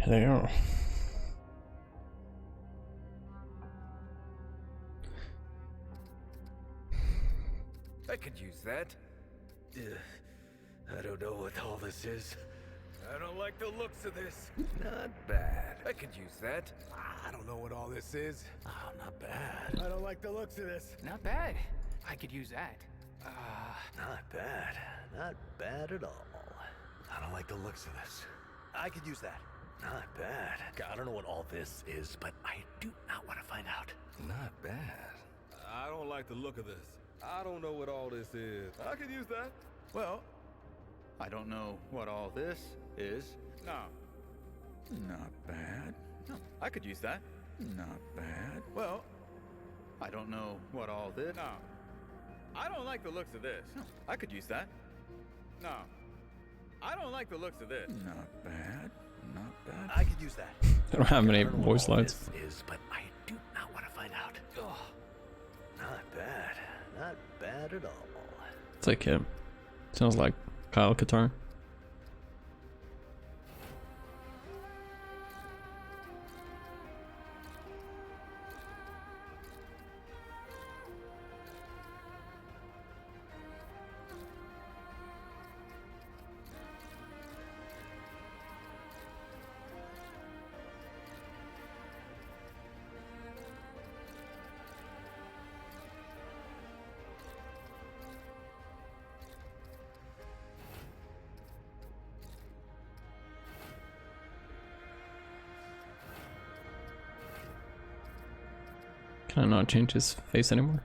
Hello. I could use that. I don't know what all this is. I don't like the looks of this. Not bad. I could use that. I don't know what all this is. Oh, not bad. I don't like the looks of this. Not bad. I could use that. Not bad. Not bad at all. I don't like the looks of this. I could use that. Not bad. I don't know what all this is, but I do not want to find out. Not bad. I don't like the look of this. I don't know what all this is. I could use that. Well, I don't know what all this is. No. Not bad. No, I could use that. Not bad. Well, I don't know what all this. No. I don't like the looks of this. No, I could use that. No. I don't like the looks of this. Not bad. Not bad. I could use that. I don't have any I don't know voice what all lines. this is, but I do not want to find out. Ugh. Not bad. Not bad at all. It's like him. Sounds like Kyle Katarn. Can I not change his face anymore?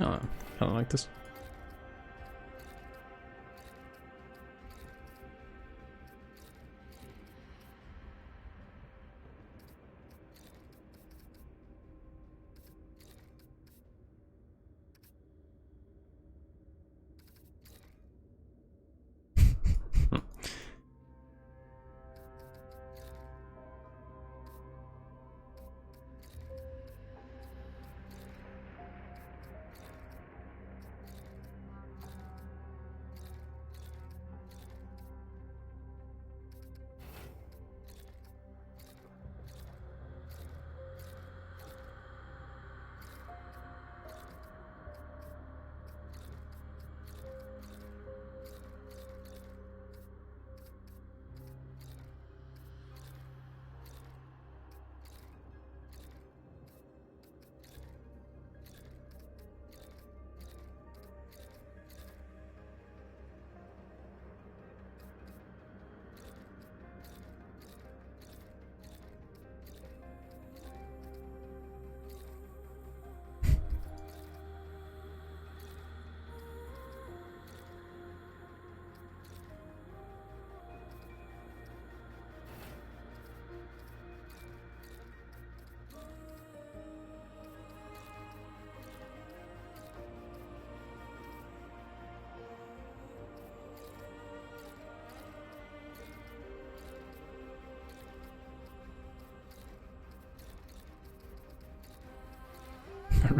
Oh, I don't like this.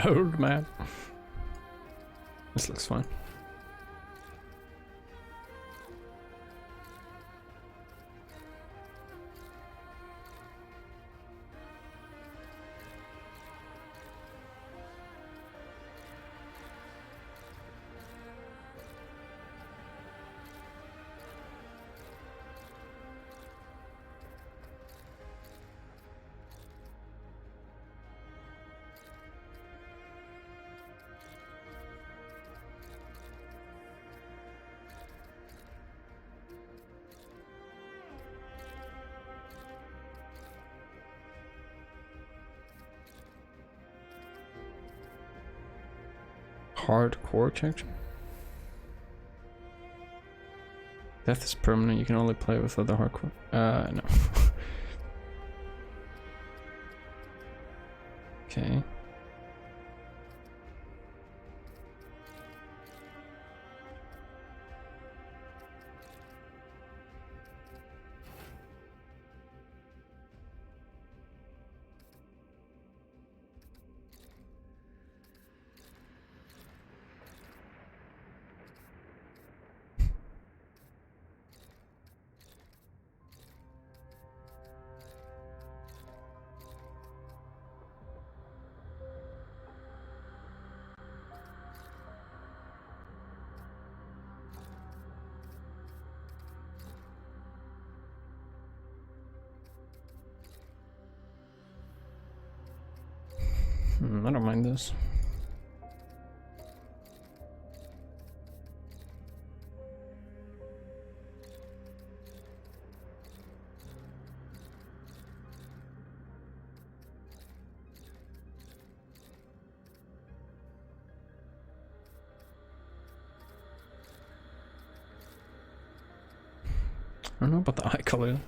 Road man. This looks fine. Hardcore check. Death is permanent. You can only play with other hardcore. No. Okay. I don't mind this. I don't know about the eye color.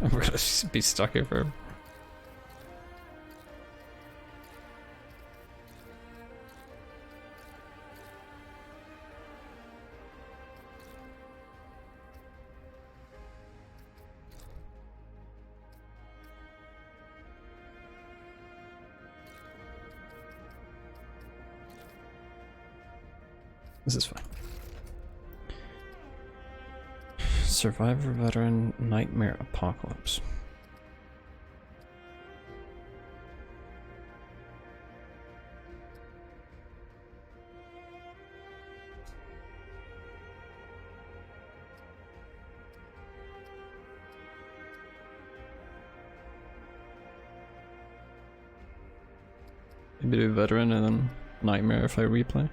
We're gonna be stuck here forever. This is fine. Survivor Veteran Nightmare Apocalypse. Maybe do Veteran and then Nightmare if I replay.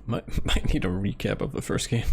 Might need a recap of the first game.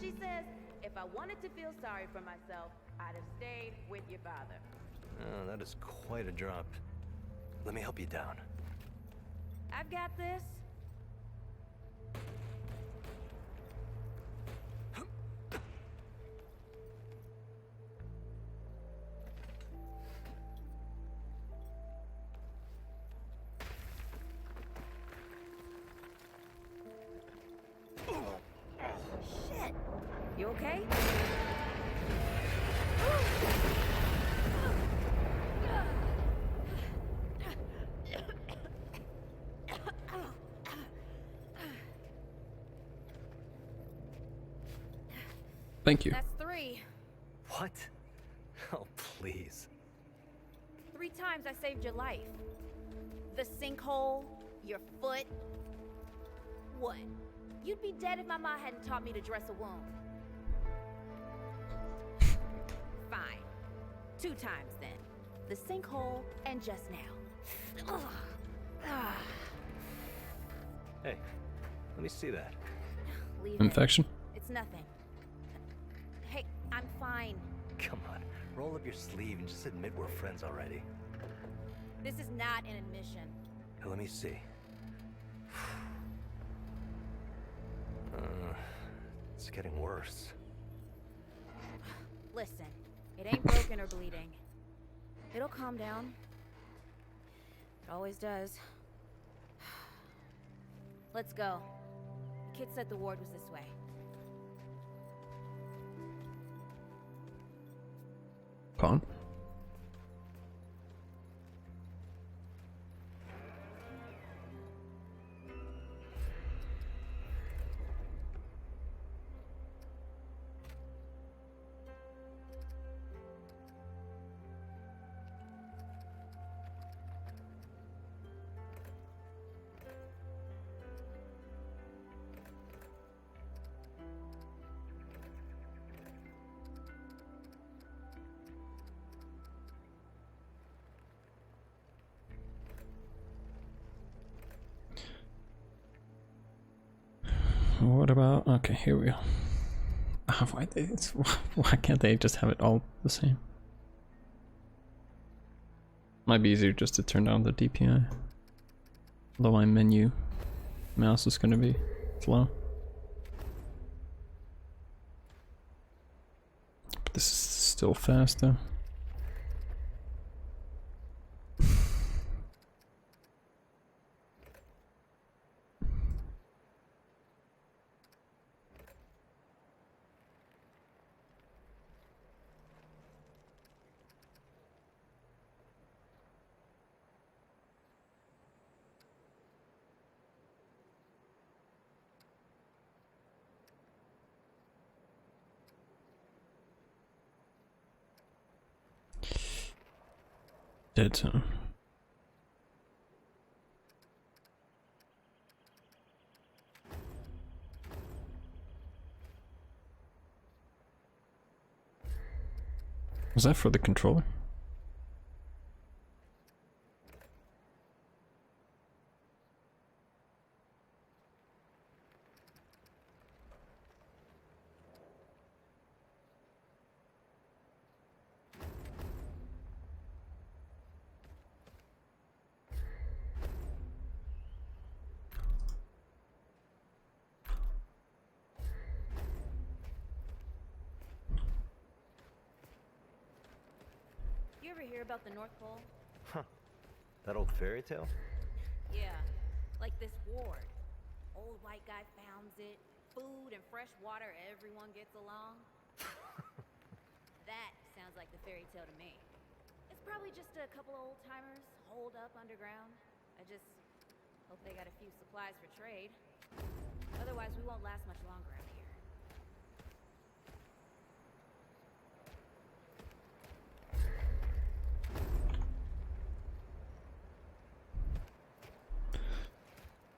She says, if I wanted to feel sorry for myself, I'd have stayed with your father. Oh, that is quite a drop. Let me help you down. I've got this. Shit. You okay? Thank you. That's 3. What? Oh, please. 3 times I saved your life. The sinkhole, your foot. What? You'd be dead if my mom hadn't taught me to dress a wound. Fine. 2 times then. The sinkhole and just now. Ugh. Ah. Hey, let me see that. Leave Infection? it. It's nothing. Hey, I'm fine. Come on, roll up your sleeve and just admit we're friends already. This is not an admission. Hey, let me see. It's getting worse. Listen, it ain't broken or bleeding. It'll calm down. It always does. Let's go. The kid said the ward was this way. Con. What about, okay, here we go. Why can't they just have it all the same? Might be easier just to turn down the DPI. Although my menu mouse is gonna be slow. But this is still fast though. Dead zone. Was that for the controller? You ever hear about the North Pole? Huh. That old fairy tale? Yeah, like this ward. Old white guy founds it. Food and fresh water, everyone gets along. That sounds like the fairy tale to me. It's probably just a couple of old timers holed up underground. I just hope they got a few supplies for trade. Otherwise, we won't last much longer out here.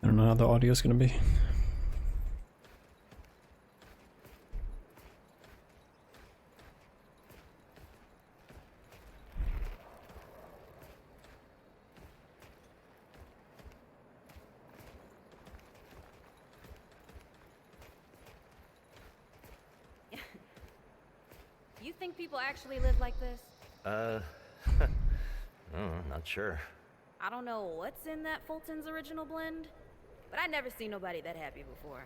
I don't know how the audio is gonna be. You think people actually live like this? Not sure. I don't know what's in that Fulton's original blend, but I never seen nobody that happy before.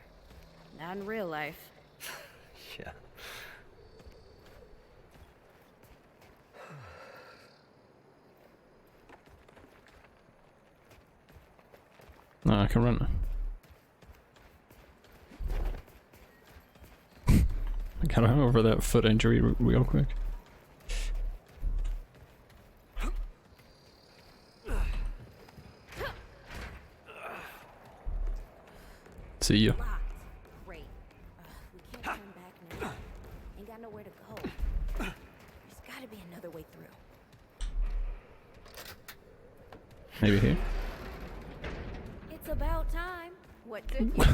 Not in real life. Yeah. No, I can run. I got over that foot injury real quick. See ya. Locked. Great. We can't turn back now. Ain't got nowhere to go. There's gotta be another way through. Maybe here. It's about time. What took you?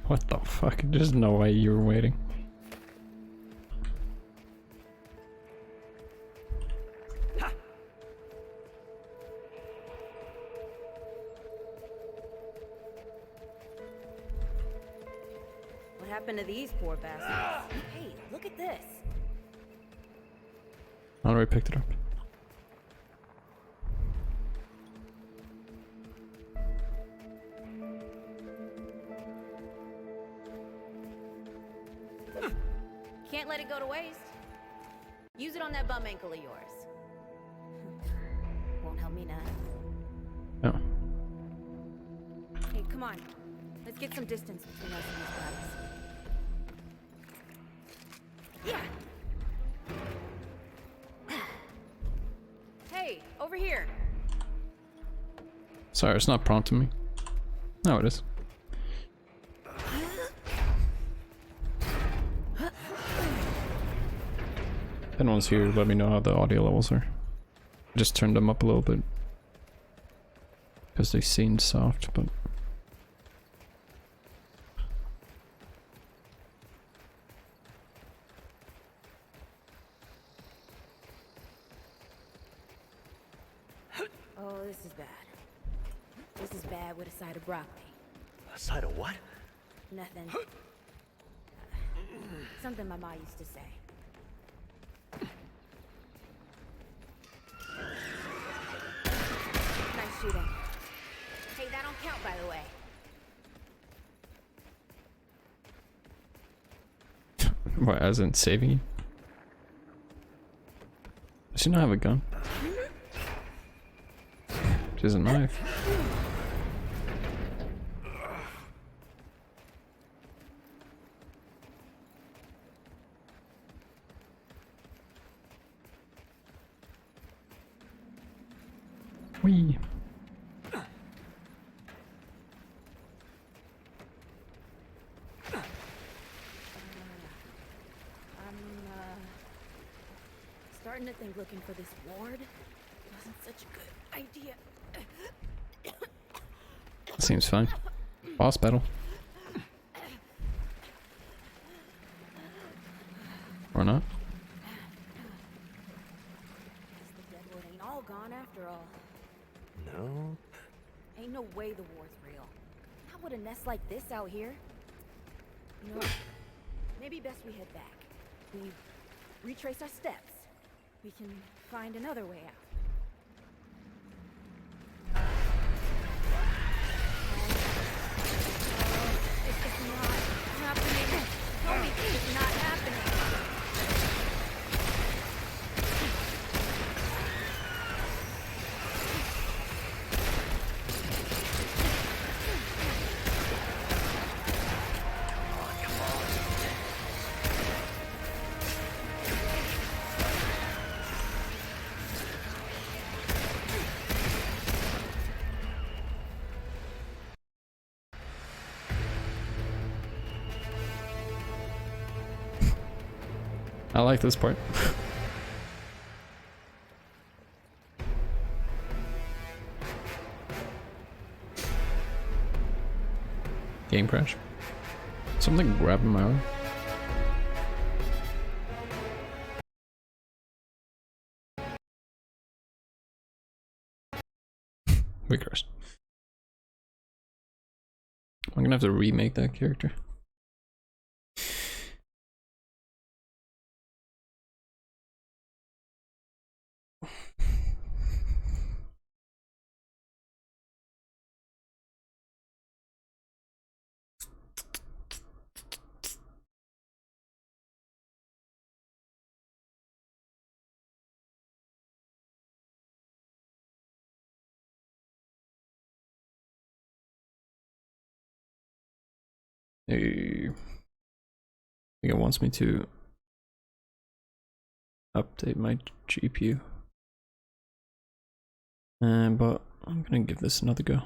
What the fuck? There's no way you were waiting. What happened to these poor bastards? Hey, look at this. I already picked it up. Can't let it go to waste. Use it on that bum ankle of yours. Won't help me none. No. Hey, come on. Let's get some distance between us and these bodies. Yeah! Hey, over here! Sorry, it's not prompting me. No, it is. If anyone's here, let me know how the audio levels are. I just turned them up a little bit. Because they seemed soft, but... Oh, this is bad. This is bad with a side of broccoli. A side of what? Nothing. Something my ma used to say. Nice shooting. Hey, that don't count, by the way. What, as in saving you? Does she not have a gun? She has a knife. Whee! Starting to think looking for this ward wasn't such a good idea. Seems fine. Boss battle. Or not? Guess the deadwood ain't all gone after all. No. Ain't no way the war's real. Not with a nest like this out here. You know, maybe best we head back. We retrace our steps. We can find another way out. It's not happening. Tell me it's not happening. I like this part. Game crash. Something grabbing my arm. We crashed. I'm gonna have to remake that character. I think it wants me to update my GPU. But I'm gonna give this another go.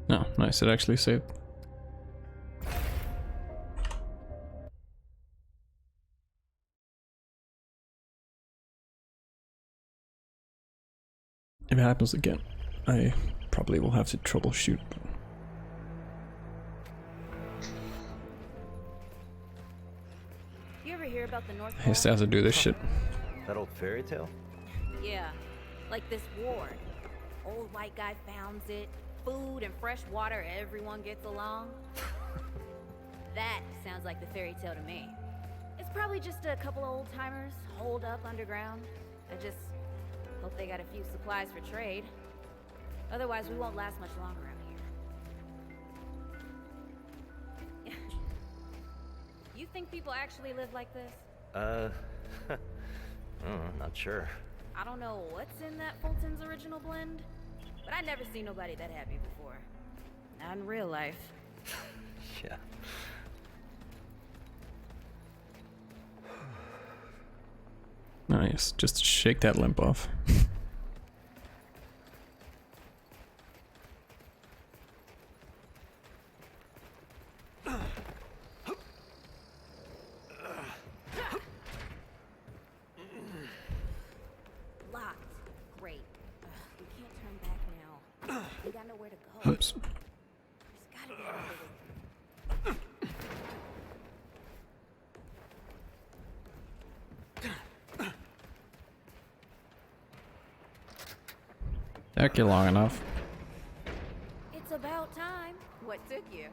No, nice, it actually saved. If it happens again, I probably will have to troubleshoot. about the North I Pole? used to have to do this shit. That old fairy tale? Yeah, like this ward. Old white guy founds it. Food and fresh water, everyone gets along. That sounds like the fairy tale to me. It's probably just a couple of old timers holed up underground. I just hope they got a few supplies for trade. Otherwise, we won't last much longer around here. You think people actually live like this? Not sure. I don't know what's in that Fulton's original blend, but I never seen nobody that happy before. Not in real life. Yeah. Nice, just shake that limp off. Locked. Great. We can't turn back now. We got nowhere to go. Oops. There's gotta be another way. That get long enough. It's about time. What took you?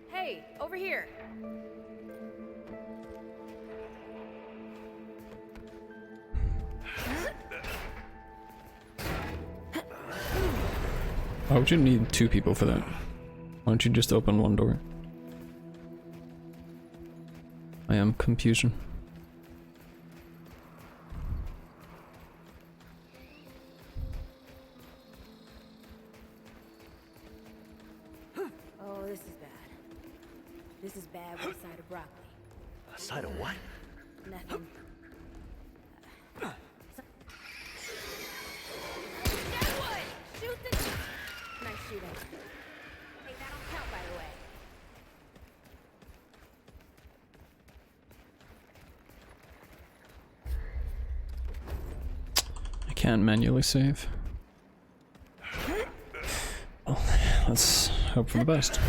Hey, over here. Why would you need two people for that? Why don't you just open one door? I am confusion. Oh, this is bad. This is bad with a side of broccoli. A side of what? Nothing. Shoot the... Nice shooting. Hey, that don't count, by the way. I can't manually save. Well, let's hope for the best.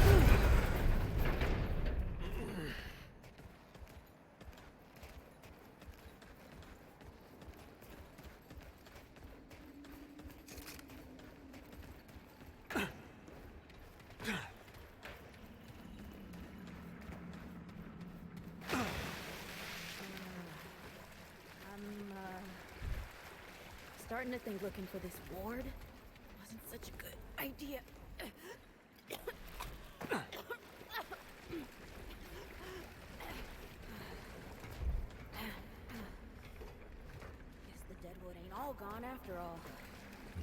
Starting to think looking for this ward wasn't such a good idea. Guess the deadwood ain't all gone after all.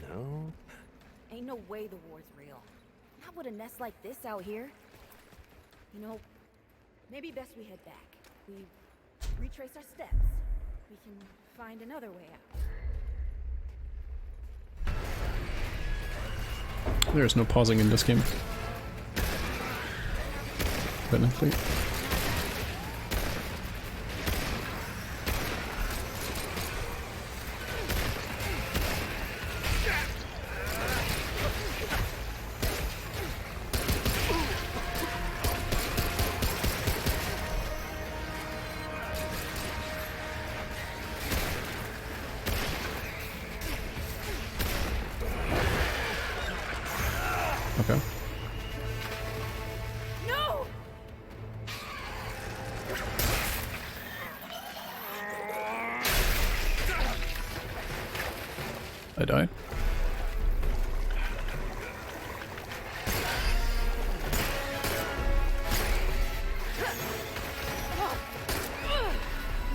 No? Ain't no way the ward's real. Not with a nest like this out here. You know, maybe best we head back. We retrace our steps. We can find another way out. There's no pausing in this game. Technically. Okay. No! I died.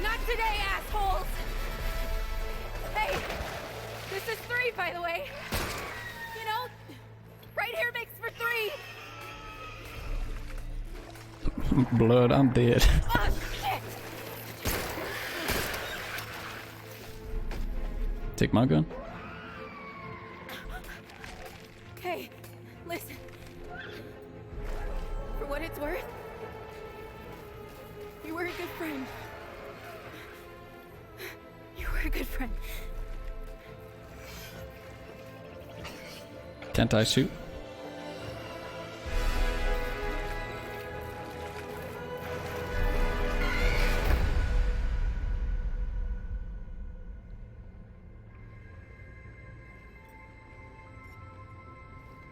Not today, assholes! Hey! This is 3, by the way. You know, right here makes for 3. Blood, I'm dead. Oh, shit! Take my gun. Okay, listen. For what it's worth, you were a good friend. You were a good friend. Can't I shoot?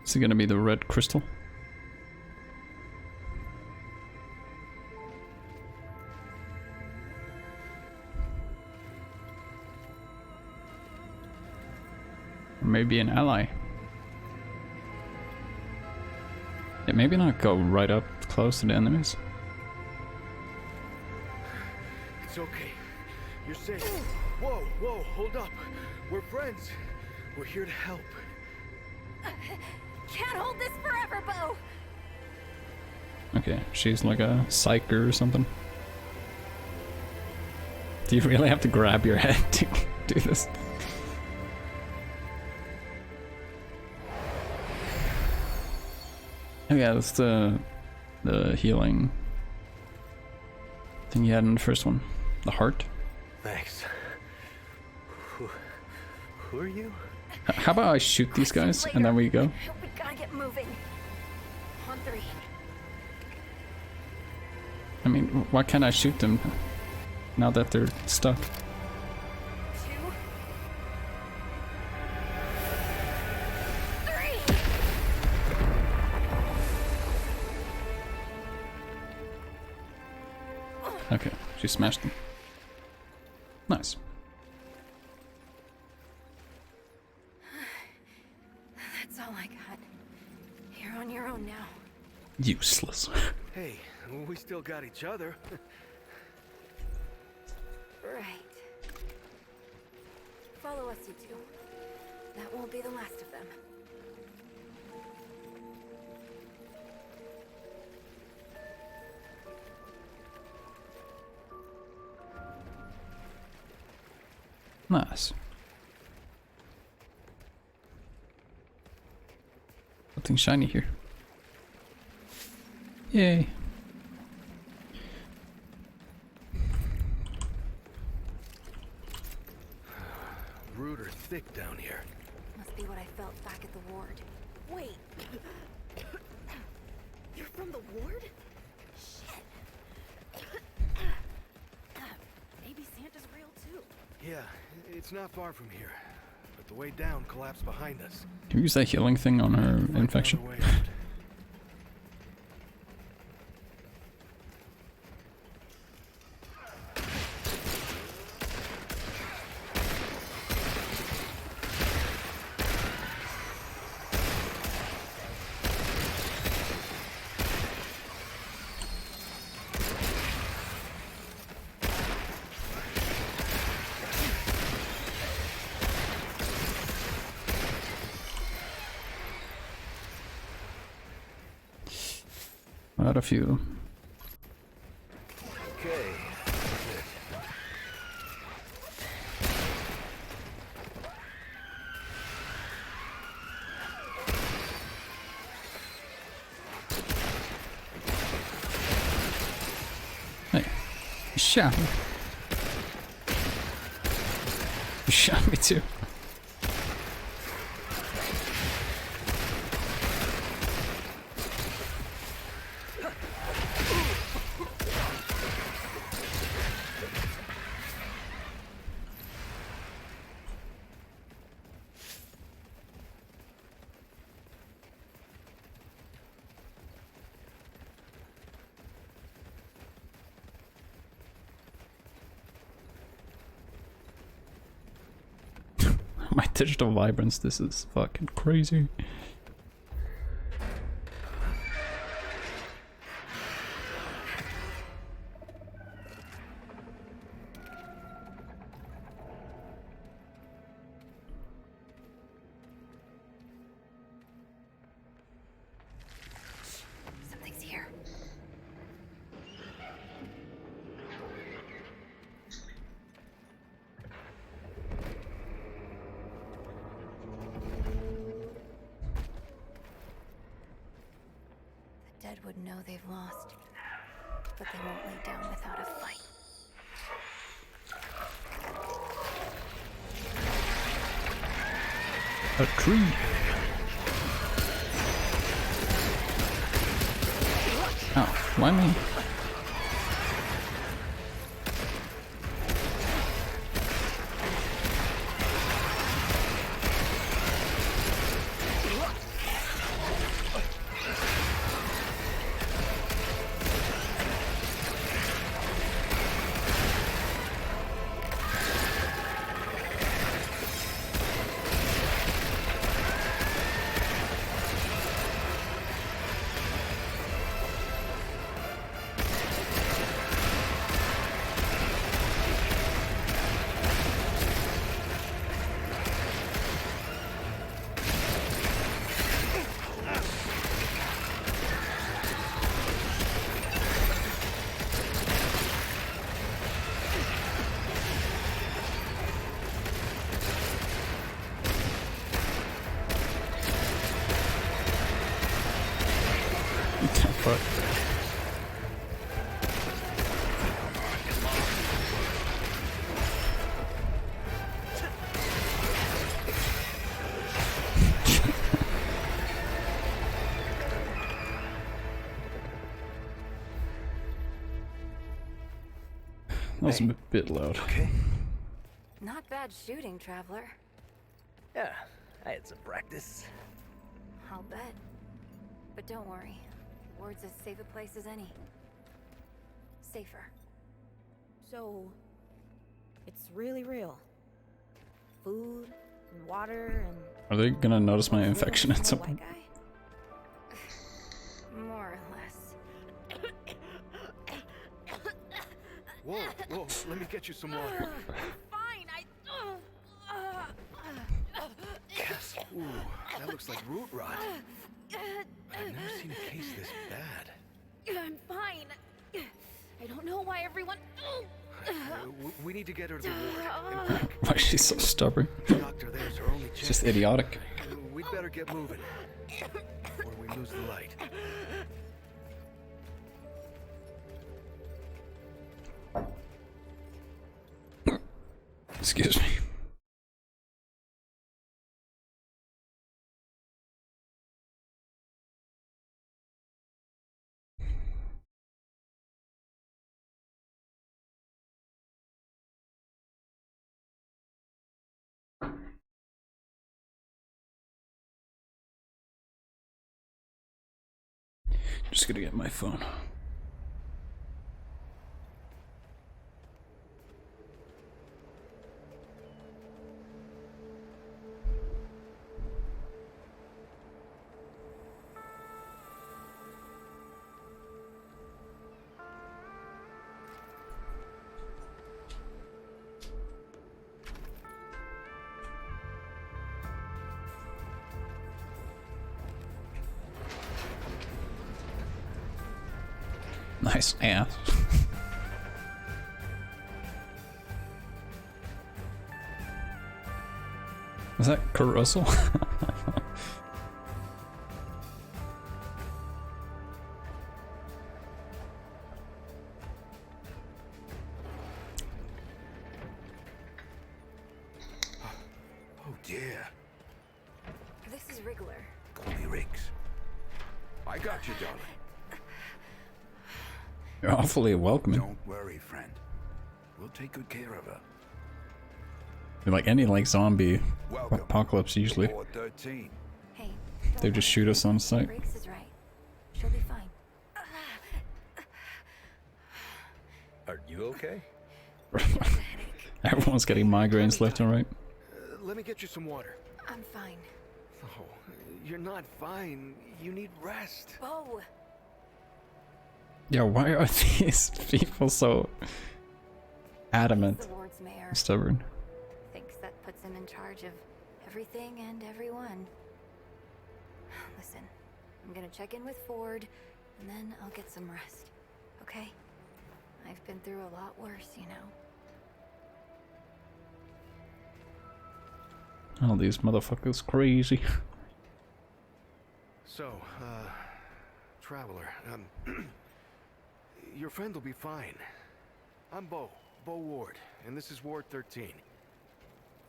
Is it gonna be the red crystal? Or maybe an ally? Yeah, maybe not go right up close to the enemies. It's okay. You're safe. Whoa, whoa, hold up. We're friends. We're here to help. Can't hold this forever, Bo! Okay, she's like a psyker or something. Do you really have to grab your head to do this? Oh yeah, that's the healing thing you had in the first one. The heart. Thanks. Who are you? How about I shoot these guys and then we go? We gotta get moving. On 3. I mean, why can't I shoot them now that they're stuck? 2. Okay, she smashed them. Nice. That's all I got. You're on your own now. Useless. Hey, we still got each other. Right. Follow us, you two. That won't be the last of them. Nice. Something shiny here. Yay. Rude or thick down here. Must be what I felt back at the ward. Wait. You're from the ward? Shit. Maybe Santa's real too. Yeah, it's not far from here. But the way down collapsed behind us. Can you use that healing thing on her infection? Find another way out. Quite a few. Okay. Hey, you shot me. You shot me too. My digital vibrance, this is fucking crazy. Something's here. dead would know they've lost, but they won't lay down without a fight. A tree. Oh, why me? Fuck. That was a bit loud. Okay. Not bad shooting, traveler. Yeah, I had some practice. I'll bet. But don't worry. Ward's as safe a place as any. Safer. So, it's really real. Food and water and Are they gonna notice my infection at some white point? guy. More or less. Whoa, whoa, let me get you some water. Fine, Yes. Ooh, that looks like root rot. I've never seen a case this bad. I'm fine. I don't know why everyone. We need to get her to the ward. And quick. Why is she so stubborn? The doctor there's her only chance. Just idiotic. We'd better get moving, or we lose the light. Excuse me. Just gonna get my phone. Nice ass. Is that Kurt Russell? Oh dear. This is Wriggler. Call me Riggs. I got you, darling. You're awfully welcoming. Don't worry, friend. We'll take good care of her. Like any like zombie Welcome. apocalypse, usually Ward 13. Hey. they don't just worry. shoot us on sight. Riggs is right. She'll be fine. Are you okay? Everyone's getting migraines left and right. Let me get you some water. I'm fine. Oh, you're not fine. You need rest. Bo! Yeah, why are these people so adamant, The ward's mayor stubborn? thinks that puts him in charge of everything and everyone. Listen, I'm gonna check in with Ford, and then I'll get some rest. Okay? I've been through a lot worse, you know. Oh, these motherfuckers crazy. So, Traveler, your friend will be fine. I'm Bo Ward, and this is Ward 13.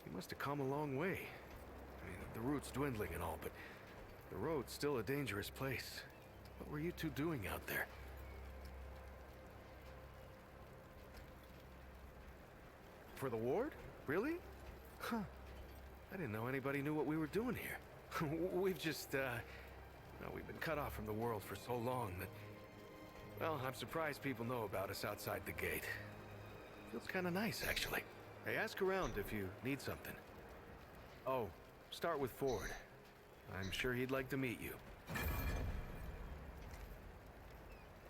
You must have come a long way. I mean, the route's dwindling and all, but the road's still a dangerous place. What were you two doing out there? For the ward? Really? Huh. I didn't know anybody knew what we were doing here. We've just, we've been cut off from the world for so long that, well, I'm surprised people know about us outside the gate. Feels kind of nice, actually. Hey, ask around if you need something. Oh, start with Ford. I'm sure he'd like to meet you.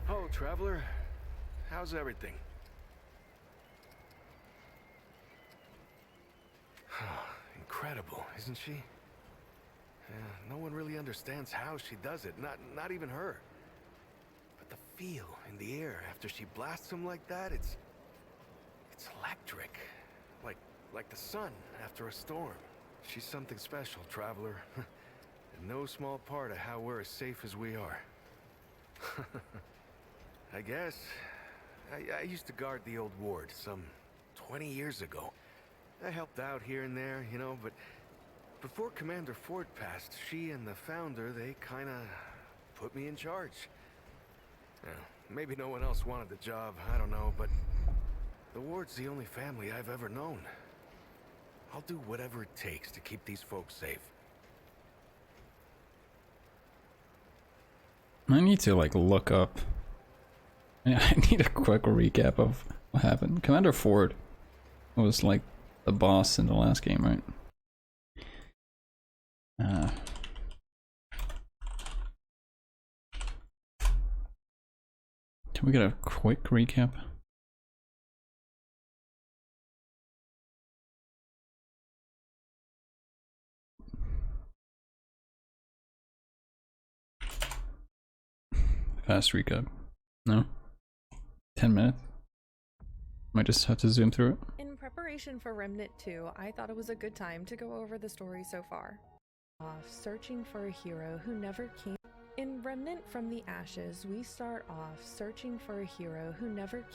Oh, Traveler. How's everything? Incredible, isn't she? Yeah, no one really understands how she does it, not even her. But the feel in the air after she blasts them like that, it's electric. Like the sun after a storm. She's something special, Traveler. And no small part of how we're as safe as we are. I guess. I used to guard the old ward some 20 years ago. I helped out here and there, you know, but before Commander Ford passed, she and the founder, they kinda put me in charge. Yeah, maybe no one else wanted the job, I don't know, but the ward's the only family I've ever known. I'll do whatever it takes to keep these folks safe. I need to like look up. I need a quick recap of what happened. Commander Ford was like the boss in the last game, right? Can we get a quick recap? Fast recap. No? 10 minutes? Might just have to zoom through it. In preparation for Remnant 2, I thought it was a good time to go over the story so far. Searching for a hero who never came. In Remnant from the Ashes, we start off searching for a hero who never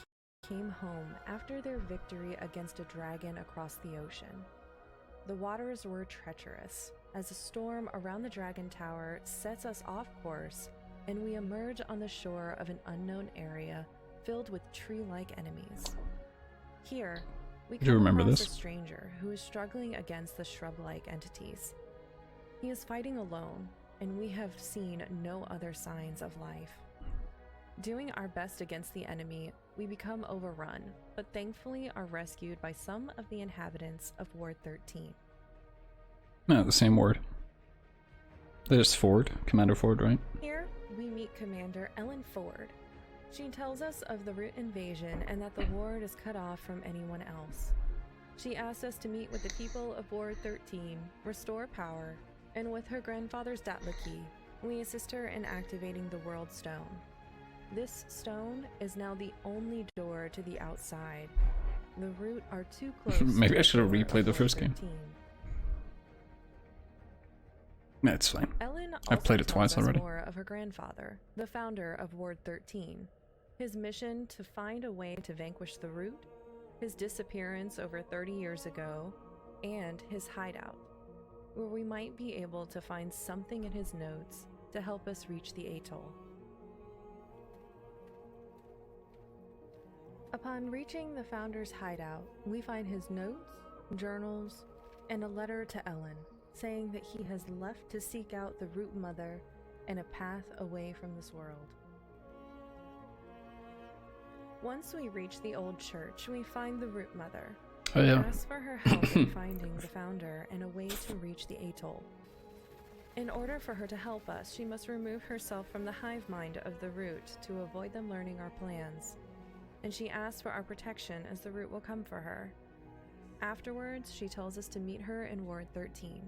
came home after their victory against a dragon across the ocean. The waters were treacherous, as a storm around the Dragon Tower sets us off course, and we emerge on the shore of an unknown area filled with tree-like enemies. Here, we come across a stranger who is struggling against the shrub-like entities. He is fighting alone, and we have seen no other signs of life. Doing our best against the enemy, we become overrun, but thankfully are rescued by some of the inhabitants of Ward 13. No, the same word. There's Ford, Commander Ford, right? Here, we meet Commander Ellen Ford. She tells us of the root invasion and that the ward is cut off from anyone else. She asks us to meet with the people of Ward 13, restore power, and with her grandfather's Datla key, we assist her in activating the World Stone. This stone is now the only door to the outside. The root are too close. Maybe I should have replayed the first game. That's fine. I've played it twice already. More of her grandfather, the founder of Ward 13. His mission to find a way to vanquish the root, his disappearance over 30 years ago, and his hideout, where we might be able to find something in his notes to help us reach the atoll. Upon reaching the founder's hideout, we find his notes, journals, and a letter to Ellen, saying that he has left to seek out the root mother and a path away from this world. Once we reach the old church, we find the root mother. Oh yeah. We ask for her help in finding the founder and a way to reach the atoll. In order for her to help us, she must remove herself from the hive mind of the root to avoid them learning our plans. And she asks for our protection as the root will come for her. Afterwards, she tells us to meet her in Ward 13.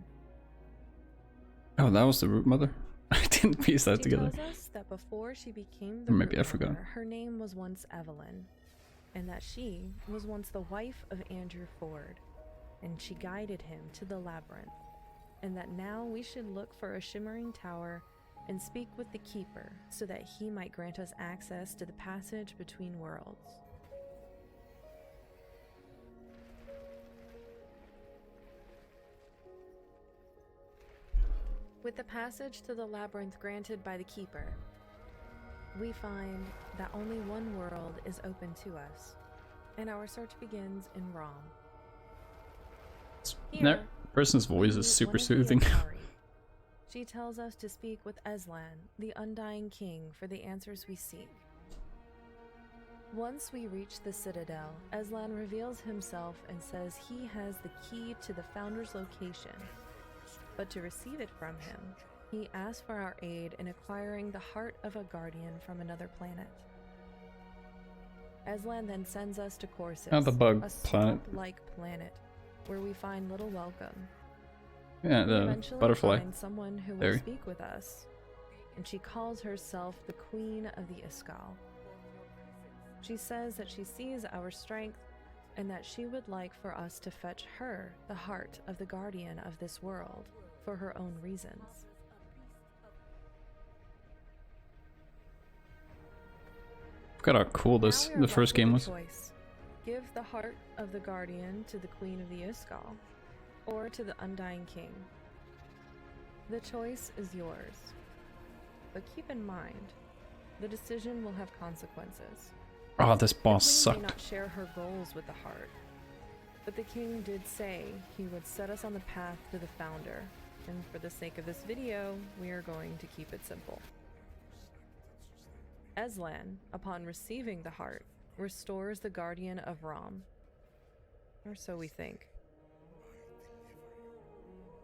Oh, that was the root mother? I didn't piece that together. She tells us that before she became the Maybe root I forgot. mother, her name was once Evelyn, and that she was once the wife of Andrew Ford, and she guided him to the labyrinth, and that now we should look for a shimmering tower and speak with the Keeper so that he might grant us access to the passage between worlds. With the passage to the labyrinth granted by the Keeper, we find that only one world is open to us, and our search begins in Rom. That person's voice is super soothing. She tells us to speak with Eslan, the Undying King, for the answers we seek. Once we reach the Citadel, Eslan reveals himself and says he has the key to the Founder's location. But to receive it from him, he asks for our aid in acquiring the heart of a guardian from another planet. Eslan then sends us to Corsus, Oh, the bug a planet. swamp-like planet, where we find little welcome. Yeah, We the eventually butterfly. find someone who will Fairy. speak with us, and she calls herself the Queen of the Iskal. She says that she sees our strength and that she would like for us to fetch her the heart of the guardian of this world for her own reasons. Forgot how cool this Now we are the first left game with was. a choice. Give the heart of the guardian to the Queen of the Iskal, or to the Undying King. The choice is yours. But keep in mind, the decision will have consequences. Oh, this The boss Queen may sucked. not share her goals with the heart, but the king did say he would set us on the path to the Founder, and for the sake of this video, we are going to keep it simple. Eslan, upon receiving the heart, restores the guardian of Rom. Or so we think.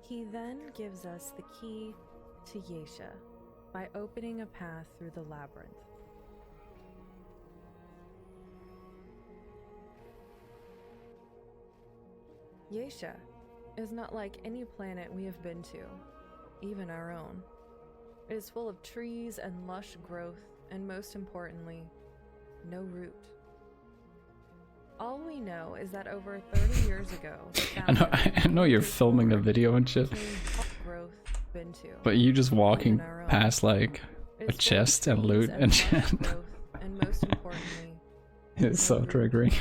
He then gives us the key to Yesha by opening a path through the labyrinth. Yesha is not like any planet we have been to, even our own. It is full of trees and lush growth, and most importantly, no root. All we know is that over 30 years ago, the I know you're filming a video and shit, growth been to, but you just walking Even our own. past like It a is full of chest and trees loot and lush shit. growth, and most importantly, It's so no root. triggering.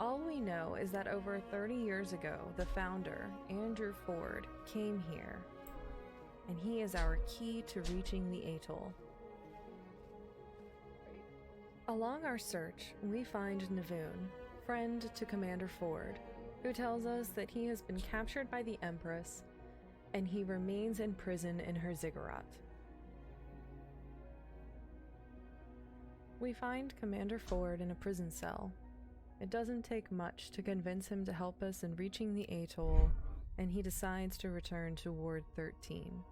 All we know is that over 30 years ago, the founder, Andrew Ford, came here, and he is our key to reaching the atoll. Along our search, we find Navoon, friend to Commander Ford, who tells us that he has been captured by the Empress, and he remains in prison in her ziggurat. We find Commander Ford in a prison cell. It doesn't take much to convince him to help us in reaching the atoll, and he decides to return to Ward 13.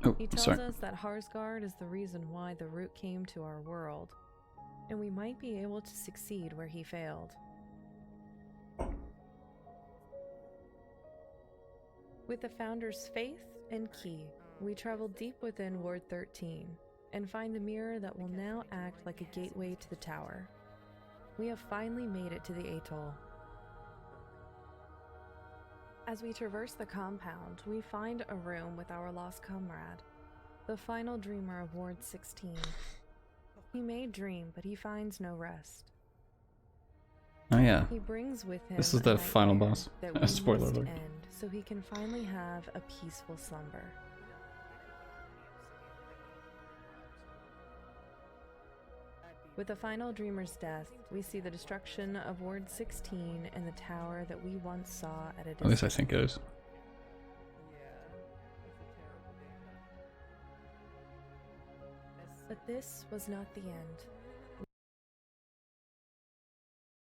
Oh, He tells sorry. us that Harsgard is the reason why the root came to our world, and we might be able to succeed where he failed. With the Founder's faith and key, we travel deep within Ward 13 and find the mirror that will now act like a gateway to the tower. We have finally made it to the atoll. As we traverse the compound, we find a room with our lost comrade, the final dreamer of Ward 16. He may dream, but he finds no rest. Oh yeah. He brings with him This is a the final nightmare boss. that we Spoiler must alert. end so he can finally have a peaceful slumber. With the final dreamer's death, we see the destruction of Ward 16 and the tower that we once saw at a At least I distance. think it is. But this was not the end.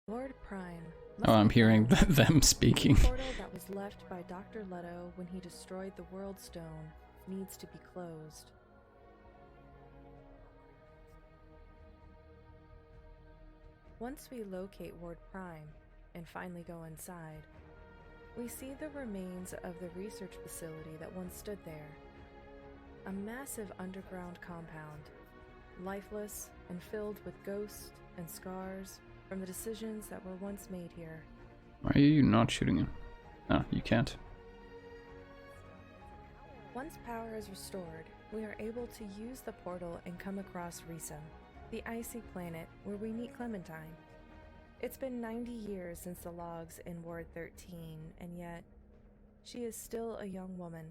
Lord Prime. must Oh, I'm be hearing found. them speaking. The portal that was left by Dr. Leto when he destroyed the World Stone needs to be closed. Once we locate Ward Prime and finally go inside, we see the remains of the research facility that once stood there. A massive underground compound, lifeless and filled with ghosts and scars from the decisions that were once made here. Why are you not shooting him? Oh, you can't. Once power is restored, we are able to use the portal and come across Risum, the icy planet where we meet Clementine. It's been 90 years since the logs in Ward 13, and yet she is still a young woman.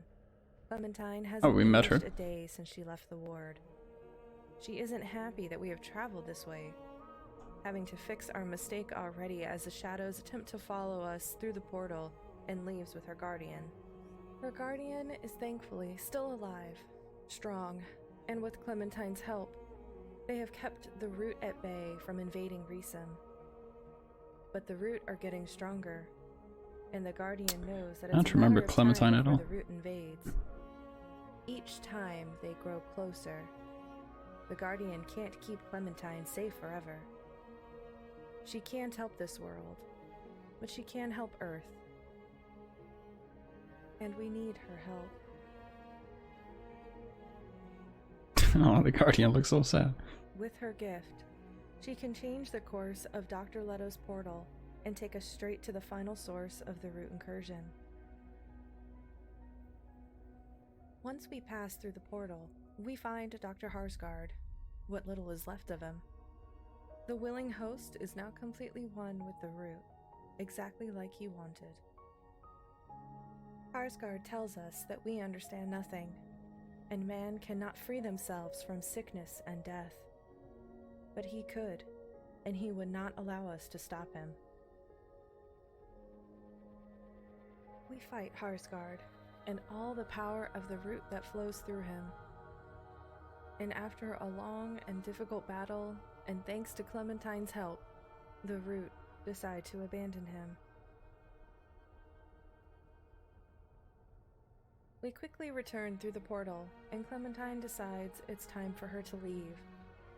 Clementine hasn't we met her. aged a day since she left the ward. She isn't happy that we have traveled this way, having to fix our mistake already as the shadows attempt to follow us through the portal and leaves with her guardian. Her guardian is thankfully still alive, strong, and with Clementine's help, they have kept the Root at bay from invading Risum. But the Root are getting stronger, and the guardian knows that I don't it's a remember matter of Clementine time at before all. the Root invades. Each time they grow closer, the guardian can't keep Clementine safe forever. She can't help this world, but she can help Earth. And we need her help. Oh, the Guardian looks so sad. With her gift, she can change the course of Dr. Leto's portal and take us straight to the final source of the Root incursion. Once we pass through the portal, we find Dr. Harsgard, what little is left of him. The willing host is now completely one with the Root, exactly like he wanted. Harsgard tells us that we understand nothing, and man cannot free themselves from sickness and death. But he could, and he would not allow us to stop him. We fight Harsgard, and all the power of the Root that flows through him. And after a long and difficult battle, and thanks to Clementine's help, the Root decide to abandon him. We quickly return through the portal, and Clementine decides it's time for her to leave,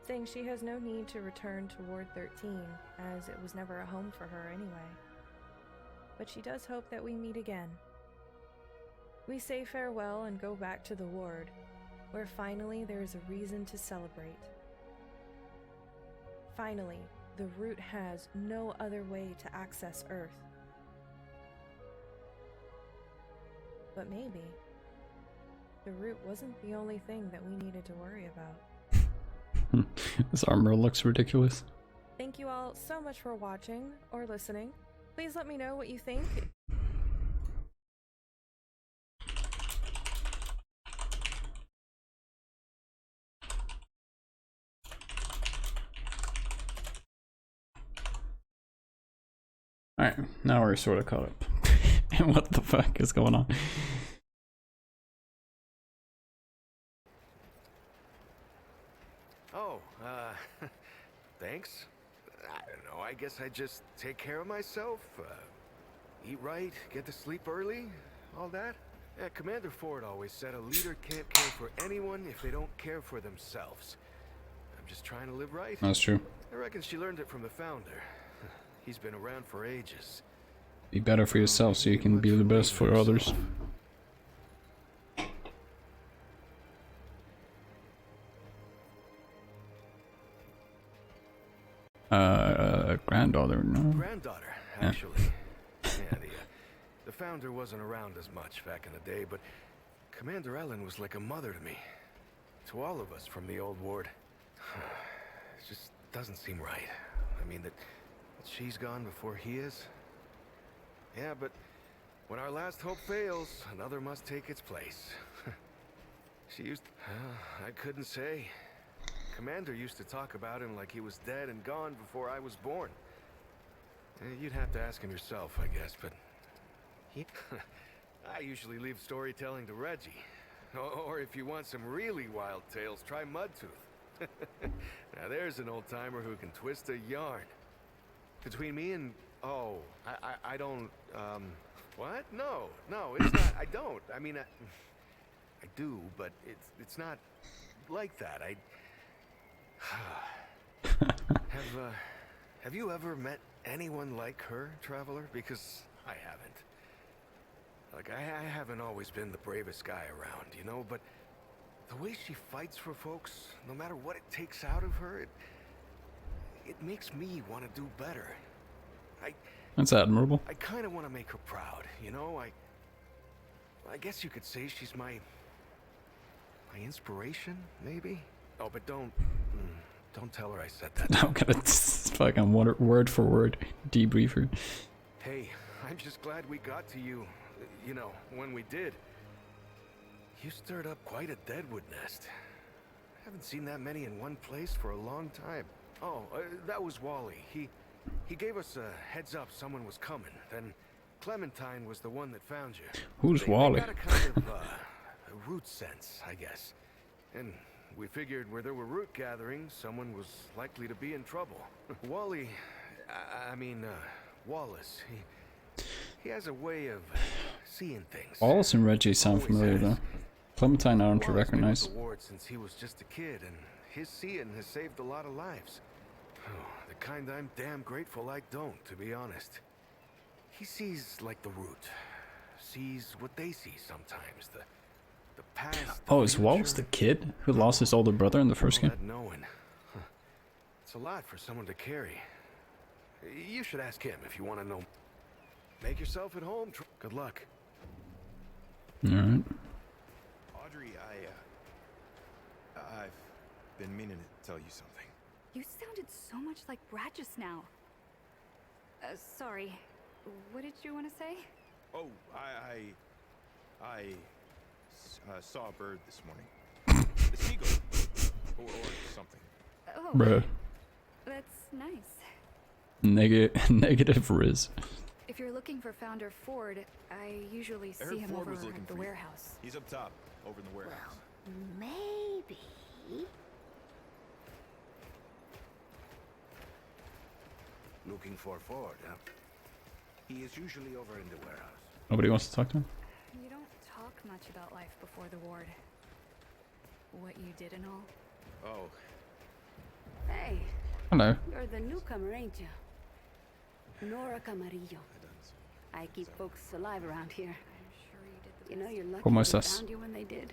saying she has no need to return to Ward 13, as it was never a home for her anyway. But she does hope that we meet again. We say farewell and go back to the ward, where finally there is a reason to celebrate. Finally, the Root has no other way to access Earth. But maybe the Root wasn't the only thing that we needed to worry about. This armor looks ridiculous. Thank you all so much for watching or listening. Please let me know what you think. Alright, now we're sort of caught up. And what the fuck is going on? Oh, thanks. I don't know, I guess I just take care of myself, eat right, get to sleep early, all that. Yeah, Commander Ford always said a leader can't care for anyone if they don't care for themselves. I'm just trying to live right. That's true. I reckon she learned it from the founder. He's been around for ages. Be better for yourself so you can be the best for others. Granddaughter, no? Granddaughter, actually. Yeah, the founder wasn't around as much back in the day, but Commander Ellen was like a mother to me. To all of us from the old ward. It just doesn't seem right. I mean, that she's gone before he is. Yeah, but when our last hope fails, another must take its place. She used... I couldn't say. Commander used to talk about him like he was dead and gone before I was born. You'd have to ask him yourself, I guess, but... I usually leave storytelling to Reggie. Or if you want some really wild tales, try Mudtooth. Now there's an old-timer who can twist a yarn. Between me and... Oh, I don't... What? No, it's not. I don't. I mean, I do, but it's not like that. Have you ever met anyone like her, Traveler? Because I haven't. Like, I haven't always been the bravest guy around, you know, but the way she fights for folks, no matter what it takes out of her, it makes me want to do better. That's admirable. I kind of want to make her proud, you know? I guess you could say she's my My inspiration, maybe? Oh, but don't tell her I said that. I'm gonna fucking word for word debrief her. Hey, I'm just glad we got to you, you know, when we did. You stirred up quite a deadwood nest. Haven't seen that many in one place for a long time. Oh, that was Wally. He gave us a heads up someone was coming. Then Clementine was the one that found you. Who's Wally? They got a kind of a root sense, I guess. And we figured where there were root gatherings, someone was likely to be in trouble. Wally, Wallace, he has a way of seeing things. Wallace and Reggie sound Always familiar has. though. Clementine I don't Wallace recognize. been with the ward since he was just a kid, and his seeing has saved a lot of lives. Oh, the kind I'm damn grateful I don't, to be honest. He sees like the root. Sees what they see sometimes. The past. Oh, is Wallace the kid who lost his older brother in the first All game? that knowing. Huh. It's a lot for someone to carry. You should ask him if you want to know. Make yourself at home. Good luck. Alright. Audrey, I've been meaning to tell you something. You sounded so much like Brad just now. Sorry. What did you want to say? Oh, I saw a bird this morning. A seagull. Or something. Oh, Bruh. that's nice. Negative Riz. If you're looking for Founder Ford, I usually I heard see him Ford over was looking at the for you. warehouse. He's up top, over in the warehouse. Maybe. Looking for Ford, huh? He is usually over in the warehouse. Nobody wants to talk to him? You don't talk much about life before the ward. What you did and all. Oh, Hey, Hello. you're the newcomer, ain't you? Nora Camarillo. I keep folks alive around here. I'm sure you did the You know, best. you're lucky Como they estás? found you when they did.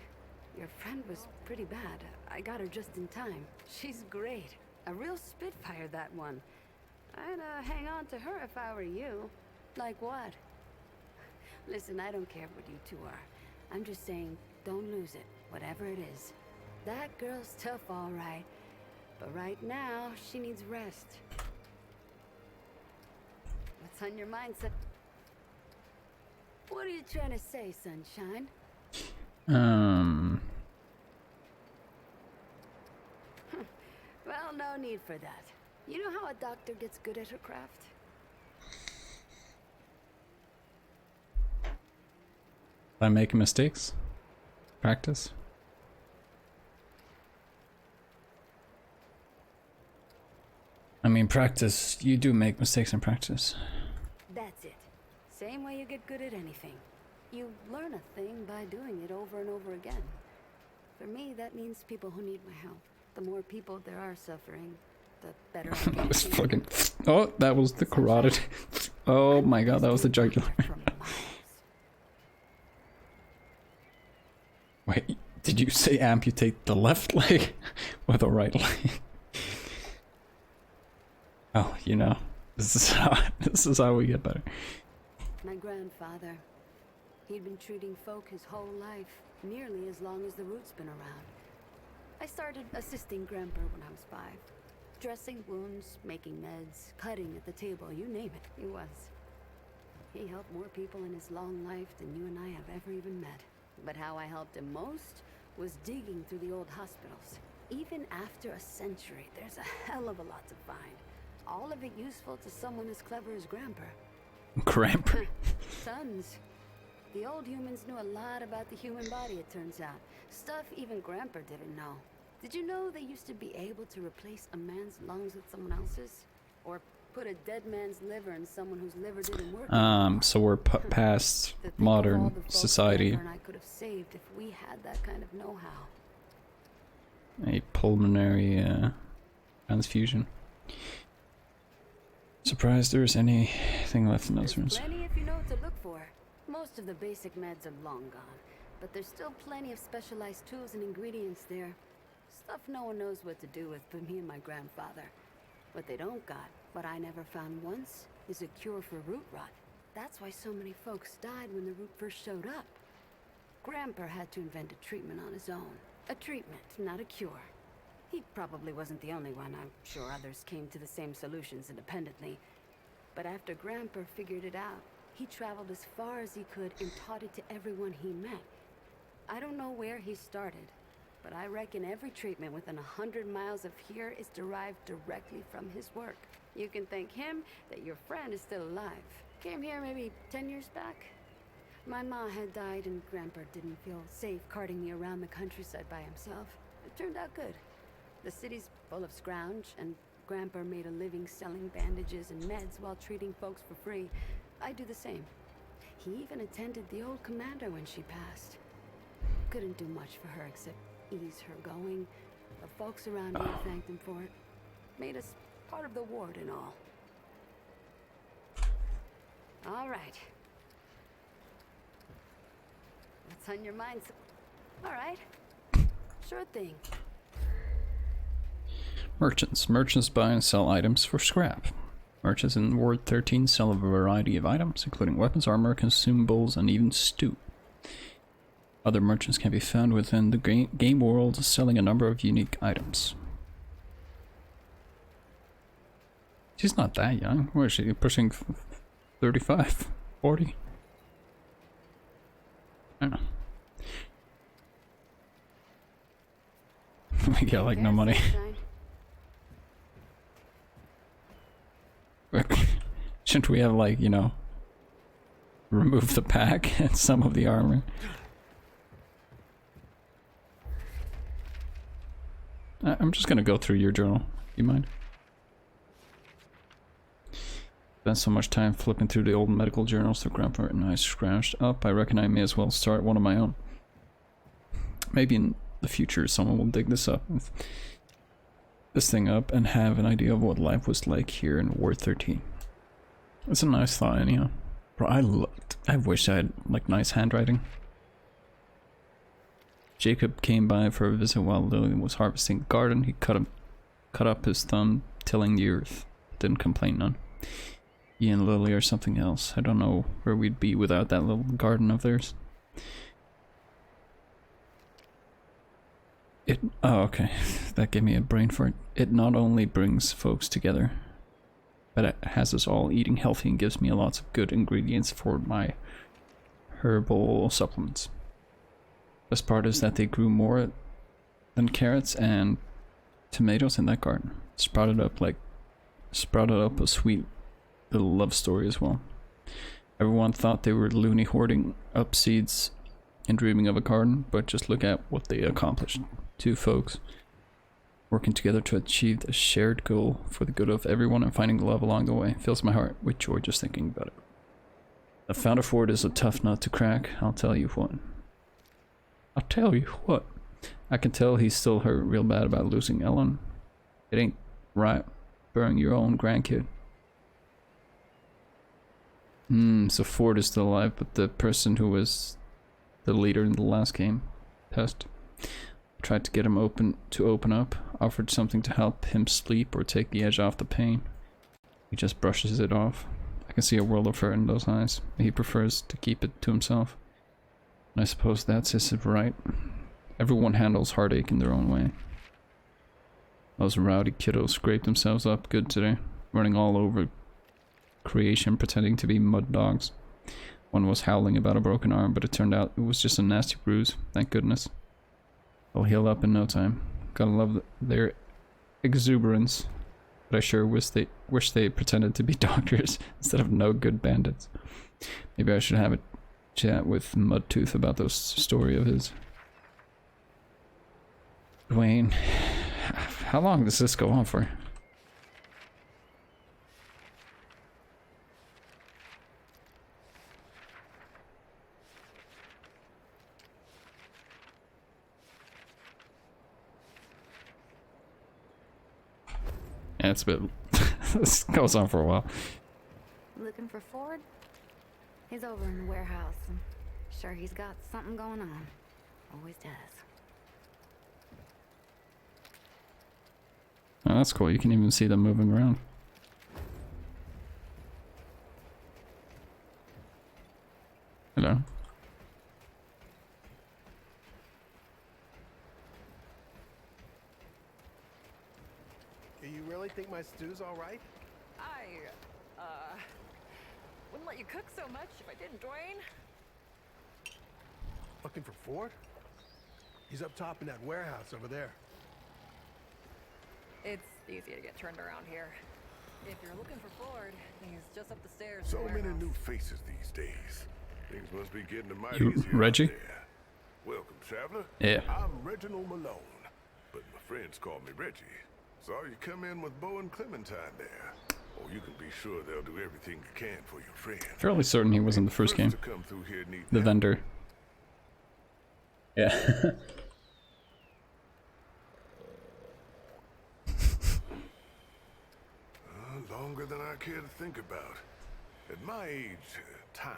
Your friend was pretty bad. I got her just in time. She's great. A real spitfire, that one. I'd hang on to her if I were you. Like what? Listen, I don't care what you two are. I'm just saying, don't lose it, whatever it is. That girl's tough, all right. But right now, she needs rest. What's on your mind, son? What are you trying to say, sunshine? Well, no need for that. You know how a doctor gets good at her craft? By making mistakes? Practice? I mean, practice. You do make mistakes in practice. That's it. Same way you get good at anything. You learn a thing by doing it over and over again. For me, that means people who need my help. The more people there are suffering, the better I That get was at doing fucking. it. Oh, that was the carotid. Oh my god, that was the jugular. From miles. Wait, did you say amputate the left leg or the right leg? Oh, you know, this is how we get better. My grandfather. He'd been treating folk his whole life, nearly as long as the root's been around. I started assisting Grandpa when I was 5. Dressing wounds, making meds, cutting at the table, you name it, he was. He helped more people in his long life than you and I have ever even met. But how I helped him most was digging through the old hospitals. Even after a century, there's a hell of a lot to find. All of it useful to someone as clever as Grandpa. Cramp. Sons. The old humans knew a lot about the human body, it turns out. Stuff even Grandpa didn't know. Did you know they used to be able to replace a man's lungs with someone else's? Or put a dead man's liver in someone whose liver didn't work anymore? So we're past To think of all modern the folks society. Grandpa and I could have saved if we had that kind of know-how. A pulmonary transfusion. Surprised there's anything left in those There's rooms. plenty if you know what to look for. Most of the basic meds are long gone, but there's still plenty of specialized tools and ingredients there. Stuff no one knows what to do with but me and my grandfather. What they don't got, what I never found once, is a cure for root rot. That's why so many folks died when the root first showed up. Grandpa had to invent a treatment on his own. A treatment, not a cure. He probably wasn't the only one. I'm sure others came to the same solutions independently. But after Grandpa figured it out, he traveled as far as he could and taught it to everyone he met. I don't know where he started, but I reckon every treatment within 100 miles of here is derived directly from his work. You can thank him that your friend is still alive. Came here maybe 10 years back. My ma had died and Grandpa didn't feel safe carting me around the countryside by himself. It turned out good. The city's full of scrounge, and Grandpa made a living selling bandages and meds while treating folks for free. I do the same. He even attended the old commander when she passed. Couldn't do much for her except ease her going. The folks around here thanked him for it. Made us part of the ward and all. All right. What's on your mind? All right. Sure thing. Merchants. Merchants buy and sell items for scrap. Merchants in Ward 13 sell a variety of items, including weapons, armor, consumables, and even stew. Other merchants can be found within the game world, selling a number of unique items. She's not that young. Where is she? Pushing 35? 40? I don't know. We got like no money. Shouldn't we have, like, you know, remove the pack and some of the armor? I'm just gonna go through your journal. You mind? Spent so much time flipping through the old medical journals that Grandpa and I scrounged up. I reckon I may as well start one of my own. Maybe in the future someone will dig this thing up and have an idea of what life was like here in Ward 13. It's a nice thought, anyhow. Bro, I wish I had, like, nice handwriting. Jacob came by for a visit while Lillian was harvesting the garden. He cut up his thumb, tilling the earth. Didn't complain none. He and Lily are something else. I don't know where we'd be without that little garden of theirs. Oh, okay. That gave me a brain fart. It not only brings folks together, but it has us all eating healthy and gives me lots of good ingredients for my herbal supplements. Best part is that they grew more than carrots and tomatoes in that garden. Sprouted up a sweet little love story as well. Everyone thought they were loony hoarding up seeds and dreaming of a garden, but just look at what they accomplished. Two folks working together to achieve a shared goal for the good of everyone and finding love along the way. Fills my heart with joy just thinking about it. The founder Ford is a tough nut to crack, I'll tell you what. I'll tell you what. I can tell he's still hurt real bad about losing Ellen. It ain't right burying your own grandkid. So Ford is still alive, but the person who was the leader in the last game passed. Tried to get him to open up, offered something to help him sleep or take the edge off the pain. He just brushes it off. I can see a world of hurt in those eyes. He prefers to keep it to himself. And I suppose that's his right. Everyone handles heartache in their own way. Those rowdy kiddos scraped themselves up good today, running all over creation pretending to be mud dogs. One was howling about a broken arm, but it turned out it was just a nasty bruise, thank goodness. They'll heal up in no time. Gotta love their exuberance, but I sure wish they pretended to be doctors instead of no good bandits. Maybe I should have a chat with Mudtooth about this story of his. Dwayne, how long does this go on for? Yeah, it's a bit. This goes on for a while. Looking for Ford? He's over in the warehouse. I'm sure he's got something going on. Always does. Oh, that's cool. You can even see them moving around. Hello. You really think my stew's all right? Wouldn't let you cook so much if I didn't, Dwayne. Looking for Ford? He's up top in that warehouse over there. It's easy to get turned around here. If you're looking for Ford, he's just up the stairs. So many new faces these days. Things must be getting a mighty You, easier out Reggie? there. Welcome, traveler. Yeah. I'm Reginald Malone, but my friends call me Reggie. Saw you come in with Bo and Clementine there. Oh, you can be sure they'll do everything you can for your friend. Fairly certain he was in the first game. To come through here needing The help. vendor. Yeah. Longer than I care to think about. At my age, time,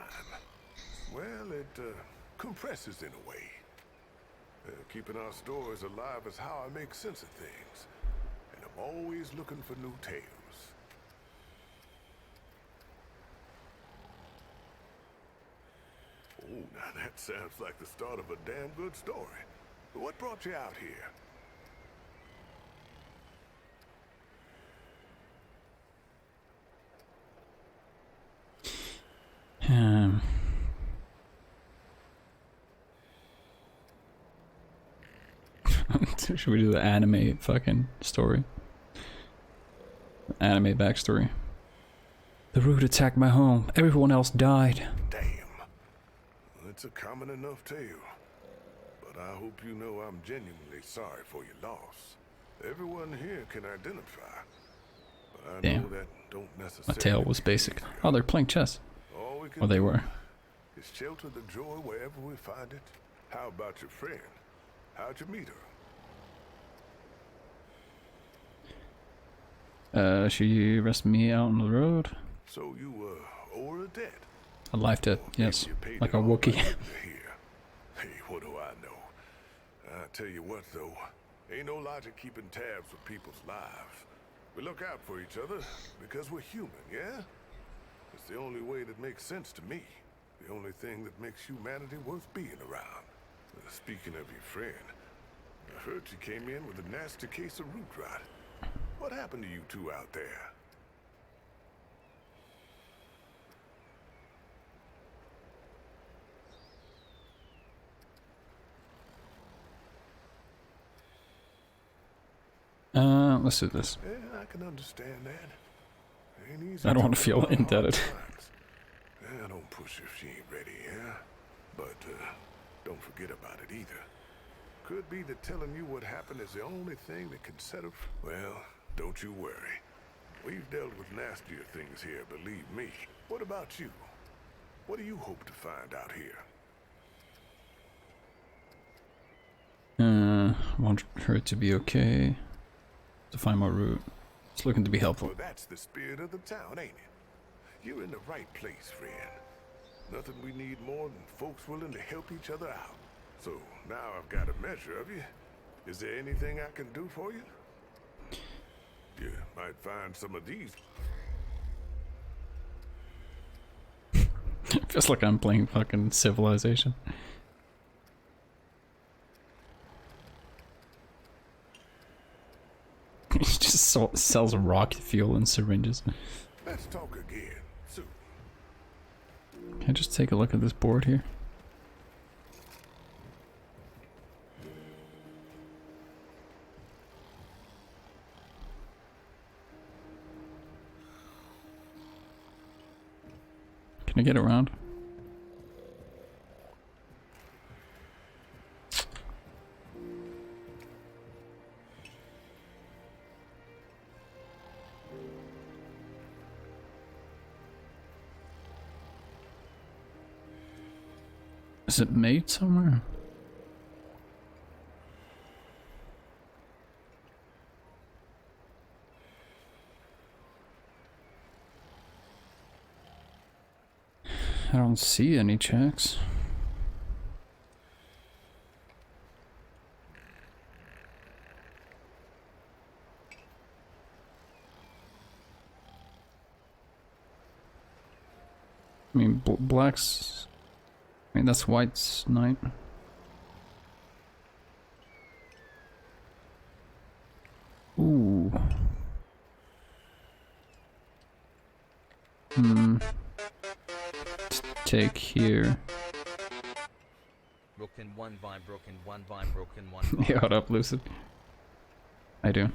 well, it compresses in a way. Keeping our stories alive is how I make sense of things. And I'm always looking for new tales. Oh, now that sounds like the start of a damn good story. What brought you out here? Should we do the anime fucking story? Anime backstory. The root attacked my home. Everyone else died. Damn. It's a common enough tale. But I hope you know I'm genuinely sorry for your loss. Everyone here can identify. But I know Damn. that don't My necessarily tale was make it basic. easier. Oh, they're playing chess. All we can Or they do were. is shelter the joy wherever we find it. How about your friend? How'd you meet her? She arrested me out on the road. So you owe her a debt. A life debt, yes. Maybe you paid Like it a all Wookiee. right here. Hey, what do I know? I tell you what, though, ain't no logic keeping tabs with people's lives. We look out for each other because we're human, yeah? It's the only way that makes sense to me. The only thing that makes humanity worth being around. Speaking of your friend, I heard she came in with a nasty case of root rot. What happened to you two out there? Let's do this. Yeah, I can understand that. Ain't easy I don't want to talking feel about hard indebted. times. Yeah, don't push if she ain't ready, yeah? But don't forget about it either. Could be that telling you what happened is the only thing that can set her. Well, don't you worry. We've dealt with nastier things here, believe me. What about you? What do you hope to find out here? Want her to be okay. To find my route. It's looking to be helpful. Well, that's the spirit of the town, ain't it? You're in the right place, friend. Nothing we need more than folks willing to help each other out. So, now I've got a measure of you. Is there anything I can do for you? You might find some of these. Feels like I'm playing fucking Civilization. He just sells rocket fuel and syringes. Let's talk again soon. Can I just take a look at this board here? Can I get around? Is it made somewhere? I don't see any checks. I mean, black's... I mean, that's white's night. Ooh. take here. Broken one vine, broken one vine, broken one vine. Yeah, what up, Lucid? I do.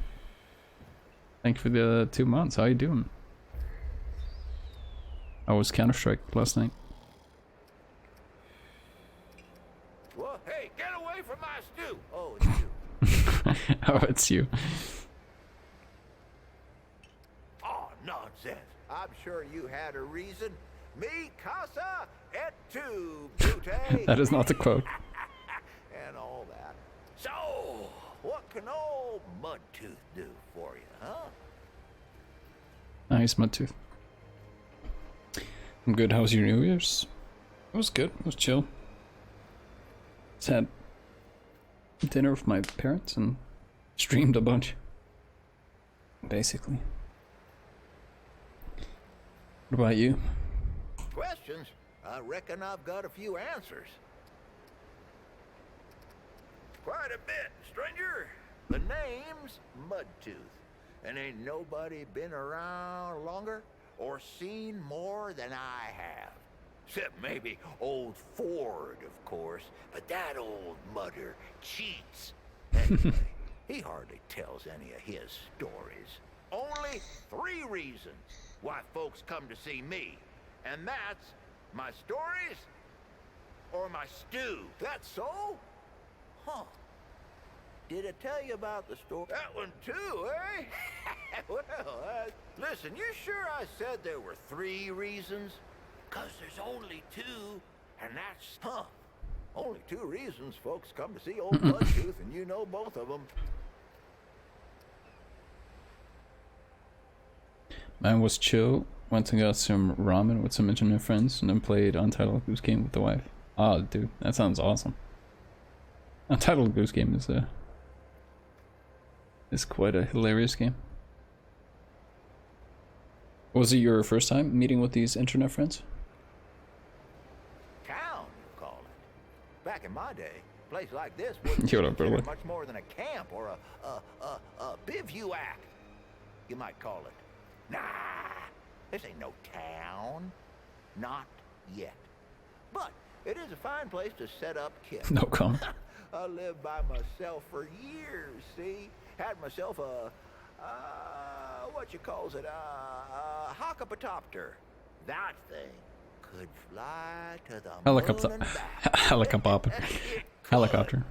Thank you for the 2 months. How you doing? I was Counter-Strike last night. Well, hey, get away from my stew! Oh, it's you. Oh, it's you. Oh, nonsense. I'm sure you had a reason. Mi casa et tu, brute. That is not the quote. And all that. So, what can old Mudtooth do for you, huh? Nice, Mudtooth. I'm good. How was your New Year's? It was good. It was chill. Just had dinner with my parents and streamed a bunch. Basically. What about you? Questions? I reckon I've got a few answers. Quite a bit, stranger. The name's Mudtooth. And ain't nobody been around longer or seen more than I have. Except maybe old Ford, of course. But that old mudder cheats. Anyway, he hardly tells any of his stories. Only 3 reasons why folks come to see me. And that's my stories or my stew. That's so? Huh. Did I tell you about the story? That one too, eh? Well, listen, you sure I said there were 3 reasons? 'Cause there's only 2, and that's, only 2 reasons folks come to see old Mudtooth, and you know both of them. Mine was chill. Went and got some ramen with some internet friends, and then played Untitled Goose Game with the wife. Oh, dude, that sounds awesome. Untitled Goose Game is quite a hilarious game. Was it your first time meeting with these internet friends? Town, you call it. Back in my day, a place like this wouldn't You're be not really. considered much more than a camp or a bivouac, you might call it. Nah, this ain't no town. Not yet. But it is a fine place to set up camp. No comment. I lived by myself for years, see? Had myself a, what you calls it, a hockapotopter. That thing could fly to the Helicopter. moon and back. Helicopter. It could. Helicopter.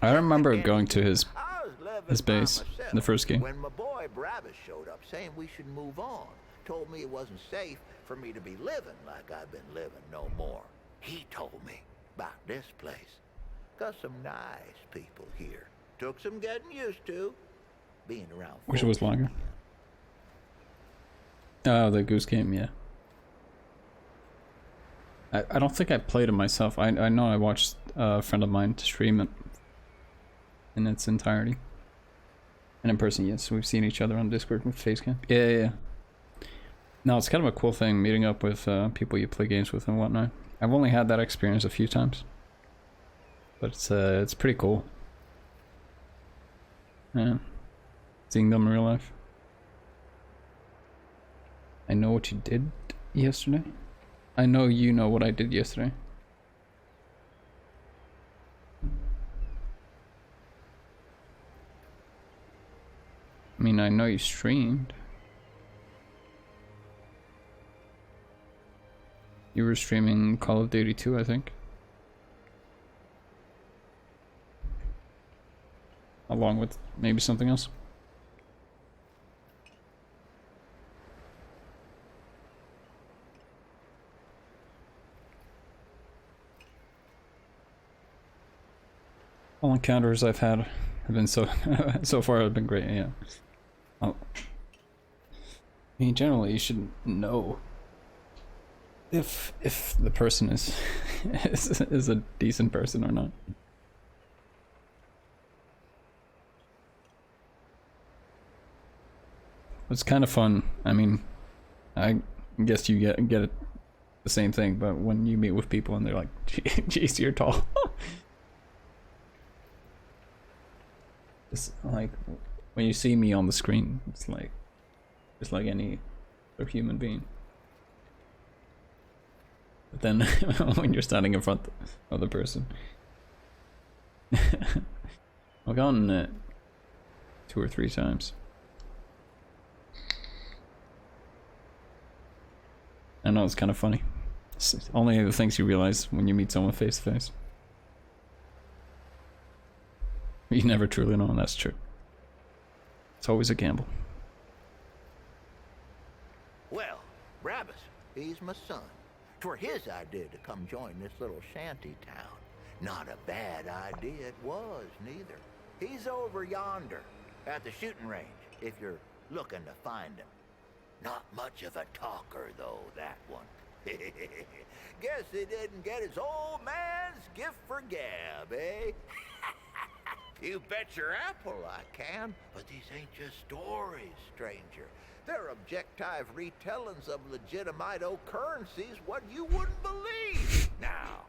I remember going to his I was living his by base myself in the first game. when my boy Bravis showed up saying we should move on. Told me it wasn't safe for me to be living like I've been living no more. He told me about this place. Got some nice people here. Took some getting used to. Being around. Wish it was folks longer. again. Oh, the Goose Game, yeah. I don't think I played it myself. I know I watched a friend of mine stream it in its entirety. And in person, yes. We've seen each other on Discord with Facecam. Yeah. No, it's kind of a cool thing, meeting up with people you play games with and whatnot. I've only had that experience a few times. But it's pretty cool. Yeah. Seeing them in real life. I know what you did yesterday. I know you know what I did yesterday. I mean, I know you streamed. You were streaming Call of Duty 2, I think. Along with maybe something else. All encounters I've had have been so far have been great, yeah. Oh. I mean, generally you should know if the person is is a decent person or not. It's kind of fun. I mean, I guess you get it the same thing, but when you meet with people and they're like, "Jeez, you're tall." It's like when you see me on the screen, it's like any other human being. But then when you're standing in front of the person. I've gone 2 or 3 times. I know it's kind of funny. It's only the things you realize when you meet someone face to face. You never truly know, and that's true. It's always a gamble. Well, Brabus, he's my son. 'Twere his idea to come join this little shanty town. Not a bad idea it was, neither. He's over yonder, at the shooting range, if you're looking to find him. Not much of a talker, though, that one. Guess he didn't get his old man's gift for gab, eh? You bet your apple I can. But these ain't just stories, stranger. They're objective retellings of legitimate occurrences what you wouldn't believe. Now,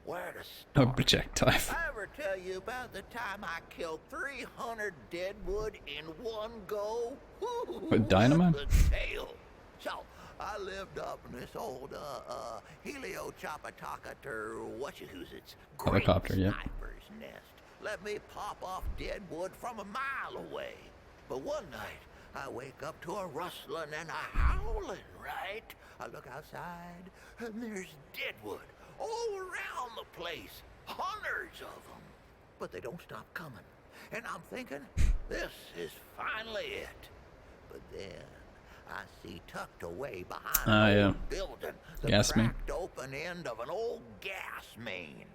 where to start? Objective. I ever tell you about the time I killed 300 deadwood in one go? With dynamite? The tale. So, I lived up in this old, Helio-Chapataka whatcha-who's-its Helicopter, yeah. sniper's nest. Let me pop off deadwood from a mile away. But one night, I wake up to a rustling and a howling, right? I look outside, and there's deadwood all around the place. Hundreds of them. But they don't stop coming. And I'm thinking, this is finally it. But then, I see tucked away behind an old building the Gas main. cracked open end of an old gas main.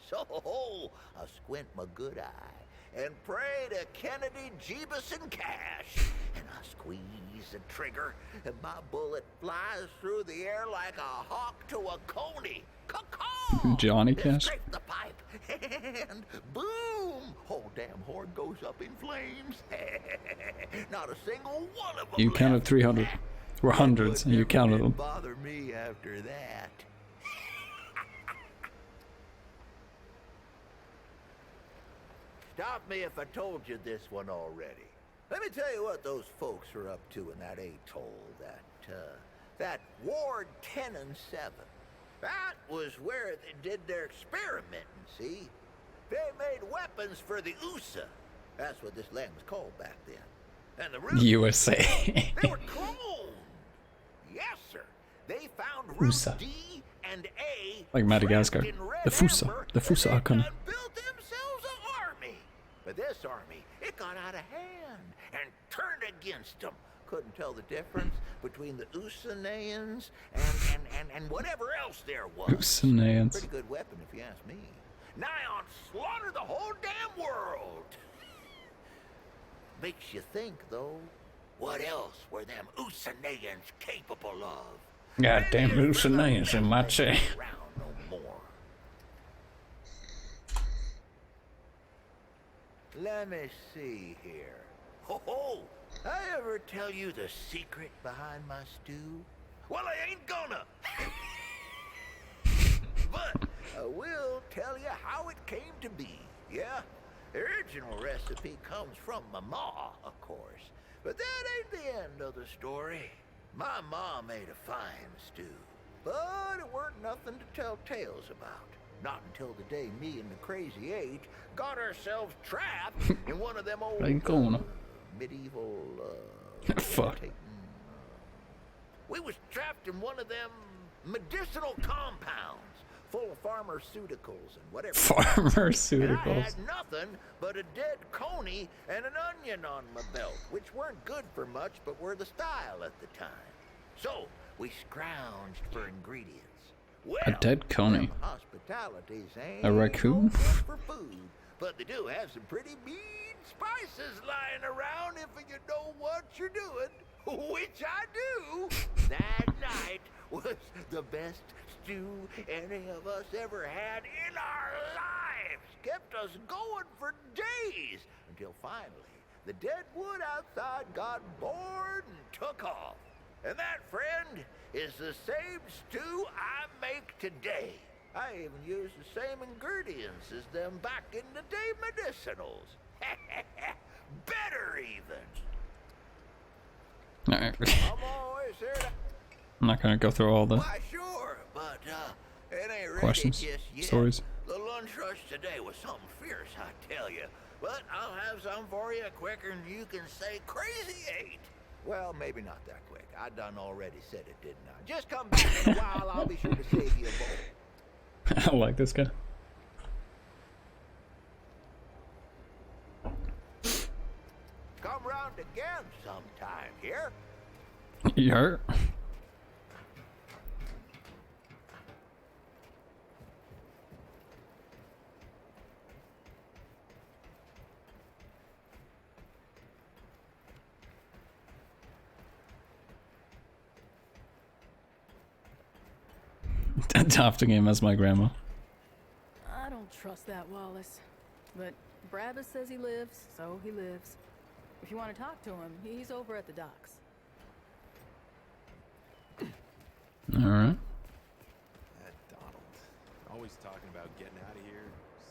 So, I squint my good eye and pray to Kennedy, Jeebus, and Cash. And I squeeze the trigger, and my bullet flies through the air like a hawk to a coney. Caw-caw! Johnny It Cash. scraped the pipe, and boom! Whole damn horn goes up in flames. Not a single one of them You counted left. 300. Or hundreds, and you counted Didn't them. bother me after that. Stop me if I told you this one already. Let me tell you what those folks are up to in that atoll, that Ward 10 and 7. That was where they did their experimenting, see? They made weapons for the USA. That's what this land was called back then. And the roots, USA. they were cloned. Yes, sir. They found root USA. D and A Like Madagascar. trapped in red The Fusa. amber, The Fusa and they Akon. done built themselves an army. But this army, it got out of hand and turned against them. Couldn't tell the difference between the Usanayans and whatever else there was. Usanayans. Pretty good weapon if you ask me. Nigh on slaughter the whole damn world. Makes you think, though, what else were them Usanayans capable of? Goddamn Usanayans in my chair. Around no more. Let me see here. Ho! I ever tell you the secret behind my stew? Well, I ain't gonna. But I will tell you how it came to be. Yeah? The original recipe comes from my ma, of course. But that ain't the end of the story. My ma made a fine stew. But it weren't nothing to tell tales about. Not until the day me and the Crazy Eight got ourselves trapped in one of them old Ain't gonna. medieval Fuck. we was trapped in one of them medicinal compounds full of pharmaceuticals and whatever. And I Pharmaceuticals. had nothing but a dead coney and an onion on my belt, which weren't good for much but were the style at the time. So we scrounged for ingredients. Well, A dead coney. them hospitalities ain't A raccoon? no good for food, but they do have some pretty mean spices lying around if you know what you're doing, which I do. That night was the best stew any of us ever had in our lives. Kept us going for days until finally the dead wood outside got bored and took off. And that, friend, is the same stew I make today. I even use the same ingredients as them back in the day medicinals. Better even. Alright. I'm always here to... I'm not gonna go through all the Why, sure, but it ain't ready Questions? just yet. Stories? The lunch rush today was something fierce, I tell you. But I'll have some for you quicker than you can say crazy eight. Well, maybe not that quick. I done already said it, didn't I? Just come back in a while. I'll be sure to save you a bowl. I like this guy. Come round again sometime, here? You hurt? Adopting him as my grandma. I don't trust that, Wallace. But Brabus says he lives, so he lives. If you want to talk to him, he's over at the docks. Alright. That Donald. Always talking about getting out of here,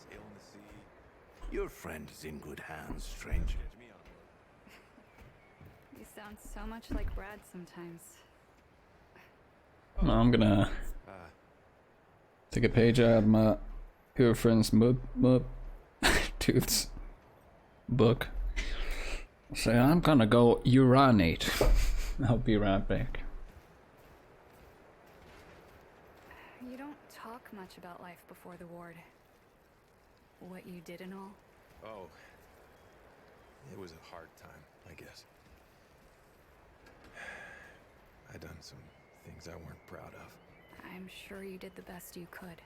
sailing the sea. Your friend is in good hands, stranger. Catch me on a boat. You sound so much like Brad sometimes. I'm gonna take a page out of my girlfriend's Tooth's book. Say, I'm gonna go urinate. I'll be right back. You don't talk much about life before the ward. What you did and all. Oh. It was a hard time, I guess. I done some things I weren't proud of. I'm sure you did the best you could.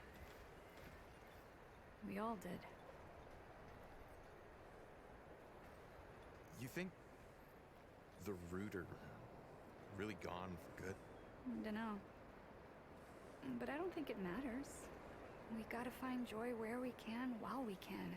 We all did. You think the root are really gone for good? Dunno. But I don't think it matters. We gotta find joy where we can, while we can.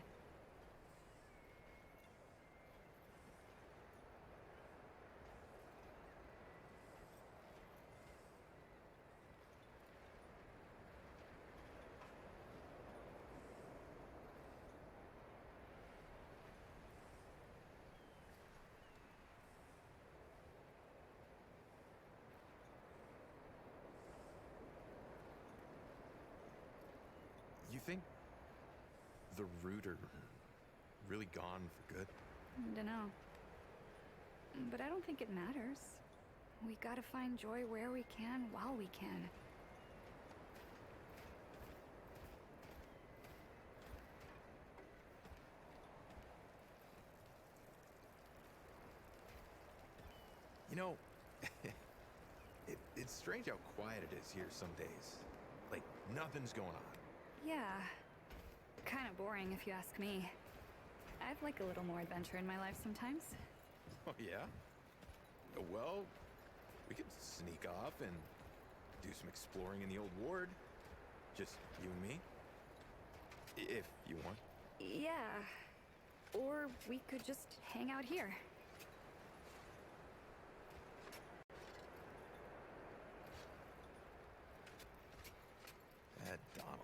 You think the root are really gone for good? Dunno. But I don't think it matters. We gotta find joy where we can, while we can. You know, it's strange how quiet it is here some days. Like, nothing's going on. Yeah. Kinda boring if you ask me. I'd like a little more adventure in my life sometimes. Oh, yeah? Well, we could sneak off and do some exploring in the old ward. Just you and me. If you want. Yeah. Or we could just hang out here. That Donald.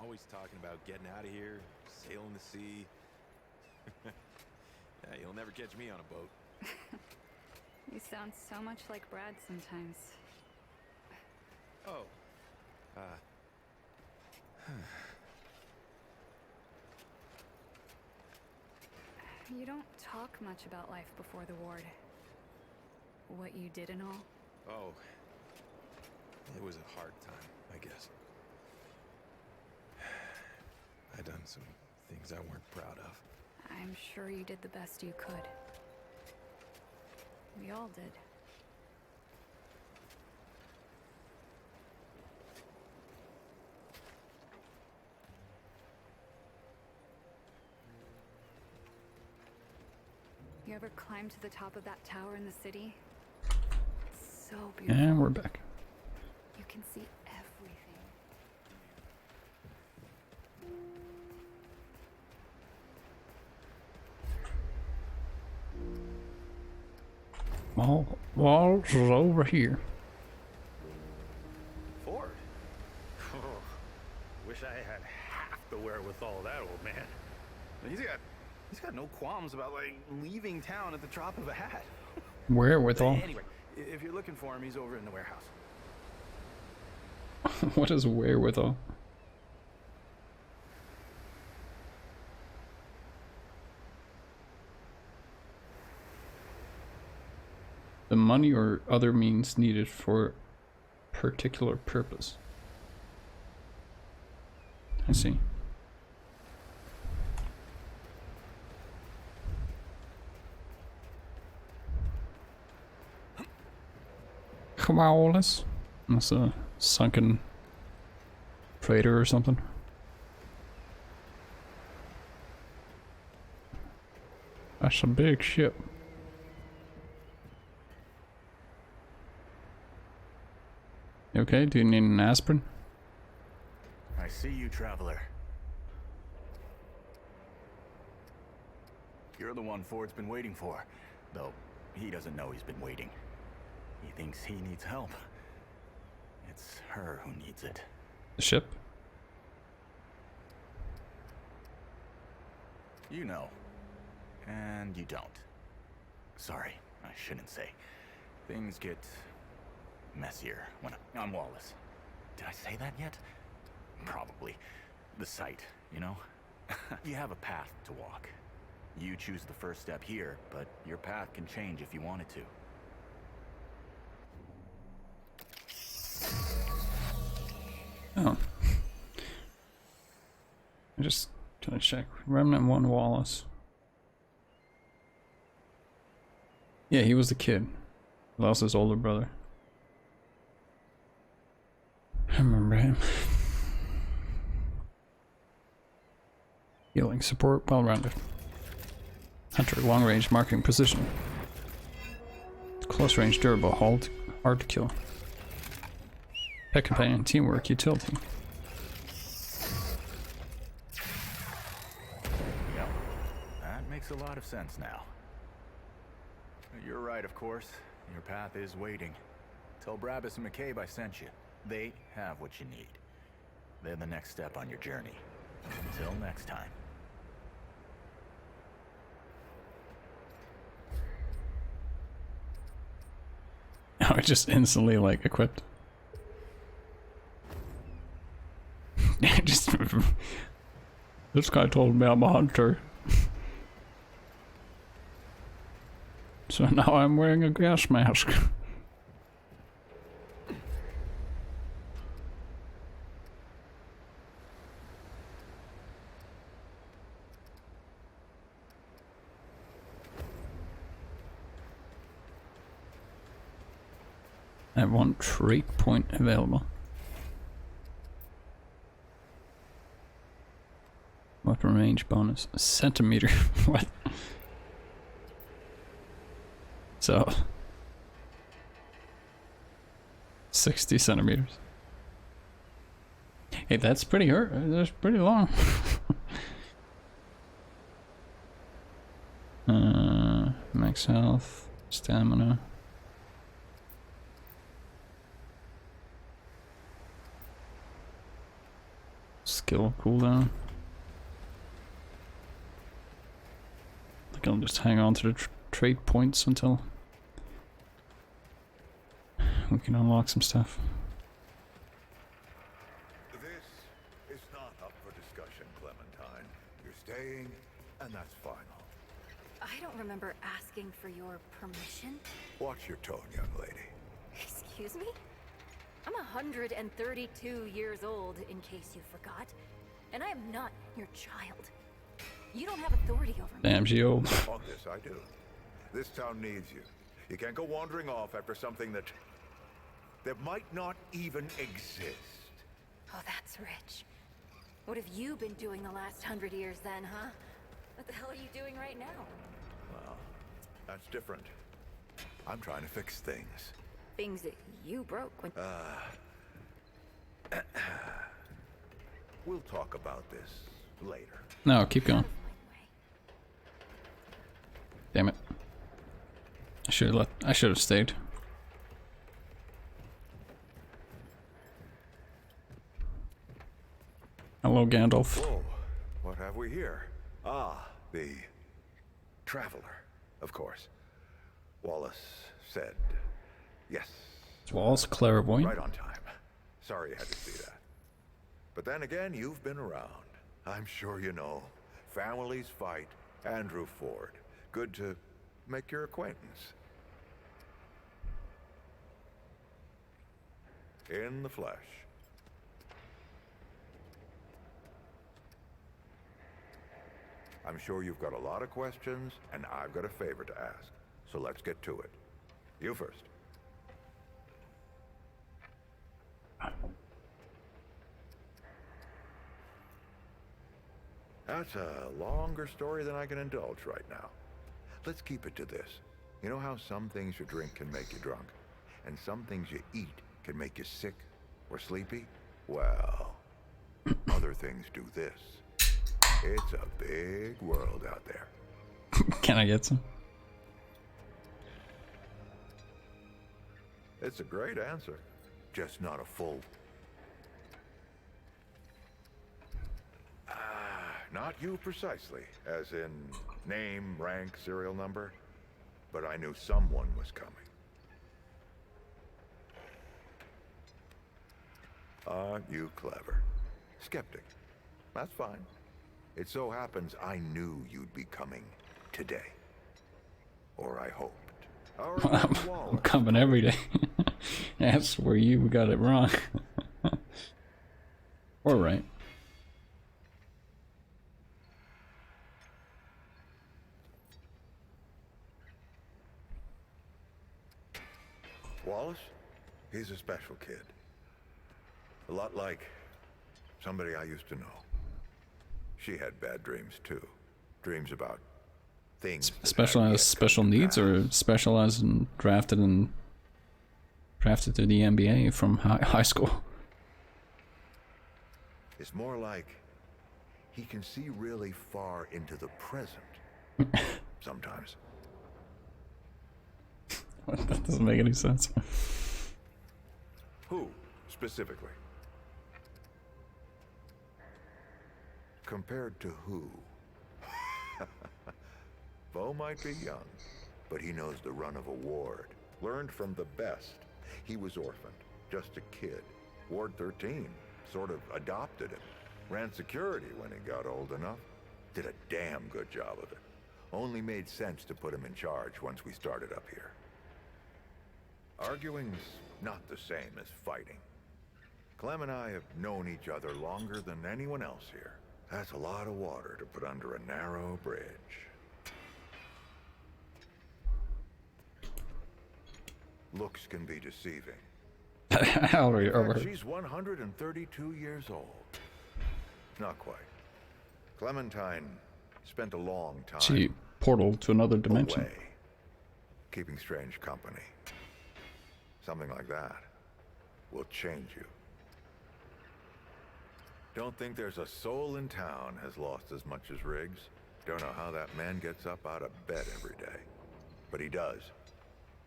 Always talking about getting out of here, sailing the sea. Yeah, you'll never catch me on a boat. You sound so much like Brad sometimes. Oh. You don't talk much about life before the ward. What you did and all. Oh. It was a hard time, I guess. I done some things I weren't proud of. I'm sure you did the best you could. We all did. You ever climbed to the top of that tower in the city? It's so beautiful. And we're back. You can see everything. Walls is over here. Ford? Oh, wish I had half the wherewithal of that old man. He's got no qualms about, like, leaving town at the drop of a hat. Wherewithal? Anyway, if you're looking for him, he's over in the warehouse. What is wherewithal? The money or other means needed for particular purpose. I see. Wallace. That's a sunken freighter or something. That's a big ship. You okay? Do you need an aspirin? I see you, traveler. You're the one Ford's been waiting for, though he doesn't know he's been waiting. He thinks he needs help. It's her who needs it. The ship? You know. And you don't. Sorry, I shouldn't say. Things get messier when I'm Wallace. Did I say that yet? Probably. The site, you know? You have a path to walk. You choose the first step here, but your path can change if you wanted to. Oh. I'm just gonna check. Remnant 1 Wallace. Yeah, he was the kid. Lost his older brother. I remember him. Healing support, well-rounded. Hunter, long-range marking precision. Close-range, durable, hard to kill. Pet companion, teamwork, utility. Yep, that makes a lot of sense now. You're right, of course. Your path is waiting. Tell Brabus and McCabe I sent you. They have what you need. They're the next step on your journey. Until next time. Oh, it just instantly, like, equipped. Just... This guy told me I'm a hunter. So now I'm wearing a gas mask. I have one trait point available. Weapon range bonus. A centimeter. What? So 60 centimeters. Hey, that's pretty hurt. That's pretty long. Max health, stamina. Skill cooldown. I think I'll just hang on to the trade points until we can unlock some stuff. This is not up for discussion, Clementine. You're staying, and that's final. I don't remember asking for your permission. Watch your tone, young lady. Excuse me? I'm 132 years old, in case you forgot. And I am not your child. You don't have authority over me. Damn, she old. On this, I do. This town needs you. You can't go wandering off after something that might not even exist. Oh, that's rich. What have you been doing the last 100 years then, huh? What the hell are you doing right now? Well, that's different. I'm trying to fix things. Things that you broke when... We'll talk about this later. No, keep going. Damn it. I should have stayed. Hello, Gandalf. Whoa, what have we here? Ah, the traveler, of course. Wallace said yes. Is Wallace clairvoyant? Right on time. Sorry you had to see that. But then again, you've been around. I'm sure you know. Families fight. Andrew Ford. Good to make your acquaintance. In the flesh. I'm sure you've got a lot of questions, and I've got a favor to ask. So let's get to it. You first. That's a longer story than I can indulge right now. Let's keep it to this. You know how some things you drink can make you drunk, and some things you eat can make you sick or sleepy? Well, other things do this. It's a big world out there. Can I get some? It's a great answer, just not a full. Not you precisely, as in name, rank, serial number, but I knew someone was coming. Aren't you clever? Skeptic. That's fine. It so happens I knew you'd be coming today. Or I hoped. I'm coming every day. That's where you got it wrong. Or right. Wallace? He's a special kid. A lot like somebody I used to know. She had bad dreams too. Dreams about things. Specialized special needs, or specialized and drafted to the NBA from high school? It's more like he can see really far into the present. Sometimes. That doesn't make any sense. Who, specifically? Compared to who? Bo might be young, but he knows the run of a ward. Learned from the best. He was orphaned, just a kid. Ward 13 sort of adopted him. Ran security when he got old enough. Did a damn good job of it. Only made sense to put him in charge once we started up here. Arguing's not the same as fighting. Clem and I have known each other longer than anyone else here. That's a lot of water to put under a narrow bridge. Looks can be deceiving. How are you? She's 132 years old. Not quite. Clementine spent a long time. She portal to another dimension. Away, keeping strange company. Something like that will change you. Don't think there's a soul in town has lost as much as Riggs. Don't know how that man gets up out of bed every day. But he does.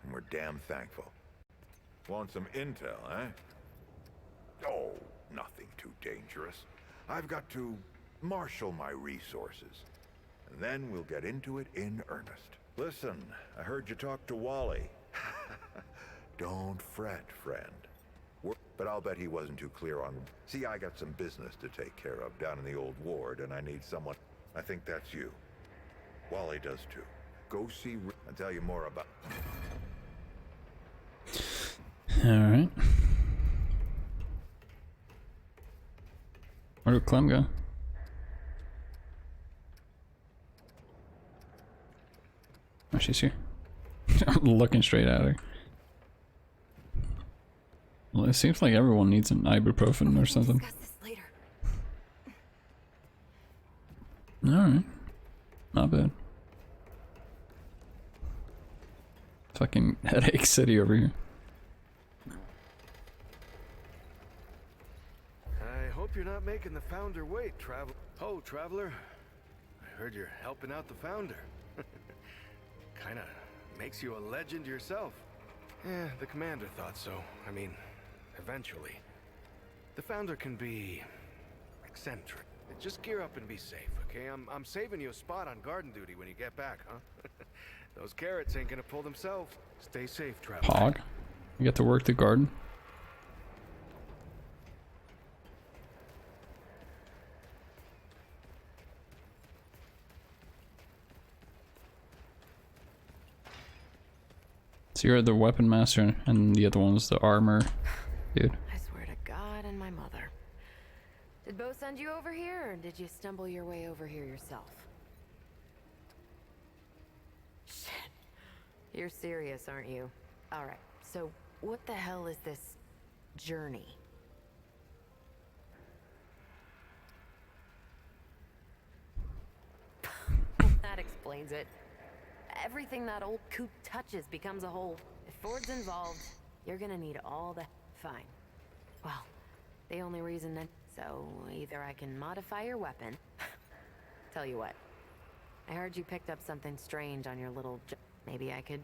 And we're damn thankful. Want some intel, eh? Oh, nothing too dangerous. I've got to marshal my resources. And then we'll get into it in earnest. Listen, I heard you talk to Wally. Don't fret, friend. But I'll bet he wasn't too clear on... See, I got some business to take care of down in the old ward, and I need someone... I think that's you. Wally does too. Go see... I'll tell you more about... Alright. Where did Clem go? Oh, she's here. I'm looking straight at her. Well, it seems like everyone needs an ibuprofen or something. Alright. Not bad. Fucking headache city over here. I hope you're not making the founder wait, traveler. I heard you're helping out the founder. Kinda makes you a legend yourself. Yeah, the commander thought so. I mean, eventually. The founder can be eccentric. Just gear up and be safe, okay? I'm saving you a spot on garden duty when you get back, huh? Those carrots ain't gonna pull themselves. Stay safe, traveler. Pog? You get to work the garden? So you're the weapon master, and the other one's the armor dude. I swear to God and my mother. Did Bo send you over here, or did you stumble your way over here yourself? Shit. You're serious, aren't you? Alright, so what the hell is this journey? That explains it. Everything that old coot touches becomes a whole. If Ford's involved, you're gonna need all the... Fine. Well, the only reason that... So, either I can modify your weapon... Tell you what. I heard you picked up something strange on your little... Maybe I could...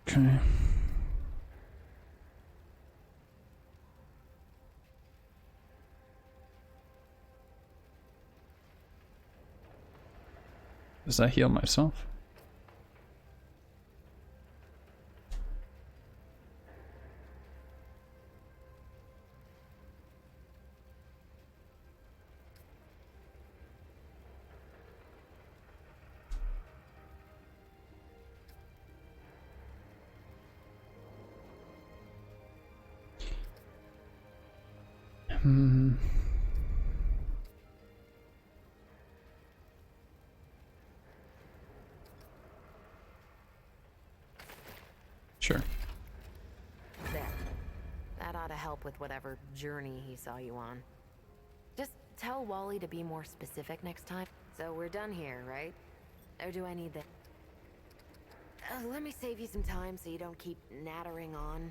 Okay. Does that heal myself? Sure. There. That ought to help with whatever journey he saw you on. Just tell Wally to be more specific next time. So we're done here, right? Or do I need the... let me save you some time so you don't keep nattering on.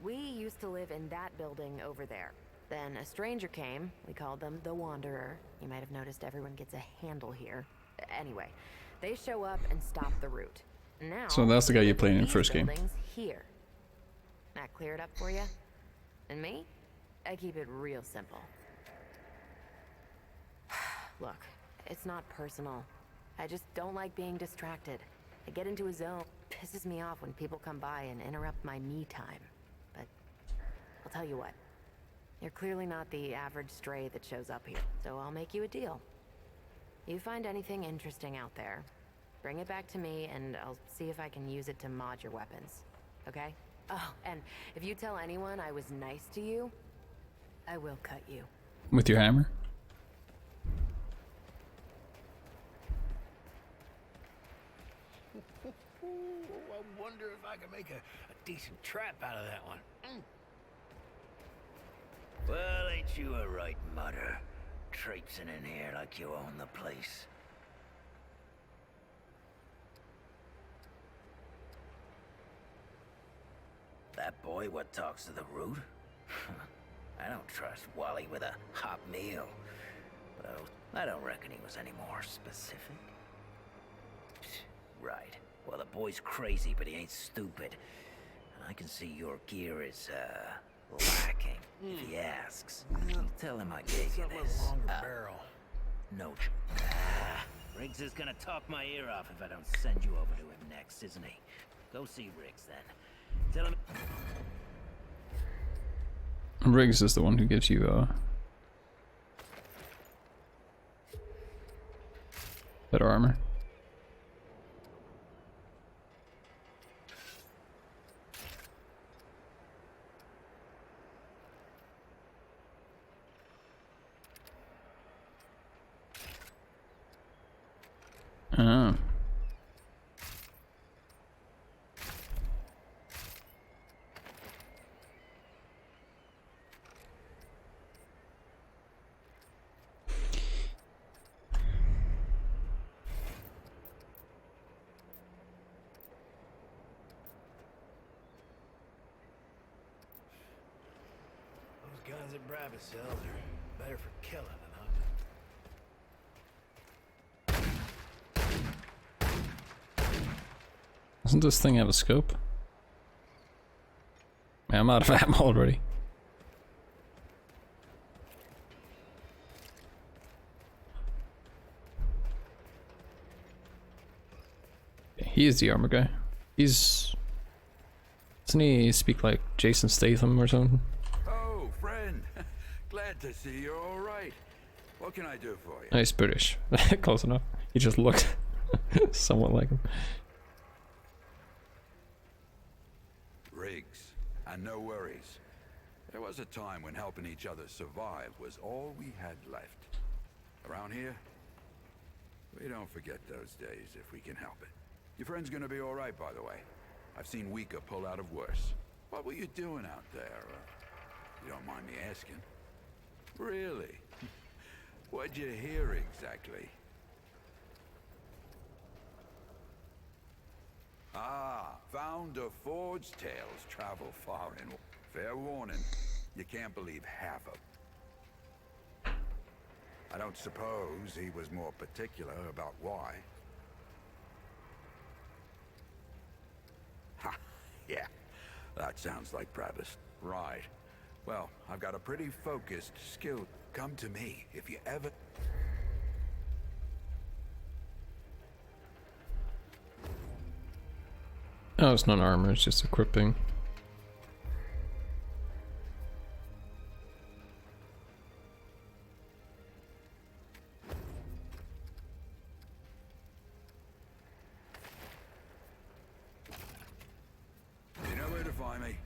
We used to live in that building over there. Then a stranger came. We called them the Wanderer. You might have noticed everyone gets a handle here. Anyway, they show up and stop the route. Now, so that's the guy you played in the first game. Here. That cleared up for you? And me? I keep it real simple. Look, it's not personal. I just don't like being distracted. I get into a zone. Pisses me off when people come by and interrupt my me time. But I'll tell you what. You're clearly not the average stray that shows up here. So I'll make you a deal. You find anything interesting out there, bring it back to me, and I'll see if I can use it to mod your weapons. Okay? Oh, and if you tell anyone I was nice to you, I will cut you. With your hammer? I wonder if I can make a decent trap out of that one. Well, ain't you a right mutter? Traipsing in here like you own the place. That boy what talks to the root? I don't trust Wally with a hot meal. But I don't reckon he was any more specific. Right. Well, the boy's crazy, but he ain't stupid. I can see your gear is, lacking, if he asks. Tell him I gave you this. barrel. No. Riggs is gonna talk my ear off if I don't send you over to him next, isn't he? Go see Riggs, then. Tell him... Riggs is the one who gives you, better armor. Oh. Those guns that Brabus sells are better for killing than hunting. Doesn't this thing have a scope? Man, I'm out of ammo already. He is the armor guy. He's... Doesn't he speak like Jason Statham or something? Oh, friend. Glad to see you're all right. What can I do for you? No, he's British. Close enough. He just looked somewhat like him. Rigs, and no worries. There was a time when helping each other survive was all we had left. Around here, we don't forget those days if we can help it. Your friend's gonna be all right, by the way. I've seen weaker pull out of worse. What were you doing out there? You don't mind me asking? Really? What'd you hear exactly? Ah, founder Ford's tales travel far and fair warning, you can't believe half of them. I don't suppose he was more particular about why. Ha, yeah, that sounds like Brabus. Right. Well, I've got a pretty focused skill. Come to me if you ever... Oh, it's not armor, it's just equipping. You know where to find me.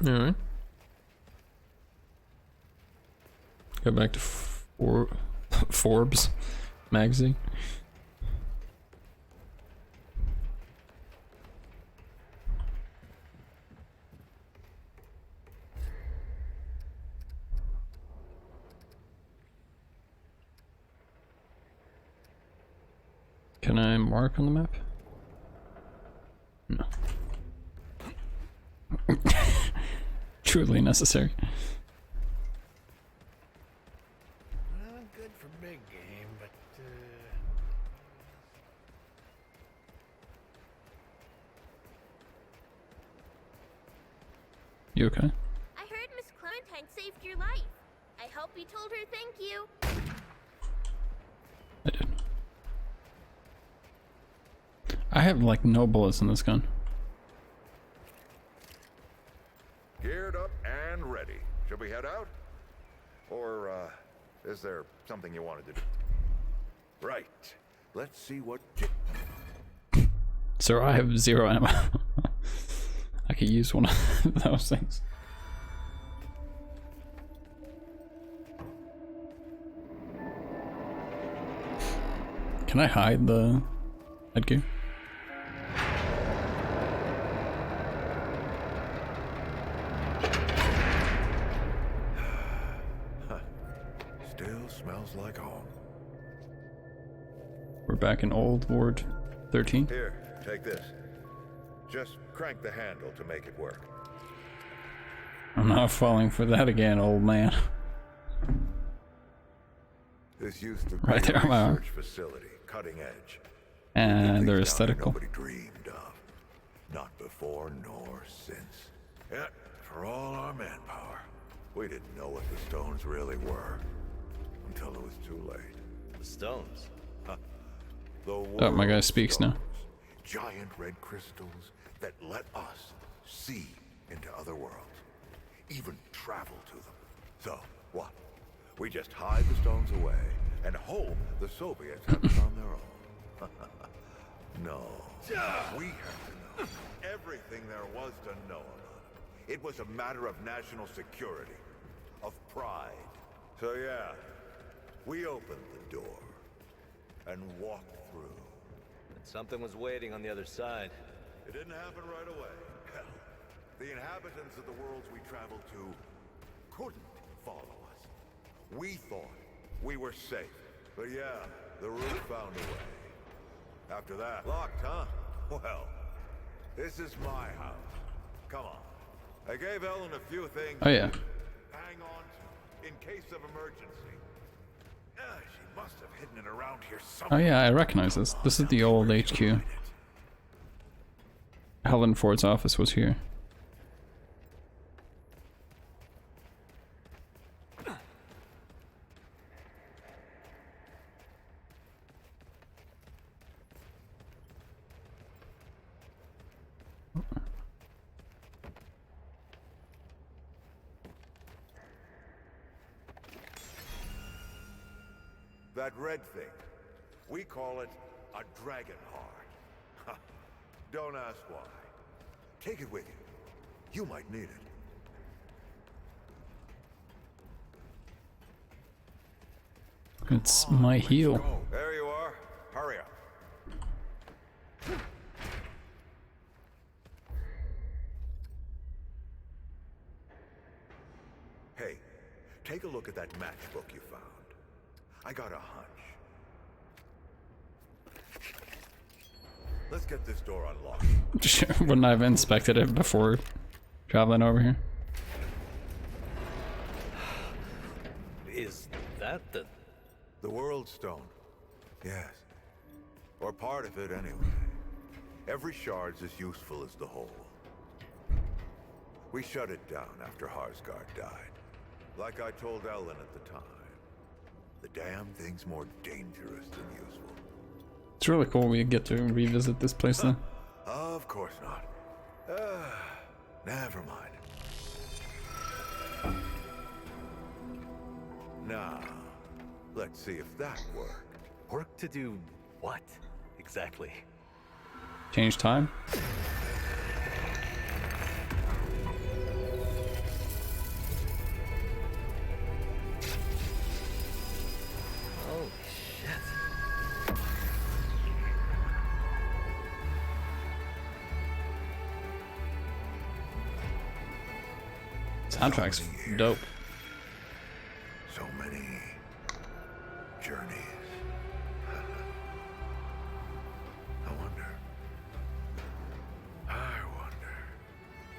Alright. Go back to Forbes magazine. Can I mark on the map? No. Truly necessary. Well, good for big game, but You okay? I heard Miss Clementine saved your life. I hope you told her thank you. I did. I have like no bullets in this gun. Geared up and ready. Should we head out? Or, is there something you wanted to do? Right. Let's see what... Sir, I have 0 ammo. I could use one of those things. Can I hide the headgear? Still smells like home. We're back in Old Ward 13. Here, take this. Just crank the handle to make it work. I'm not falling for that again, old man. This used to be Right there, a my arm. research facility, cutting edge. And they're Things aesthetical. nobody dreamed of. Not before nor since. Yet, for all our manpower, we didn't know what the stones really were. Until it was too late. the stones. Huh. The Oh, my guy world speaks now. stones. Giant red crystals that let us see into other worlds. Even travel to them. So, what? We just hide the stones away and hope the Soviets have it on their own. No. We have to know everything there was to know about it. It was a matter of national security, of pride. So yeah, we opened the door and walked through. And something was waiting on the other side. It didn't happen right away. Hell, the inhabitants of the worlds we traveled to couldn't follow us. We thought we were safe. But yeah, the root found a way. After that, locked, huh? Well, this is my house. Come on. I gave Ellen a few things Oh yeah. to hang on to in case of emergency. She must have hidden it around here Oh somewhere. yeah, I recognize this. This is the old HQ. Helen Ford's office was here. That red thing. We call it a dragon heart. Don't ask why. Take it with you. You might need it. It's my heel. There you are. Hurry up. Hey, take a look at that matchbook you found. I got a hunch. Let's get this door unlocked. Wouldn't I have inspected it before traveling over here? Is that the World Stone? Yes. Or part of it, anyway. Every shard's as useful as the whole. We shut it down after Harsgard died. Like I told Ellen at the time. The damn thing's more dangerous than useful. It's really cool we get to revisit this place then. Of course not. Never mind. Now, let's see if that worked. work to do what exactly? Change time? Holy shit. Soundtrack's dope. So many journeys. I wonder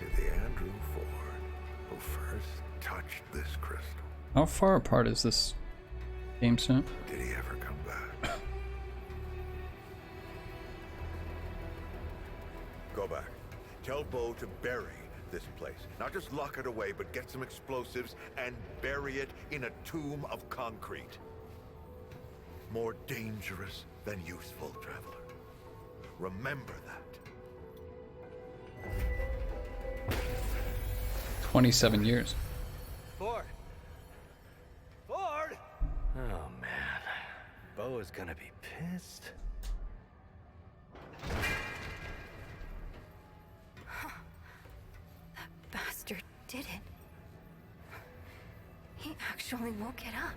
if the Andrew Ford who first touched this crystal. How far apart is this game set? Did he ever come back? Go back. Tell Bo to bury this place. Not just lock it away, but get some explosives and bury it in a tomb of concrete. More dangerous than useful, traveler. Remember that. 27 years. Ford! Ford! Oh man. Bo is gonna be pissed. That bastard did it. He actually woke it up.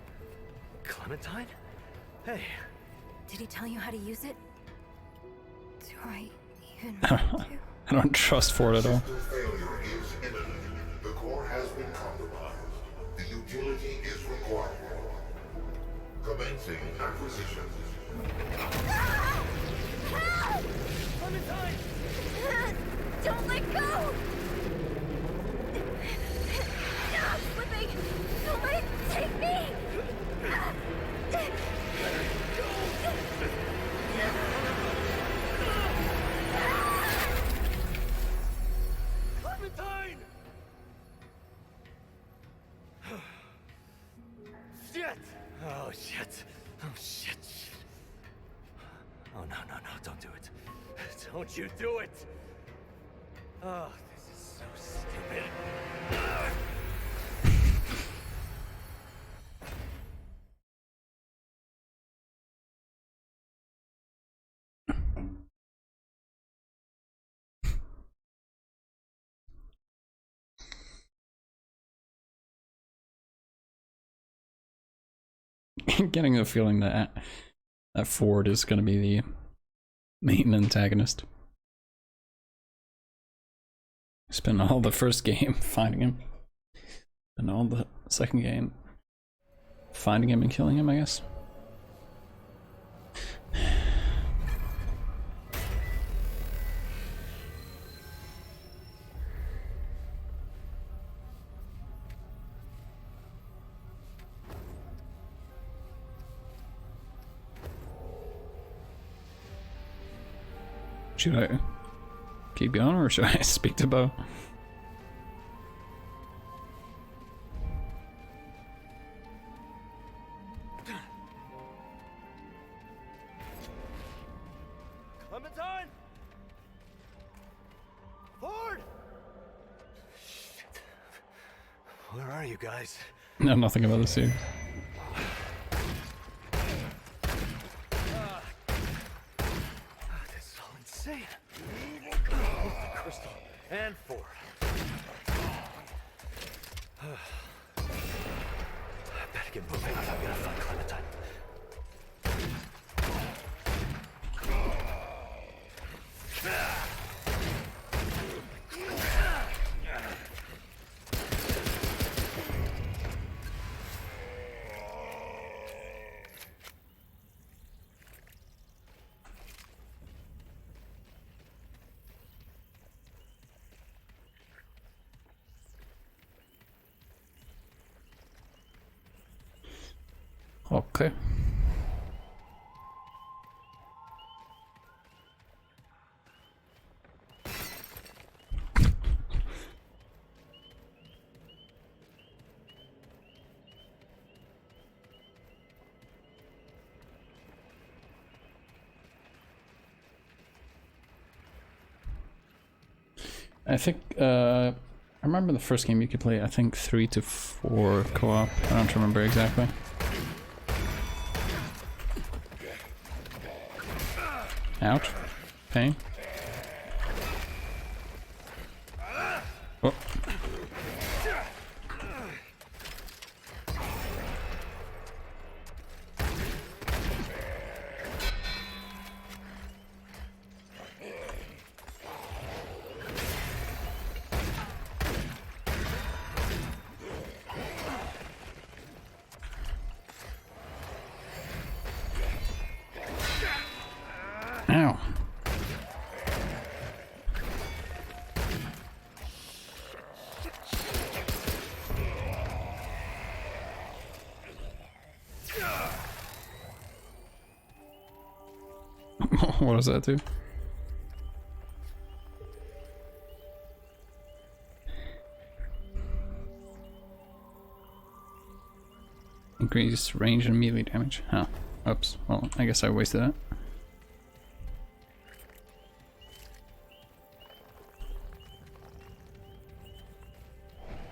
Clementine? Hey. Did he tell you how to use it? Do I even want to? I don't trust Ford at all. System failure is imminent. The core has been compromised. The utility is required. Commencing acquisition. Clementine! Don't let go! I'm slipping! Somebody take me! Clementine! Shit! Oh shit! Oh shit! Oh no, don't do it. Don't you do it! Oh, this is so stupid. Getting the feeling that Ford is going to be the main antagonist. Spent all the first game finding him, and all the second game finding him and killing him, I guess. Should I keep going or should I speak to Bo? Clementine! Ford! Shit. Where are you guys? No, nothing about the scene. And forward. I better get moving if I'm gonna find Clementine. Okay. I think, I remember the first game you could play, I think 3 to 4 co-op. I don't remember exactly. Out. Pain. Oh. Ow. What does that do? Increase range and melee damage. Huh. Oops. Well, I guess I wasted it.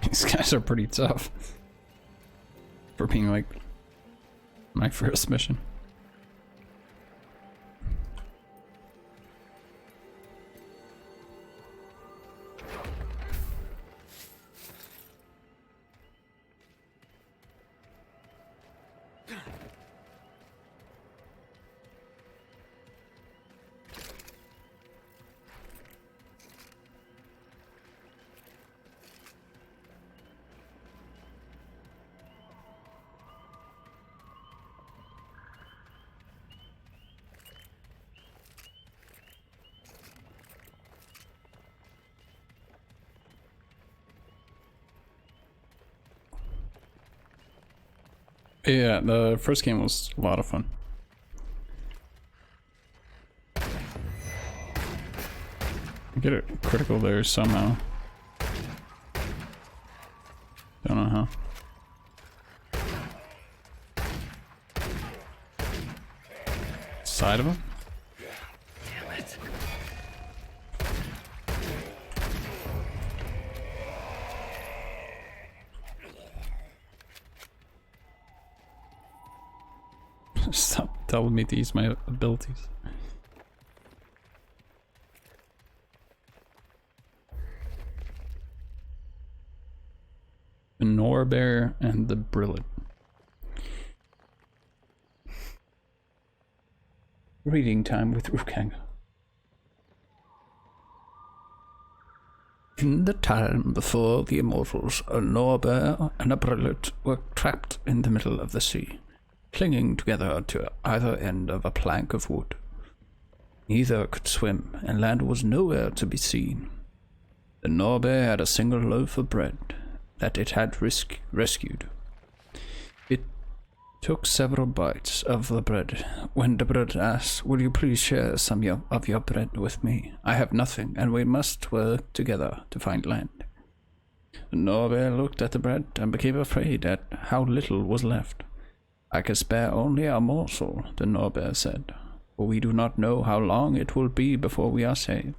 These guys are pretty tough. For being like my first mission. Yeah, the first game was a lot of fun. Get it critical there somehow. Don't know how. Side of him? Damn it. Stop telling me to use my abilities. The Norbear and the Brillet. Reading time with Rukang. In the time before the Immortals, a Norbear and a Brillet were trapped in the middle of the sea, clinging together to either end of a plank of wood. Neither could swim, and land was nowhere to be seen. The Norbear had a single loaf of bread that it had rescued. It took several bites of the bread when the bread asked, "Will you please share some of your bread with me? I have nothing, and we must work together to find land." The Norbear looked at the bread and became afraid at how little was left. "I can spare only a morsel," the Norbear said, "for we do not know how long it will be before we are saved."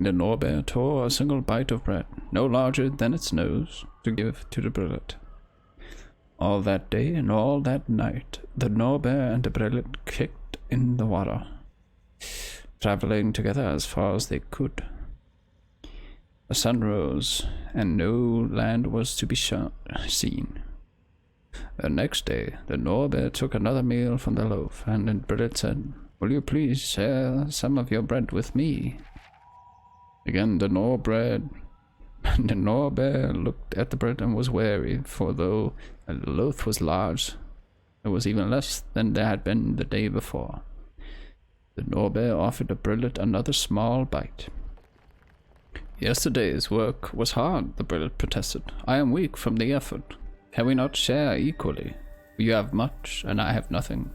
The Norbear tore a single bite of bread, no larger than its nose, to give to the Brillet. All that day and all that night, the Norbear and the Brillet kicked in the water, traveling together as far as they could. The sun rose, and no land was to be seen. The next day, the Norbear took another meal from the loaf, and then Brillet said, "Will you please share some of your bread with me?" Again the Norbear looked at the bread and was wary, for though the loaf was large, it was even less than there had been the day before. The Norbear offered the Brillet another small bite. "Yesterday's work was hard," the Brillet protested. "I am weak from the effort. Can we not share equally? You have much, and I have nothing."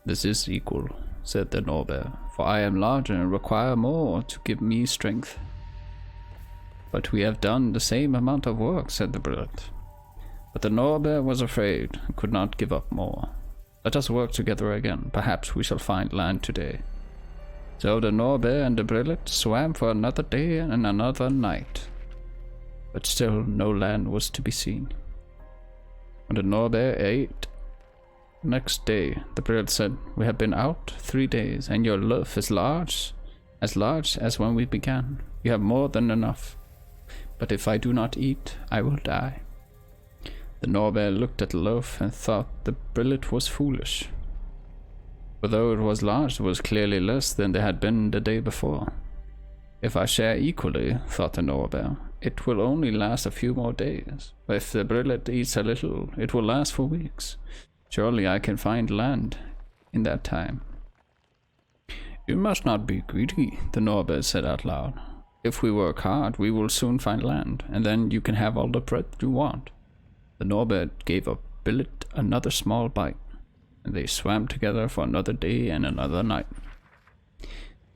"This is equal," said the Norbear, "for I am larger and require more to give me strength." "But we have done the same amount of work," said the Brillet. But the Norbear was afraid and could not give up more. "Let us work together again. Perhaps we shall find land today." So the Norbear and the Brillet swam for another day and another night. But still no land was to be seen. When the Norbear ate next day, the Brillet said, "We have been out 3 days, and your loaf is large as when we began. You have more than enough. But if I do not eat, I will die." The Norbear looked at the loaf and thought the Brillet was foolish. For though it was large, it was clearly less than there had been the day before. "If I share equally," thought the Norbear, "it will only last a few more days. But if the Brillet eats a little, it will last for weeks. Surely I can find land in that time." "You must not be greedy," the Norbear said out loud. "If we work hard, we will soon find land, and then you can have all the bread you want." The Norbear gave a Brillet another small bite, and they swam together for another day and another night.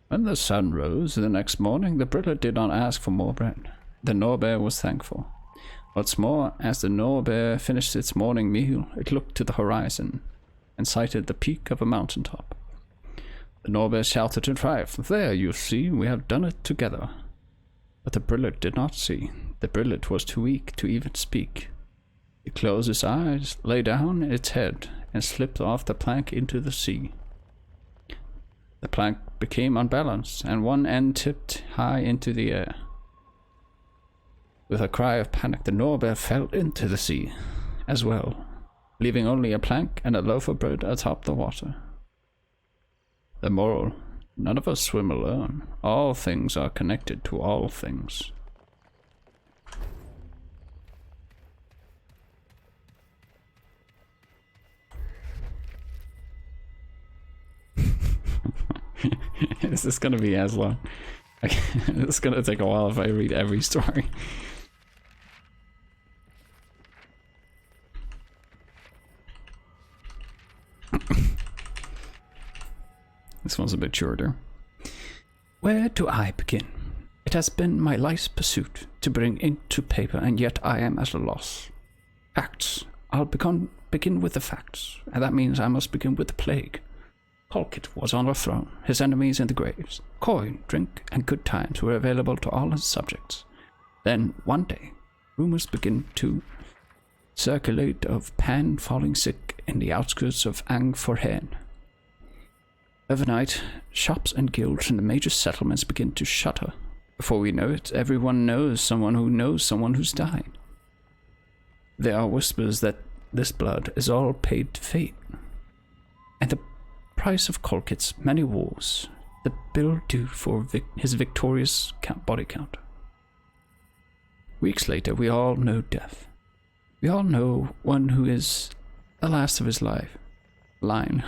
When the sun rose the next morning, the Brillet did not ask for more bread. The Norbear was thankful. What's more, as the Norbear finished its morning meal, it looked to the horizon and sighted the peak of a mountaintop. The Norbear shouted in triumph, "There, you see, we have done it together." But the Brillet did not see. The Brillet was too weak to even speak. It closed its eyes, lay down its head, and slipped off the plank into the sea. The plank became unbalanced, and one end tipped high into the air. With a cry of panic, the Norbear fell into the sea as well, leaving only a plank and a loaf of bread atop the water. The moral: none of us swim alone. All things are connected to all things. Is this gonna be as long? It's gonna take a while if I read every story. This one's a bit shorter. Where do I begin? It has been my life's pursuit to bring into paper, and yet I am at a loss. Facts. I'll begin with the facts, and that means I must begin with the plague. Colkit was on a throne, his enemies in the graves. Coin, drink, and good times were available to all his subjects. Then, one day, rumors begin to circulate of Pan falling sick in the outskirts of Angforhen. Overnight, shops and guilds in the major settlements begin to shutter. Before we know it, everyone knows someone who's died. There are whispers that this blood is all paid to fate. And the price of Colkit's many wars, the bill due for his victorious body count. Weeks later, we all know death. We all know one who is the last of his line.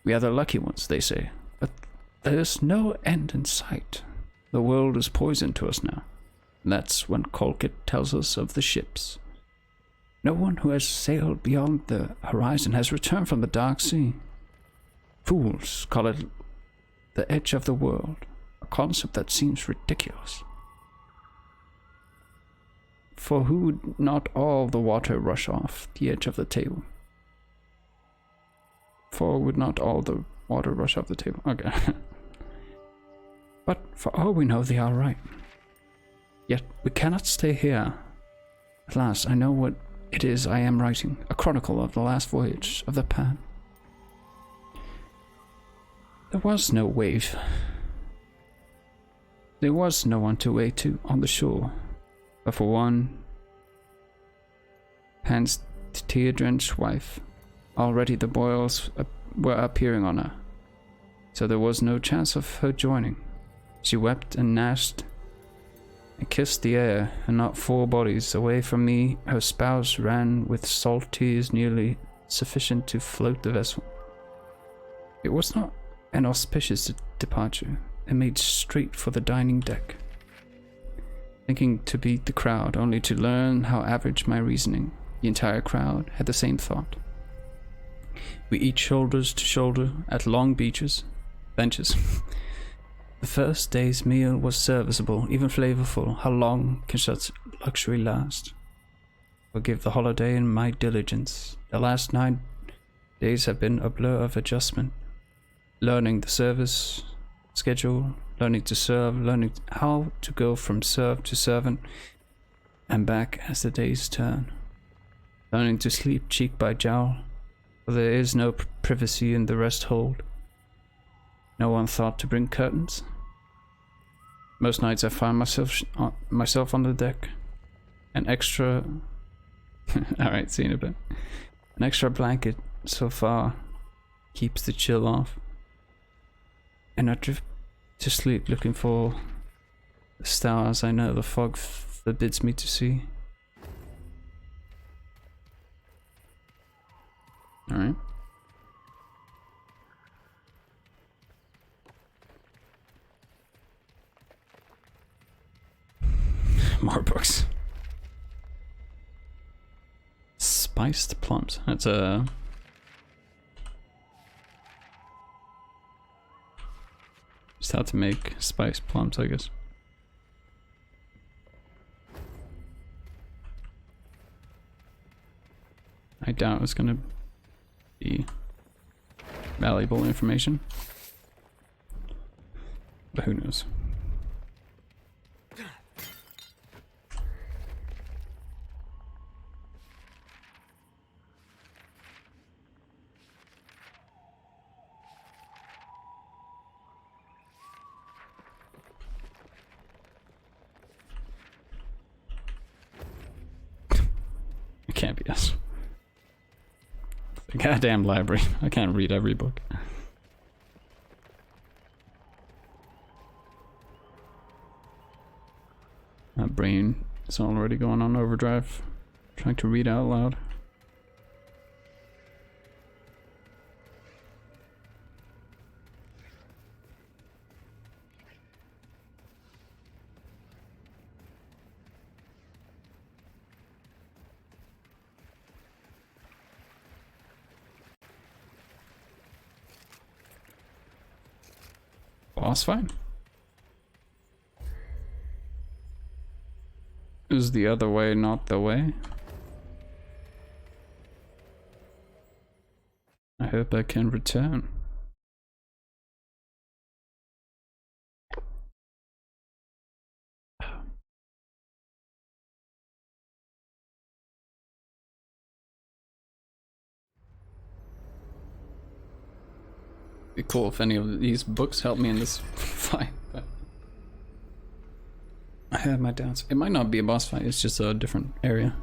We are the lucky ones, they say, but there's no end in sight. The world is poison to us now. And that's when Colkit tells us of the ships. No one who has sailed beyond the horizon has returned from the dark sea. Fools call it the edge of the world, a concept that seems ridiculous. For who would not all the water rush off the edge of the table? For would not all the water rush off the table? Okay. But for all we know, they are right. Yet we cannot stay here. At last, I know what it is I am writing, a chronicle of the last voyage of the Pan. There was no wave. There was no one to wait to on the shore, but for one, Pan's tear-drenched wife. Already the boils were appearing on her, so there was no chance of her joining. She wept and gnashed and kissed the air, and not 4 bodies away from me, her spouse ran with salt tears nearly sufficient to float the vessel. It was not an auspicious departure, and made straight for the dining deck, thinking to beat the crowd, only to learn how average my reasoning. The entire crowd had the same thought. We eat shoulders to shoulder at long benches. The first day's meal was serviceable, even flavorful. How long can such luxury last? Forgive the holiday and my diligence. The last 9 days have been a blur of adjustment. Learning the service schedule, learning to serve, learning how to go from serf to servant and back as the days turn. Learning to sleep cheek by jowl, for there is no privacy in the rest hold. No one thought to bring curtains. Most nights I find myself on the deck. An extra... Alright, see you in a bit. An extra blanket so far keeps the chill off. And I drift to sleep looking for the stars I know the fog forbids me to see. Alright. More books. Spiced plums. That's a... Just how to make spiced plums, I guess. I doubt it's gonna be valuable information, but who knows. It can't be us. The goddamn library. I can't read every book. My brain is already going on overdrive, trying to read out loud. Boss fight? Is the other way not the way? I hope I can return. Be cool if any of these books help me in this fight, but I have my doubts. It might not be a boss fight, it's just a different area.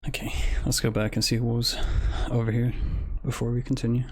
Okay, let's go back and see what was over here before we continue.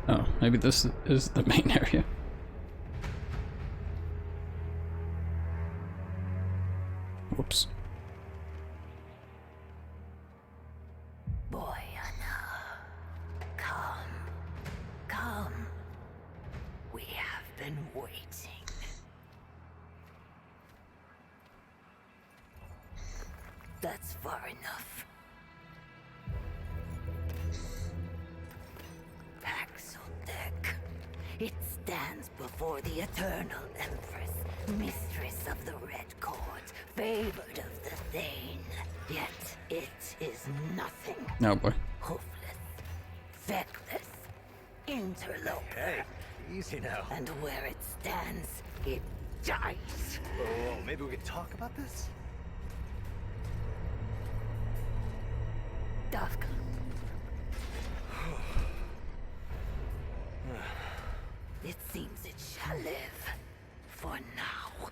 Oh, maybe this is the main area. Whoops. Boy, I waiting. That's far enough. Paxotech. It stands before the Eternal Empress, mistress of the Red Court, favored of the Thane. Yet it is nothing. Oh boy. Hoofless, feckless, interloper. Hey, easy now. And where it stands, it dies. Whoa, maybe we could talk about this? Dusk. It seems it shall live. For now.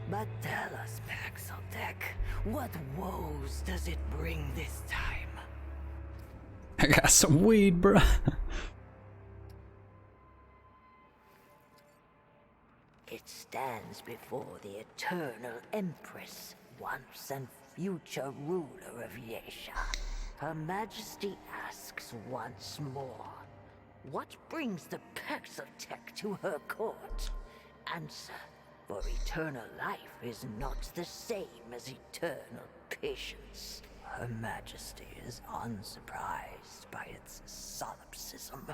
But tell us, Paxotech, what woes does it bring this time? I got some weed, bruh. It stands before the Eternal Empress, once and future ruler of Yesha. Her Majesty asks once more, what brings the Paxotech to her court? Answer, for eternal life is not the same as eternal patience. Her Majesty is unsurprised by its solipsism.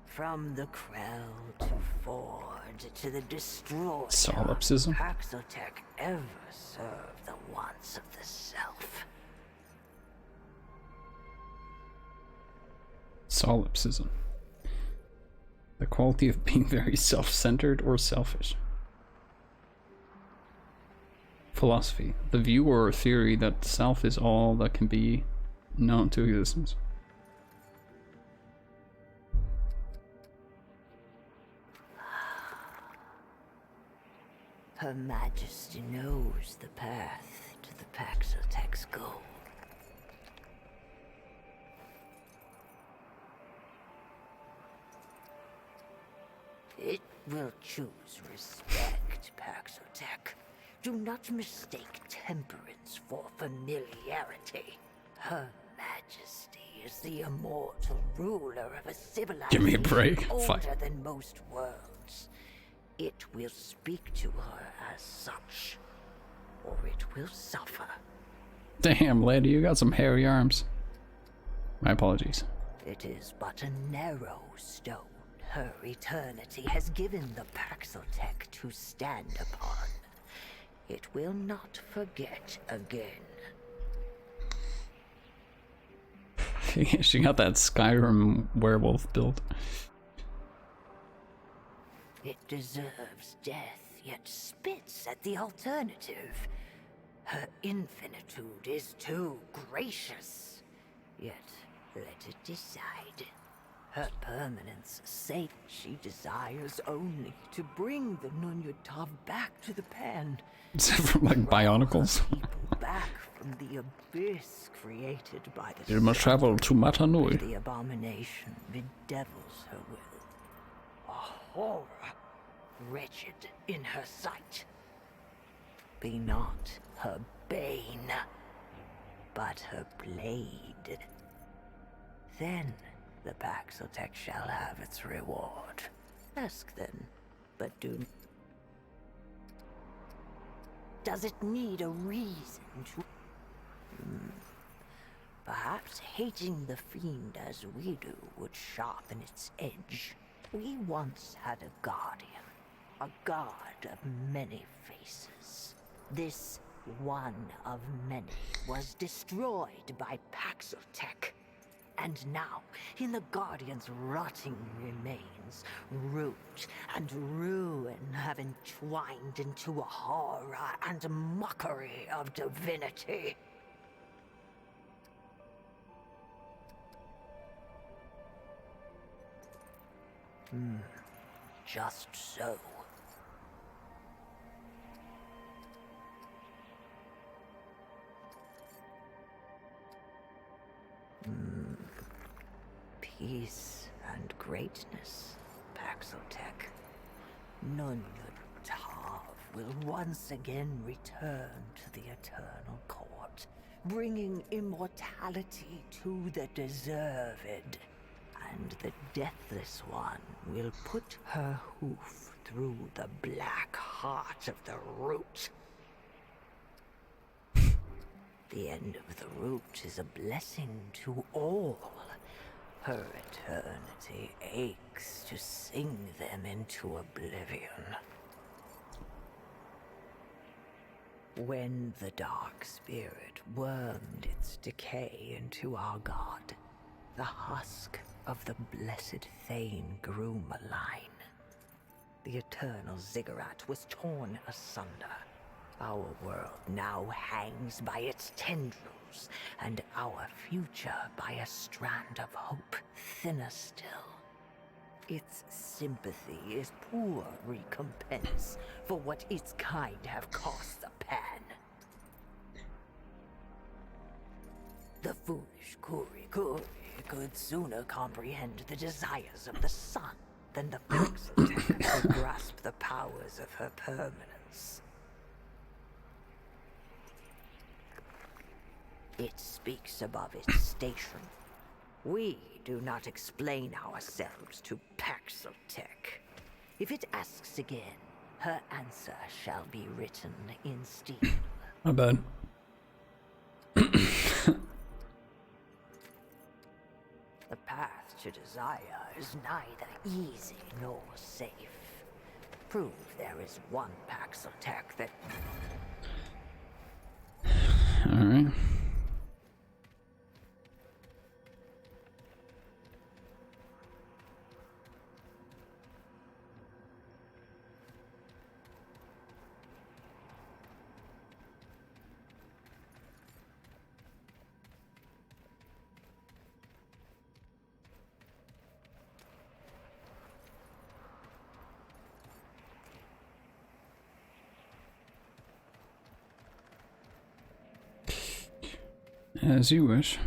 From the Krell to Ford to the Destroyer, Solipsism? Paxotech ever served the wants of the self. Solipsism. The quality of being very self-centered or selfish. Philosophy. The view or theory that self is all that can be known to existence. Her Majesty knows the path to the Paxotech's goal. It will choose respect, Paxotech. Do not mistake temperance for familiarity. Her Majesty is the immortal ruler of a civilization Give me a break. older Fine. than most worlds. It will speak to her as such, or it will suffer. Damn, lady, you got some hairy arms. My apologies. It is but a narrow stone her eternity has given the Paxotech to stand upon. It will not forget again. She got that Skyrim werewolf build. It deserves death, yet spits at the alternative. Her infinitude is too gracious, yet let it decide. Her permanence sake, she desires only to bring the Nunyutav back to the pan. From like Bionicles. Back from the abyss created by the You must travel to Matanui. The abomination bedevils her will. A horror, wretched in her sight. Be not her bane, but her blade. Then the Paxotech shall have its reward. Ask then, but do. Does it need a reason to? Perhaps hating the fiend as we do would sharpen its edge. We once had a guardian, a god of many faces. This one of many was destroyed by Paxotech. And now, in the Guardian's rotting remains, root and ruin have entwined into a horror and mockery of divinity. Just so. Peace and greatness, Paxotech. Nunyutav will once again return to the Eternal Court, bringing immortality to the deserved. and the Deathless One will put her hoof through the black heart of the root. The end of the root is a blessing to all. Her eternity aches to sing them into oblivion. When the dark spirit wormed its decay into our god, the husk of the blessed Thane grew malign. The eternal ziggurat was torn asunder. Our world now hangs by its tendrils, and our future by a strand of hope thinner still. Its sympathy is poor recompense for what its kind have cost the pan. The foolish Kuri could sooner comprehend the desires of the sun than the Paxotech could grasp the powers of her permanence. It speaks above its station. We do not explain ourselves to Paxotech. If it asks again, her answer shall be written in steel. My bad. The path to desire is neither easy nor safe. Prove there is one Paxotech that... Alright. As you wish.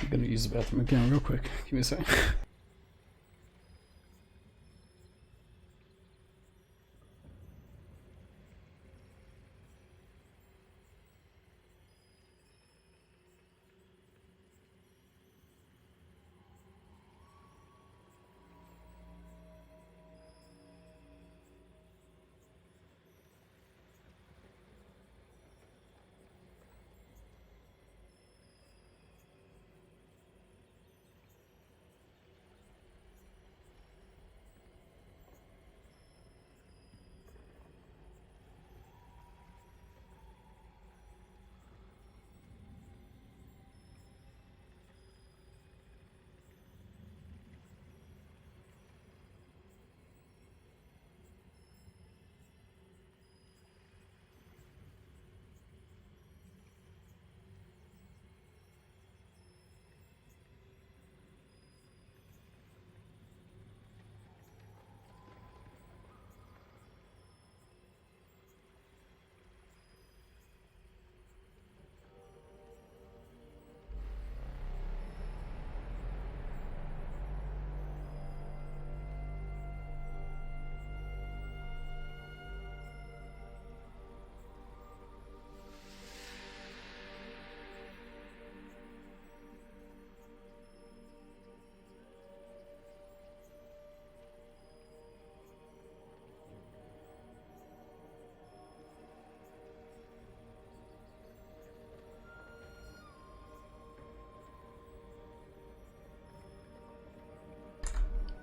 I'm gonna use the bathroom again real quick. Give me a second.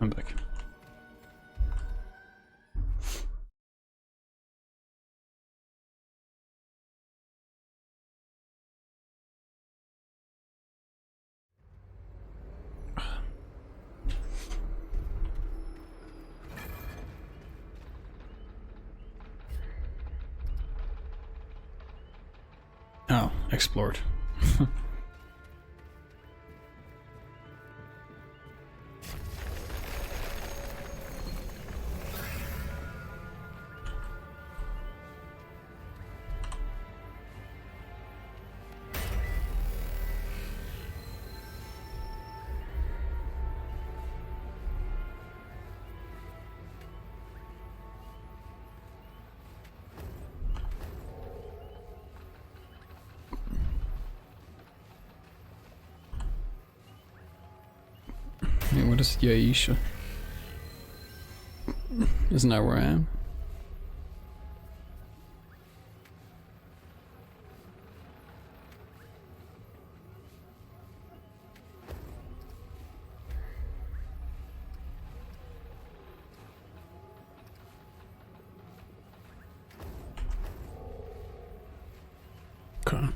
I'm back. Oh, explored. Hey, what is Yaisha? Isn't that where I am? Okay.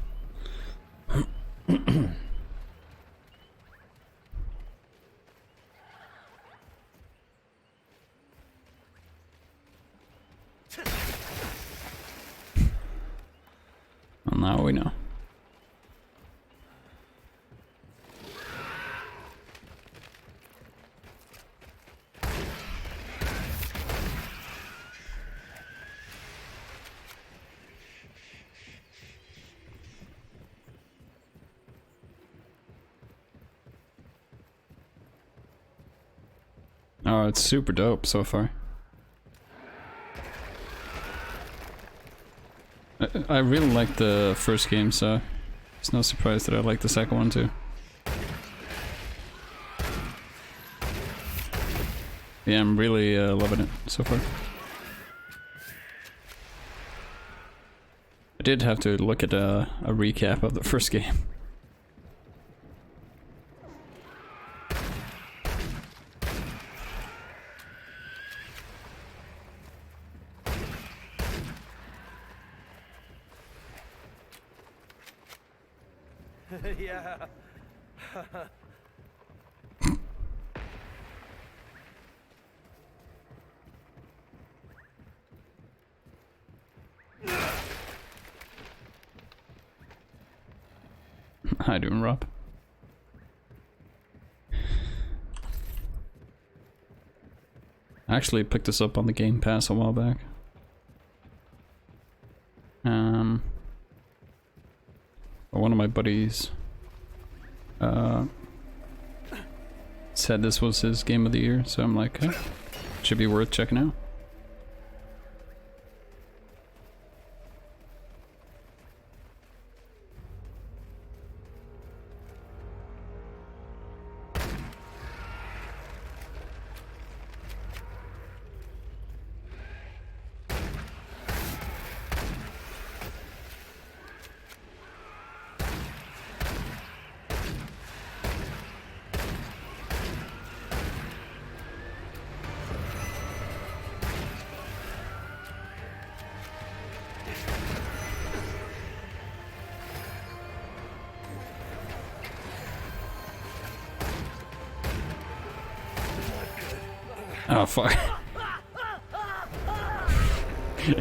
Well, now we know. Oh, it's super dope so far. I really like the first game, so it's no surprise that I like the second one too. Yeah, I'm really loving it so far. I did have to look at a recap of the first game. Yeah. How you doing, Rob? I actually picked this up on the Game Pass a while back. One of my buddies said this was his game of the year, so I'm like, hey, should be worth checking out. Oh fuck.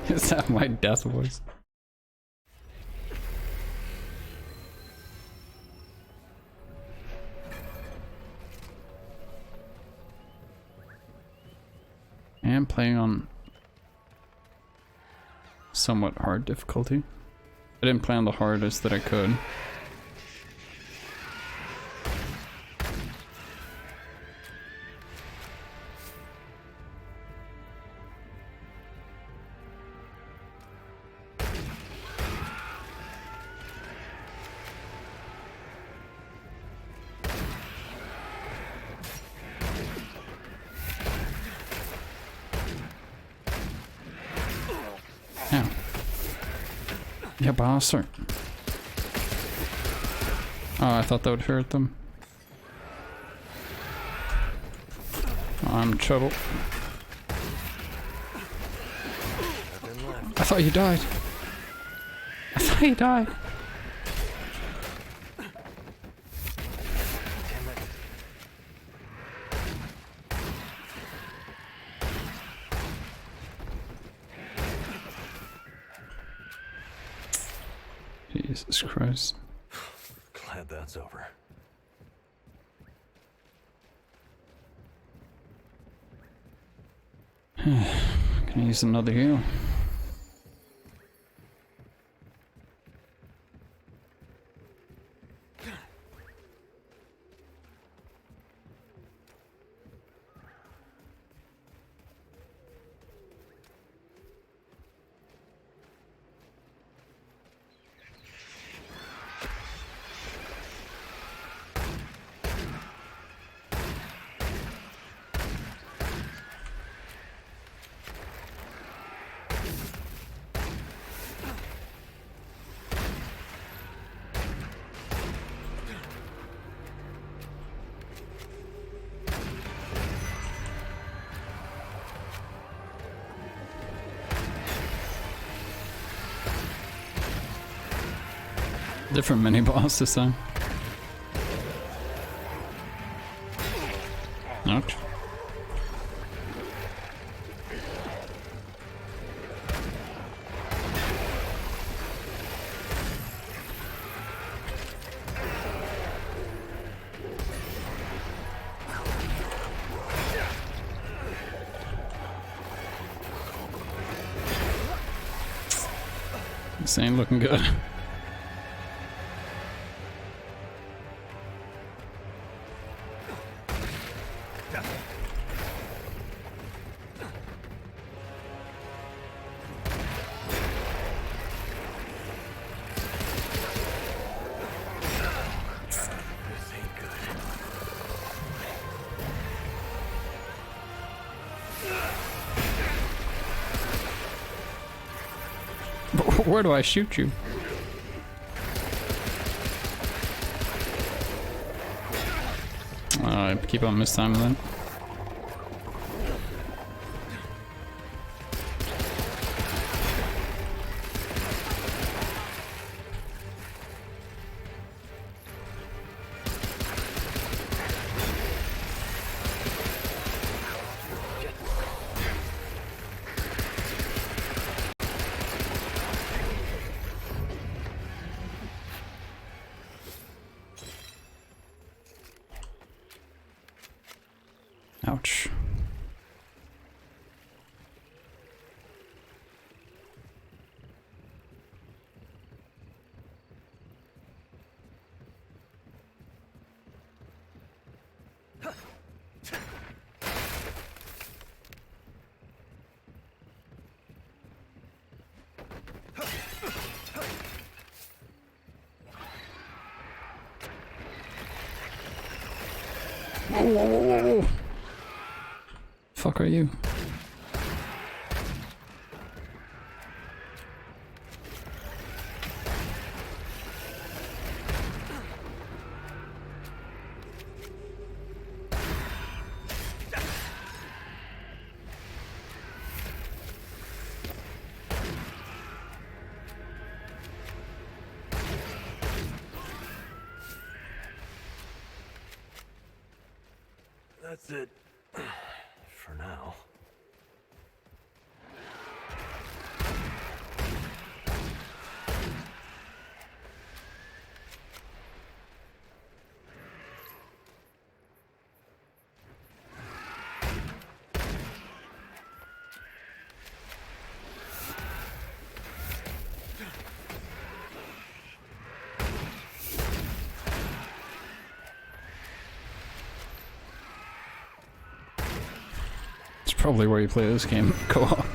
Is that my death voice? I am playing on somewhat hard difficulty. I didn't play on the hardest that I could. Yeah, bastard. Oh, I thought that would hurt them. Oh, I'm in trouble. I thought you died. I thought you died. Jesus Christ. Glad that's over. Can I use another heal? Different mini boss this time. Ouch. This ain't looking good. Where do I shoot you? I keep on mistiming then. Ouch. Whoa, whoa, whoa, whoa, whoa. Fuck are you? That's it. For now. It's probably where you play this game co-op.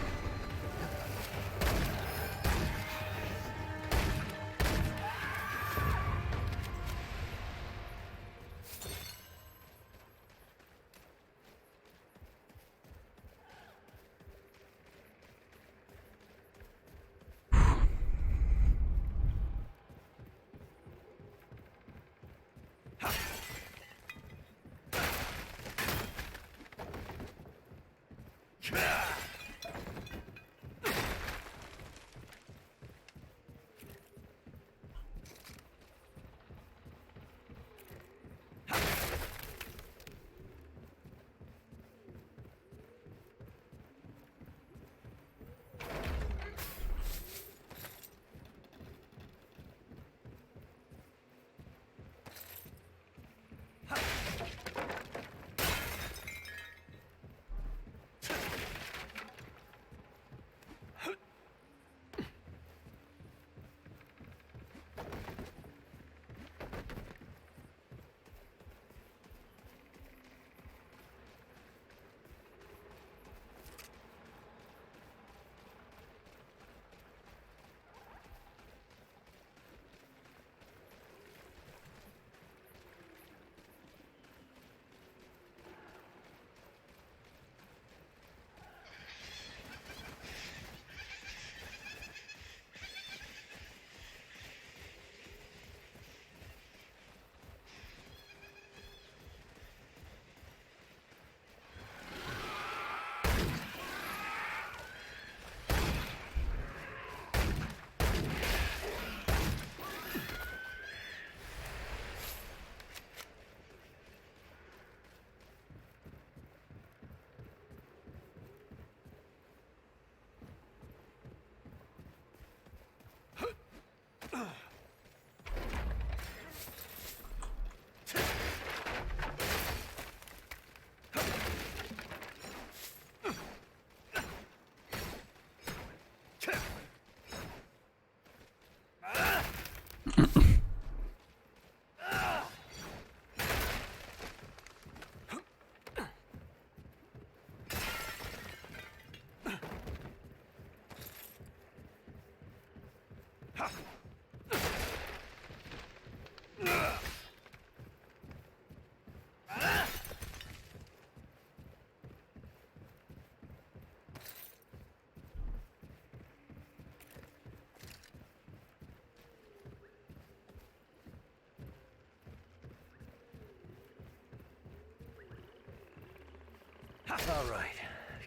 All right,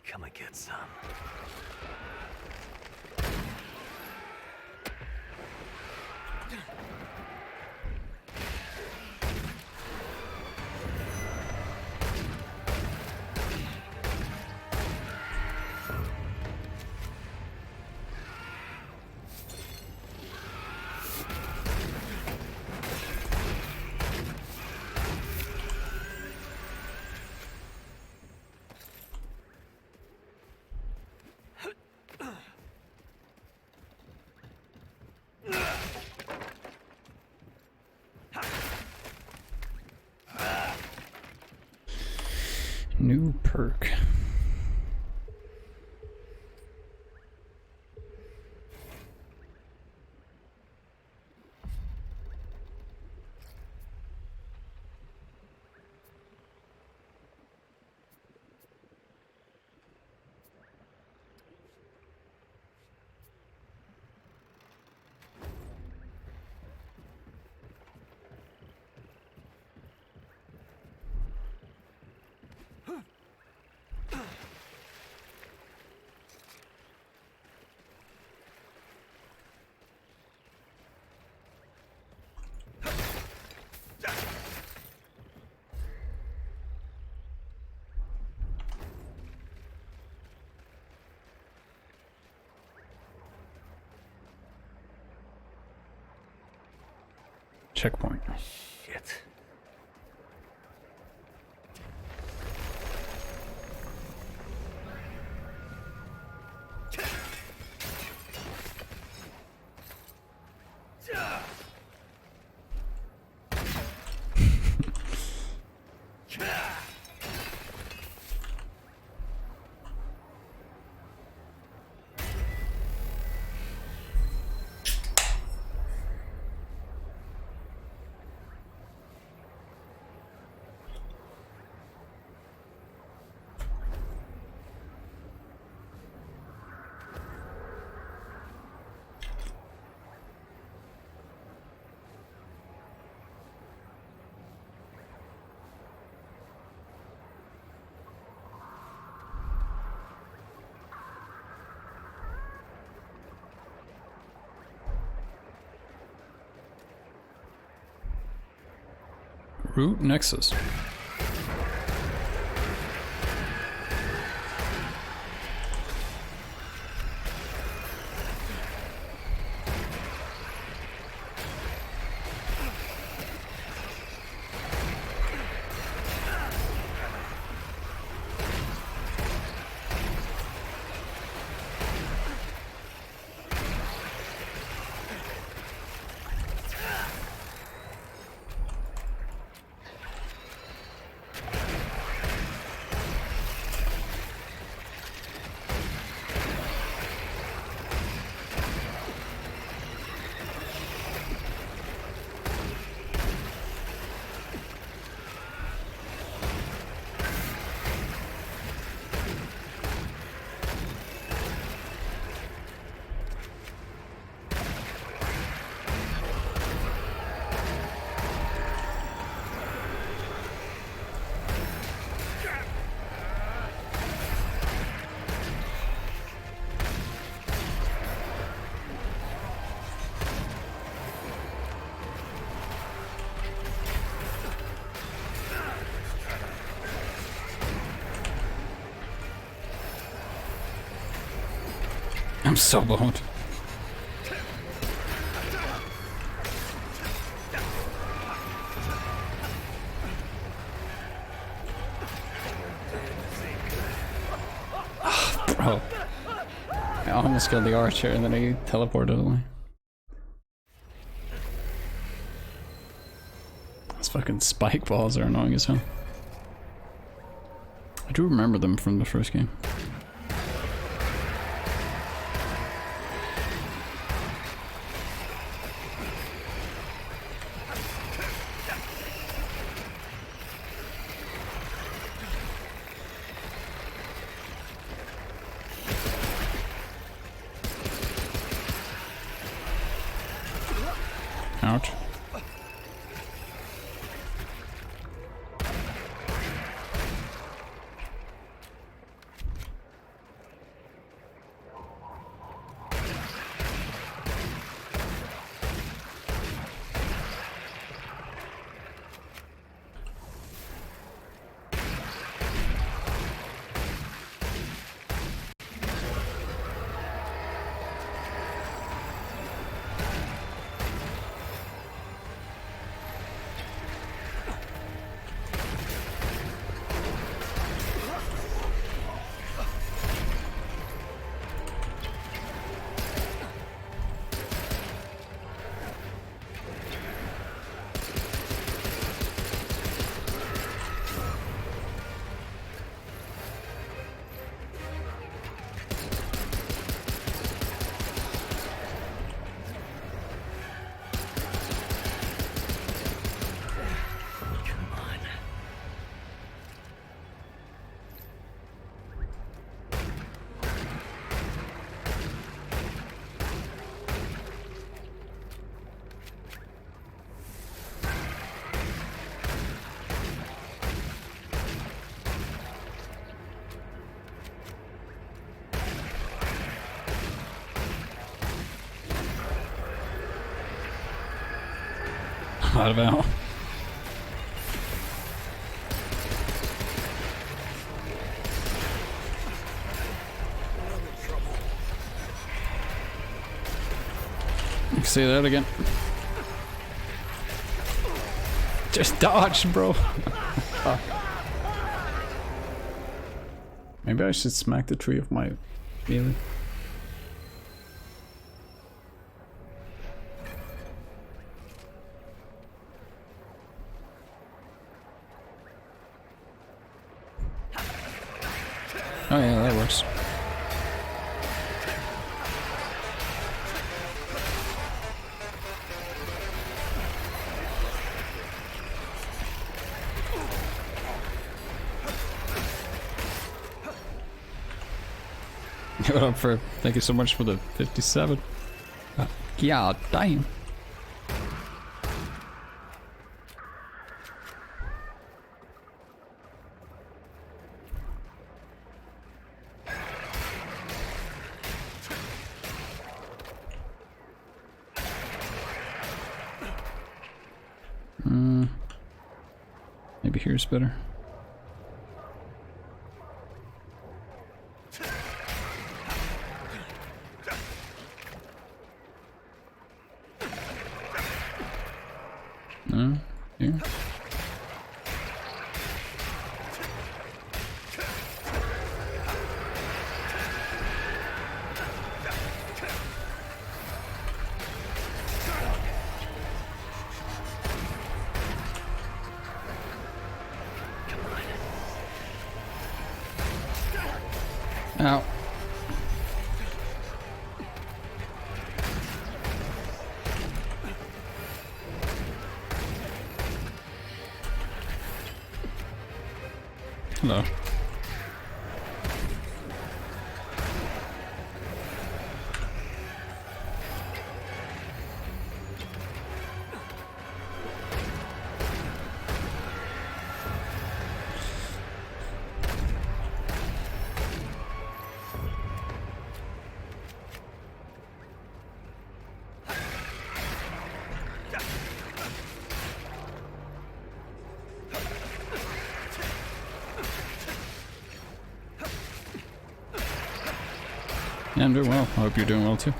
come and get some. New perk. Checkpoint. Shit. Root Nexus. I'm so boned. Bro. I almost killed the archer and then I teleported away. Those fucking spike balls are annoying as hell. I do remember them from the first game. Ouch. Out of ammo. Say that again. Just dodge, bro. Maybe I should smack the tree of my melee. Oh yeah, that works. What up for? Thank you so much for the 57. Yeah, damn. Maybe here's better. Here. Ow. Hello. Yeah, I'm doing well. I hope you're doing well too.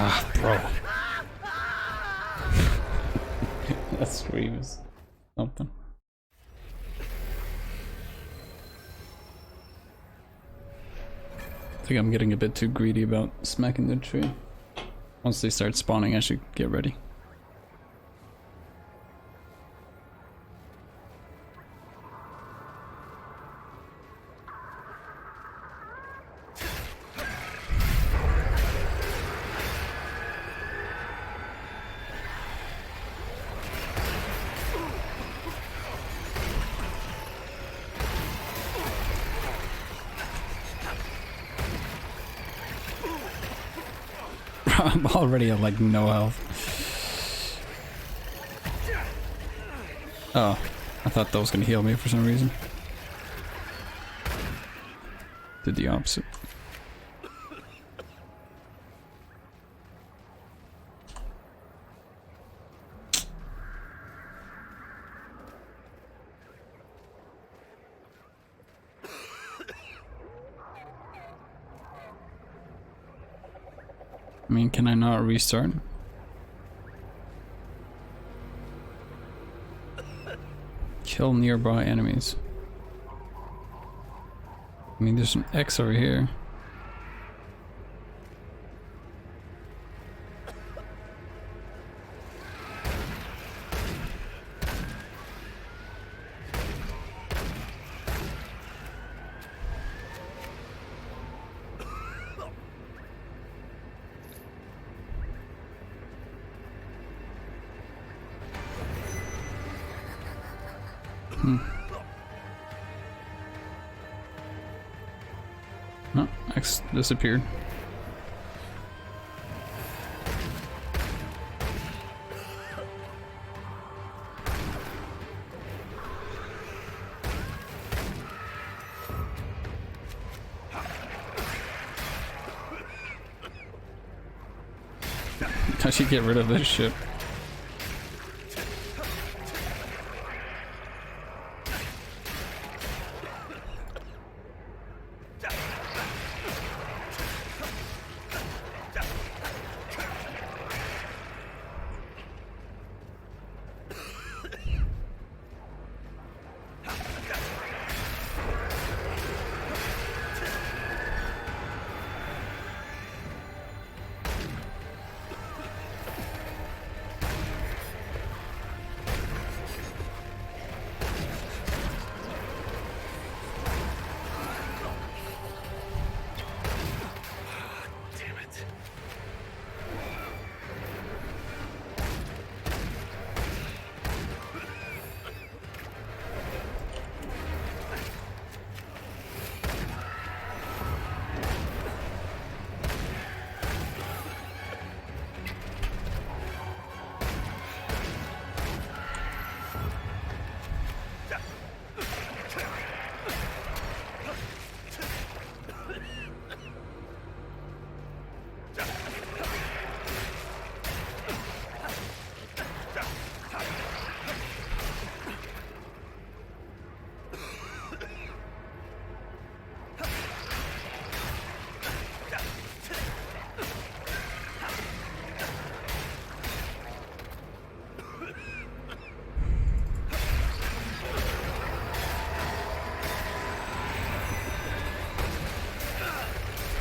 Ah, bro. That scream is something. I think I'm getting a bit too greedy about smacking the tree. Once they start spawning, I should get ready. I'm already at like no health. Oh, I thought that was gonna heal me for some reason. Did the opposite. I mean, can I not restart? Kill nearby enemies. I mean, there's an X over here. No, X disappeared. I should get rid of this shit.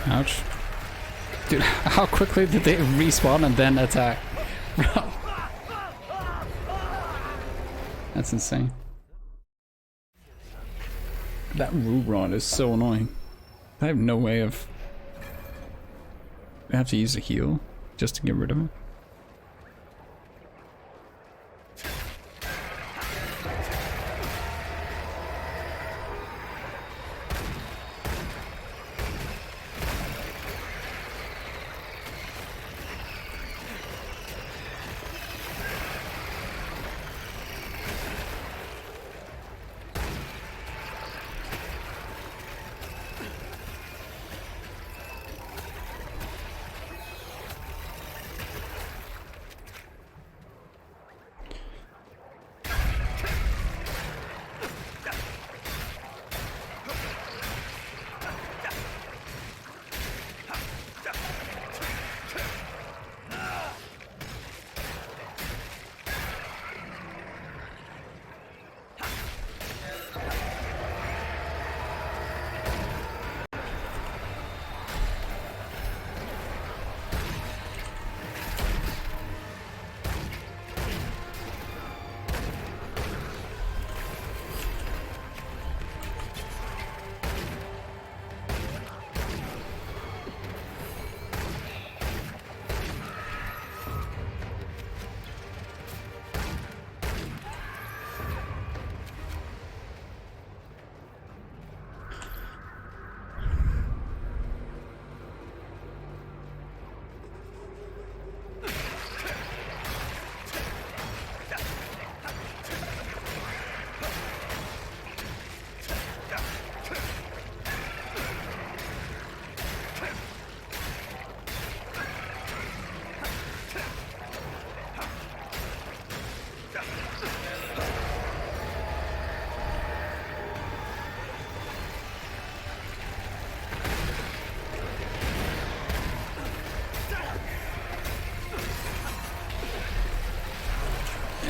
Ouch. Dude, how quickly did they respawn and then attack? Bro. That's insane. That root rod is so annoying. I have no way of... I have to use a heal just to get rid of it.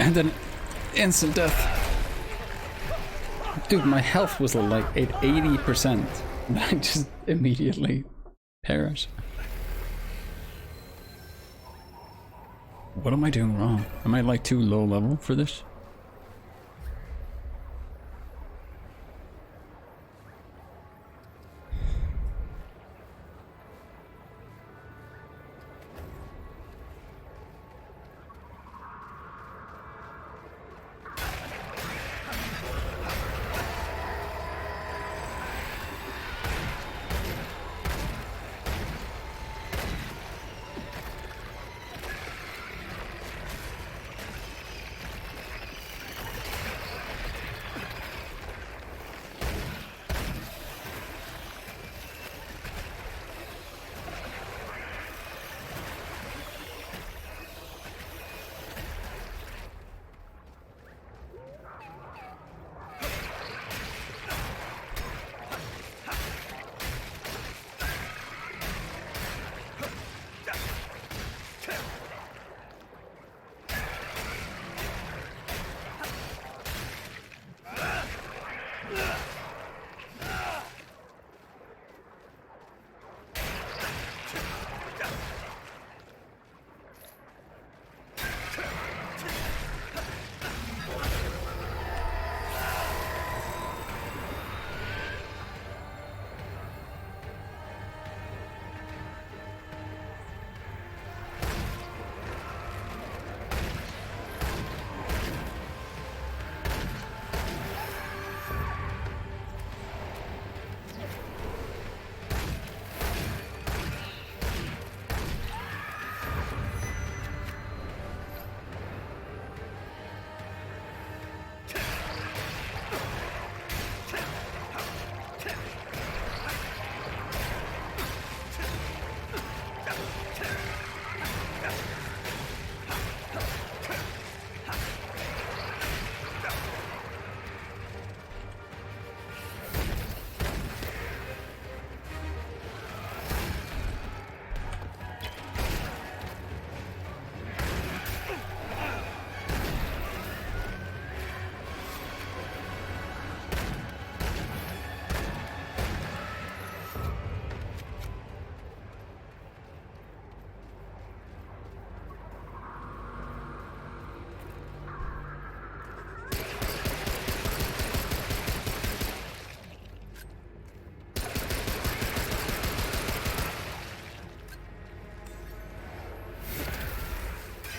And then instant death. Dude, my health was like at 80%. And I just immediately perish. What am I doing wrong? Am I like too low level for this?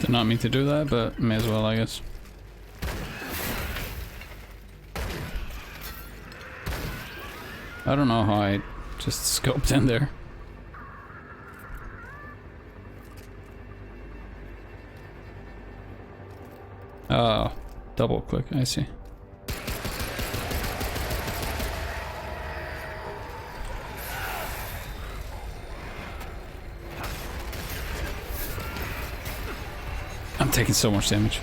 Did not mean to do that, but may as well, I guess. I don't know how I just scoped in there. Oh, double click, I see. I'm taking so much damage.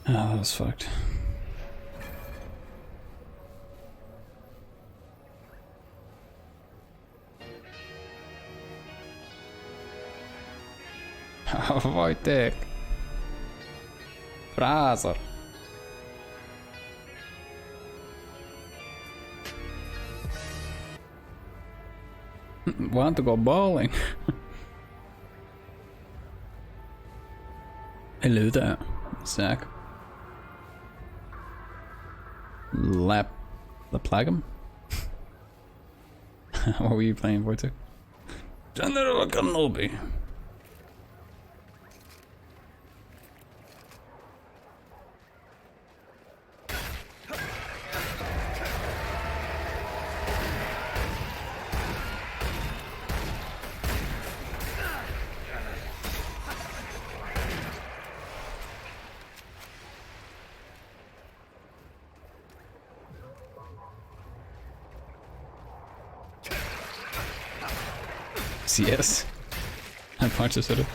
Oh, that was fucked. Wojtek. Brother. Want to go bowling? Hello there, Zach. Laplagum? What were you playing, Wojtek? General Kenobi. Yes. I punched at it.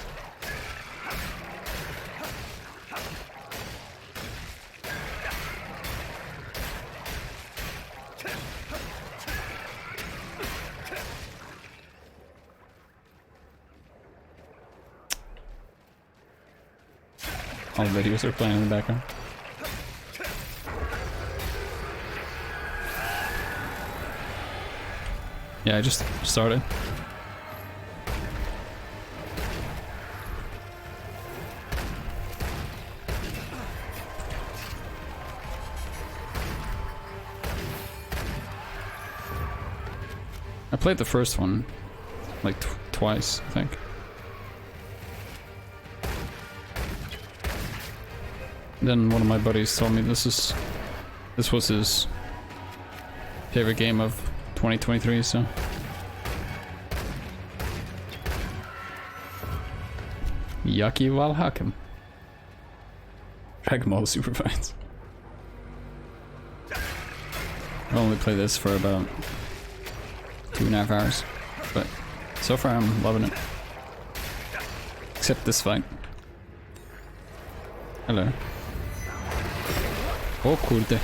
All the videos are playing in the background. Yeah, I just started. I played the first one like twice, I think. Then one of my buddies told me this was his favorite game of 2023, so Yucky Valhakem. Dragon Ball Super Fights. I only play this for about 2.5 hours, but so far I'm loving it. Except this fight. Hello. Oh kurde.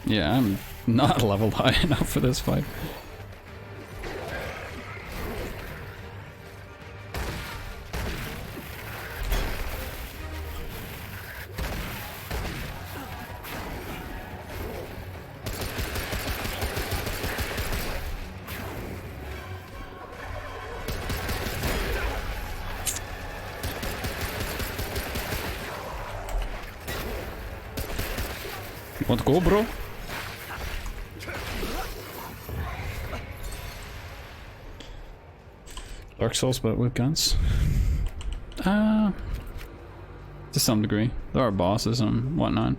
Yeah, I'm not leveled high enough for this fight. Want to go, bro? Dark Souls, but with guns? To some degree. There are bosses and whatnot.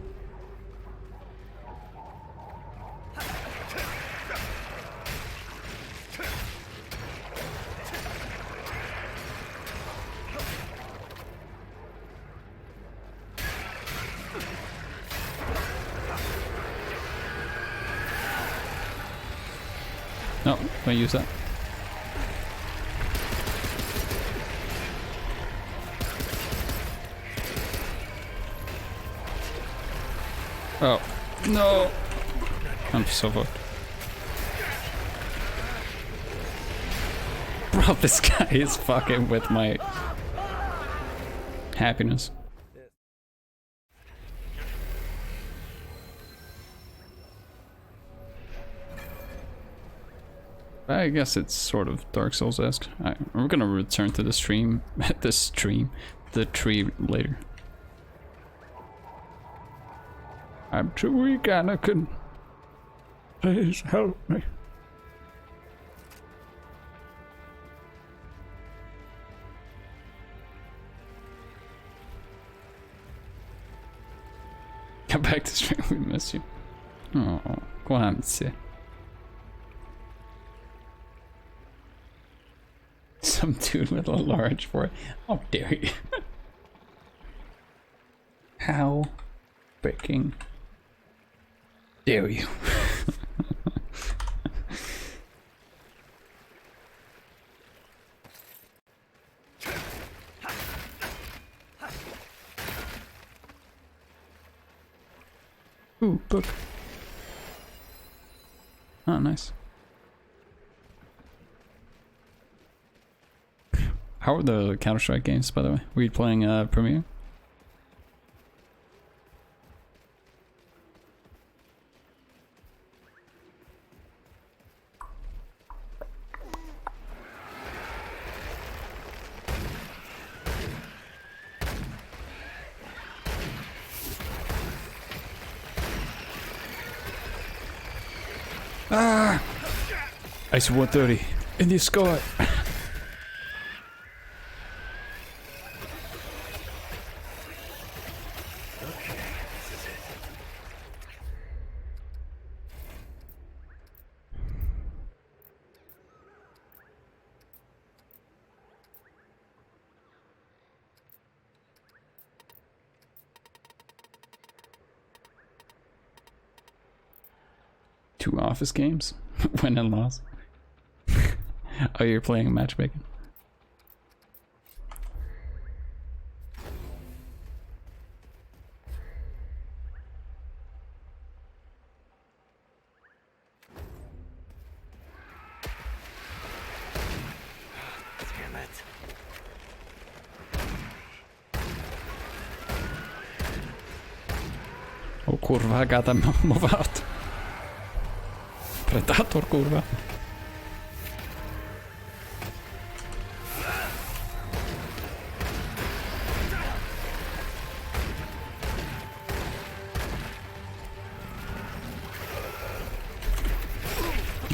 No, don't use that. Oh, no! I'm so fucked. Bro, this guy is fucking with my happiness. I guess it's sort of Dark Souls-esque. We're gonna return to the stream, the tree later. I'm too weak, Anakin. Please help me. Come back to stream, we miss you. Oh, grazie. Some dude with a large forehead. How dare you? How freaking dare you? Ooh, book. Oh, nice. How are the Counter-Strike games, by the way? Were you playing Premiere? Ah! IC 130 in the sky. Two Office games? Win and loss. Oh, you're playing matchmaking? O kurwa, gada movat. Predator, kurwa.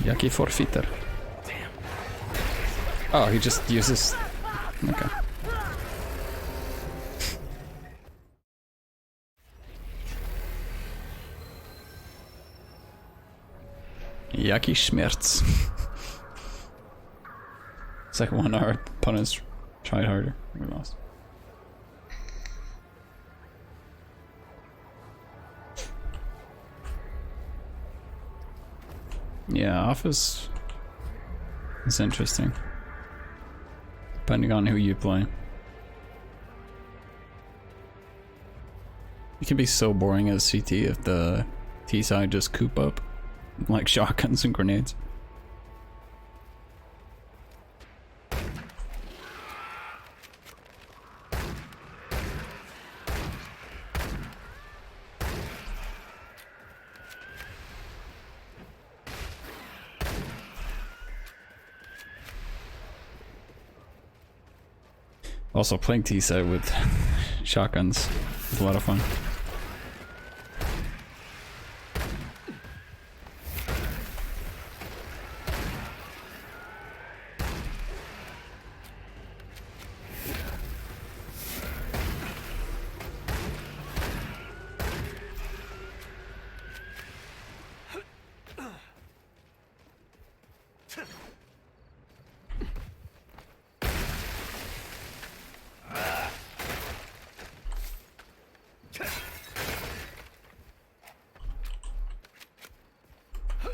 Jaki forfeiter. Oh, he just uses... Okay. Jaki schmerz. It's like one our opponents tried harder. We lost. Yeah, office is interesting. Depending on who you play. It can be so boring as CT if the T side just coop up. Like shotguns and grenades. Also, playing T-side with shotguns is a lot of fun.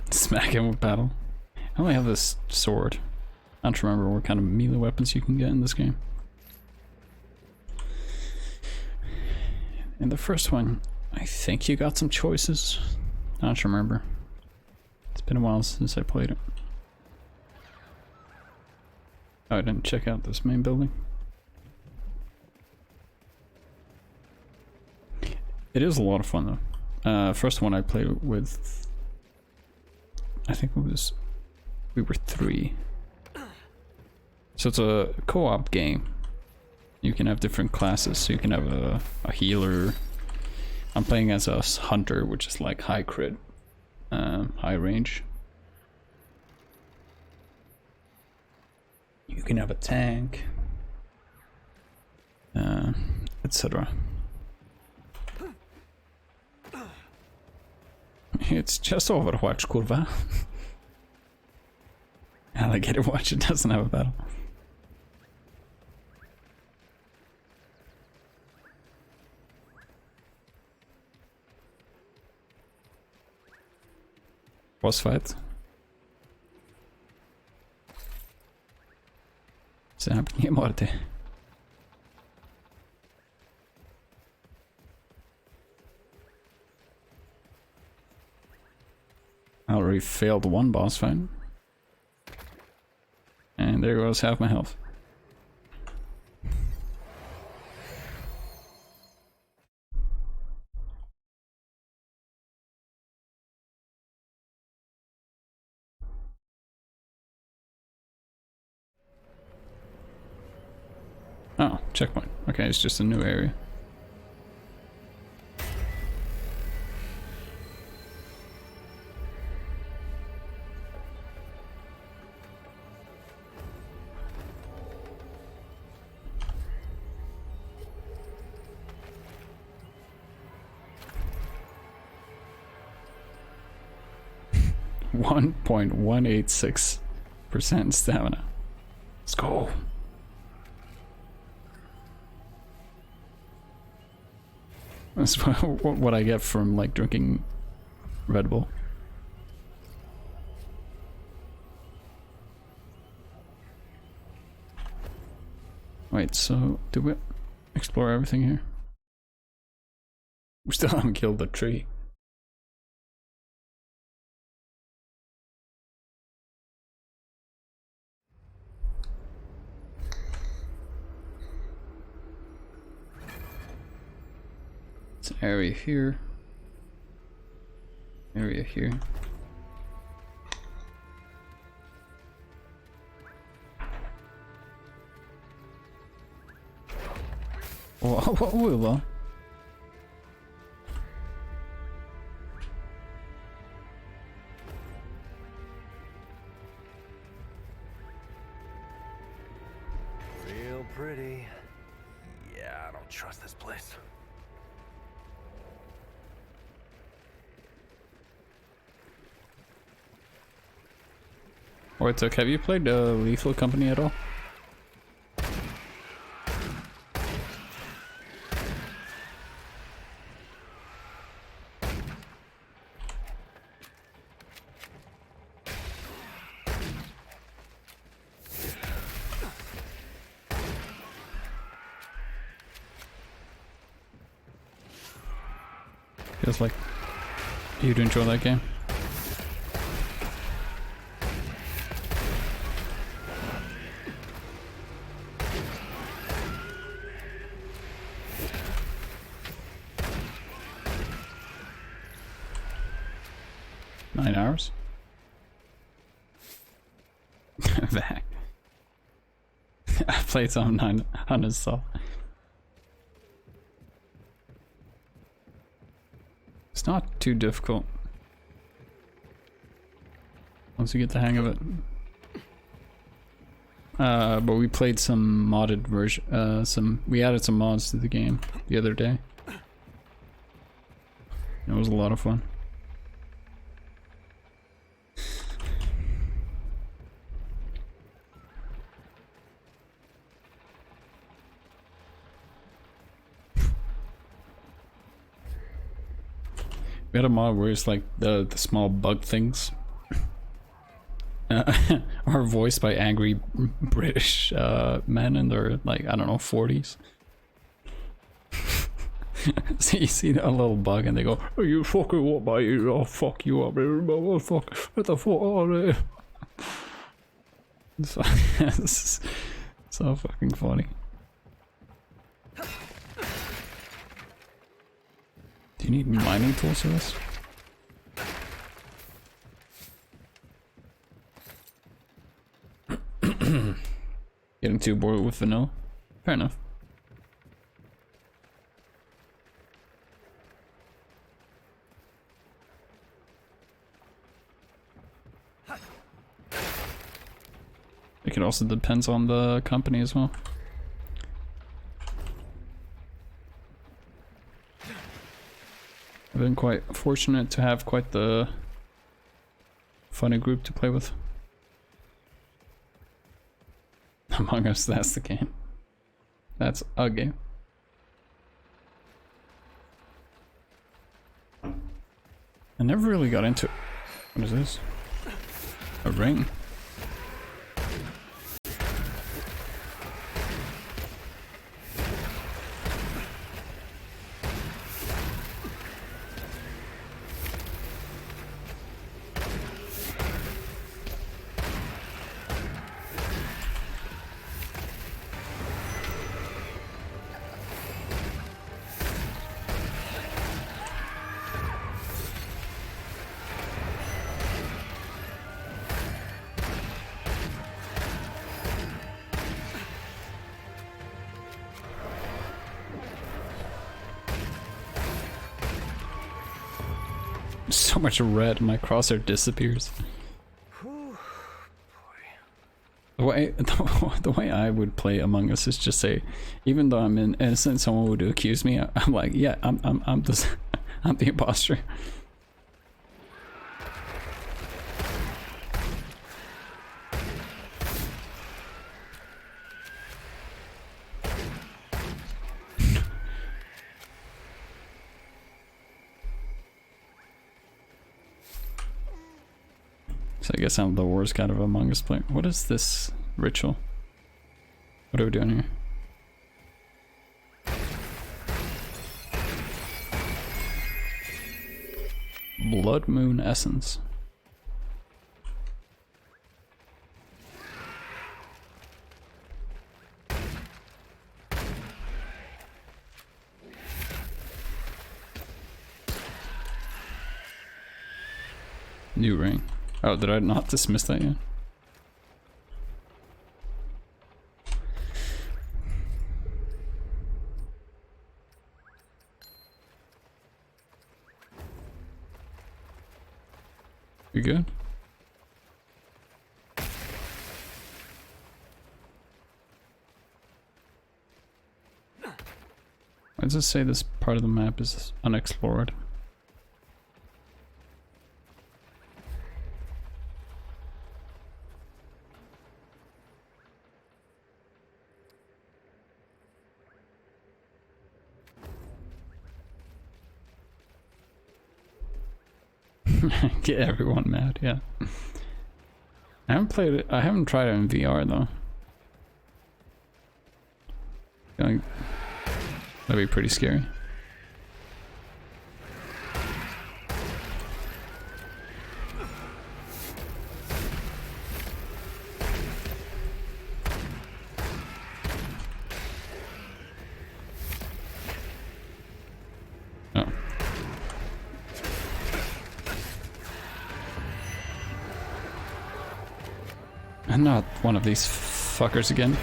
Smack him with battle. I only have this sword. I don't remember what kind of melee weapons you can get in this game. In the first one, I think you got some choices. I don't remember. It's been a while since I played it. Oh, I didn't check out this main building. It is a lot of fun though. First one I played with, I think we were 3. So it's a co-op game. You can have different classes. So you can have a healer. I'm playing as a hunter, which is like high crit, high range. You can have a tank, etc. It's just Overwatch, kurva. Alligator Watch, it doesn't have a battle. Boss fight. Zamknij mordy. I already failed one boss fight. And there goes half my health. Oh, checkpoint. Okay, it's just a new area. .186% stamina. Let's go. That's what I get from like drinking Red Bull. Wait, so did we explore everything here? We still haven't killed the tree. It's an area here. area here. Oh, well. Real pretty. Yeah, I don't trust this place. Or it's okay. Have you played Lethal Company at all? Feels like you'd enjoy that game. $9. Back. I played some 900 stuff. It's not too difficult once you get the hang of it. But we played some modded version. We added some mods to the game the other day. It was a lot of fun. We had a mod where it's like the small bug things are voiced by angry British men in their, like, I don't know, 40s. So you see a little bug and they go, "Oh, you fucking what, mate? Oh, fuck you up, oh, fuck, what the fuck are you?" It's so fucking funny. Do you need mining tools for this? Getting too bored with vanilla? Fair enough. It also depends on the company as well. I've been quite fortunate to have quite the funny group to play with. Among Us, that's the game. That's a game. I never really got into it. What is this? A ring? So much red, my crosshair disappears. The way I would play Among Us is just say, even though I'm innocent, someone would accuse me. I'm like, yeah, I'm the I'm the imposter. So I guess I'm the worst kind of Among Us player. What is this ritual? What are we doing here? Blood Moon Essence. New ring. Oh, did I not dismiss that yet? You good? Why does it say this part of the map is unexplored? Get everyone mad, yeah. I haven't played it, I haven't tried it in VR though. That'd be pretty scary. Oh. And not one of these fuckers again.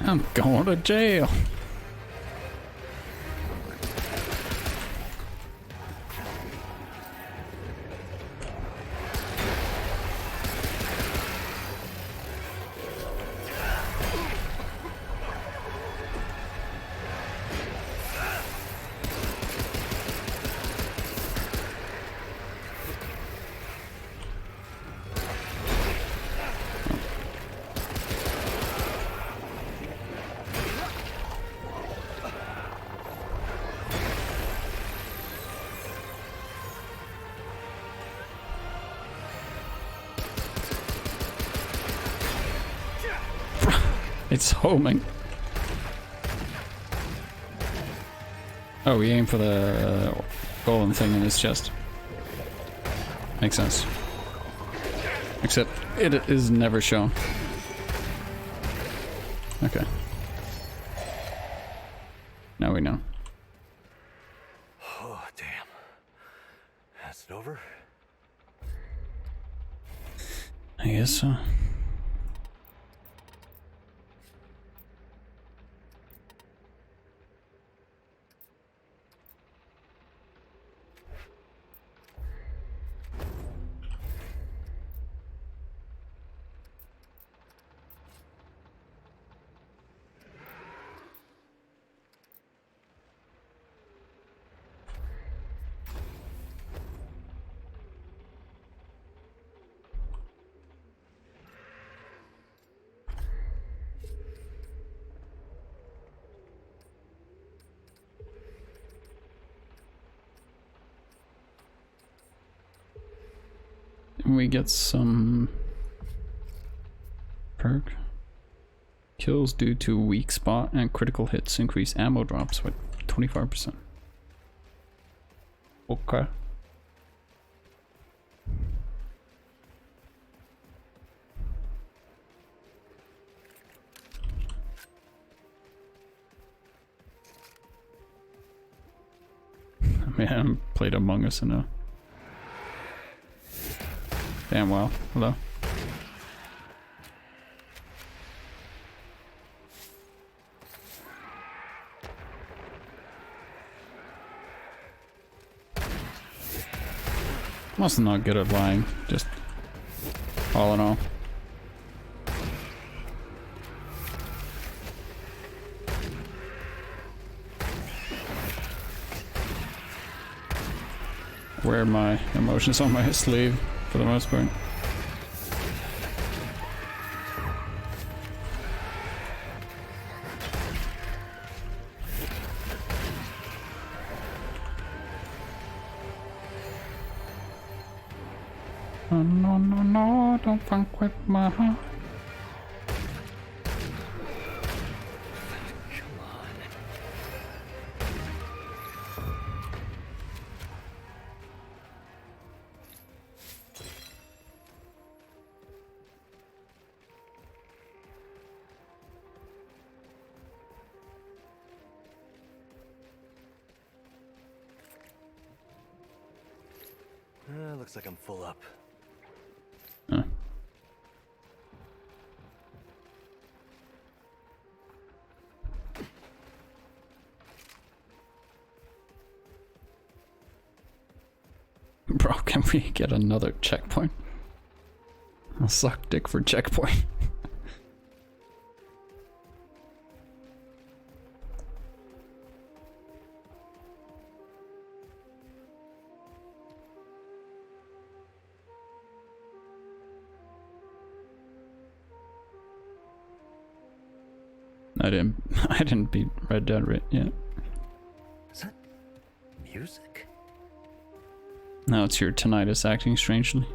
I'm going to jail. It's homing. Oh, we aim for the golem thing in his chest. Makes sense. Except it is never shown. Okay. Now we know. Oh, damn. That's it over? I guess so. We get some perk. Kills due to weak spot and critical hits increase ammo drops with 25%. Okay. I haven't played Among Us in a damn well. Hello. Must not good at lying, just all in all. Wear my emotions on my sleeve for the most part. No, no, no, no, don't funk with my heart. Looks like I'm full up. Huh. Bro, can we get another checkpoint? I'll suck dick for checkpoint. I didn't beat Red Dead yet. Is that music? Now it's your tinnitus acting strangely.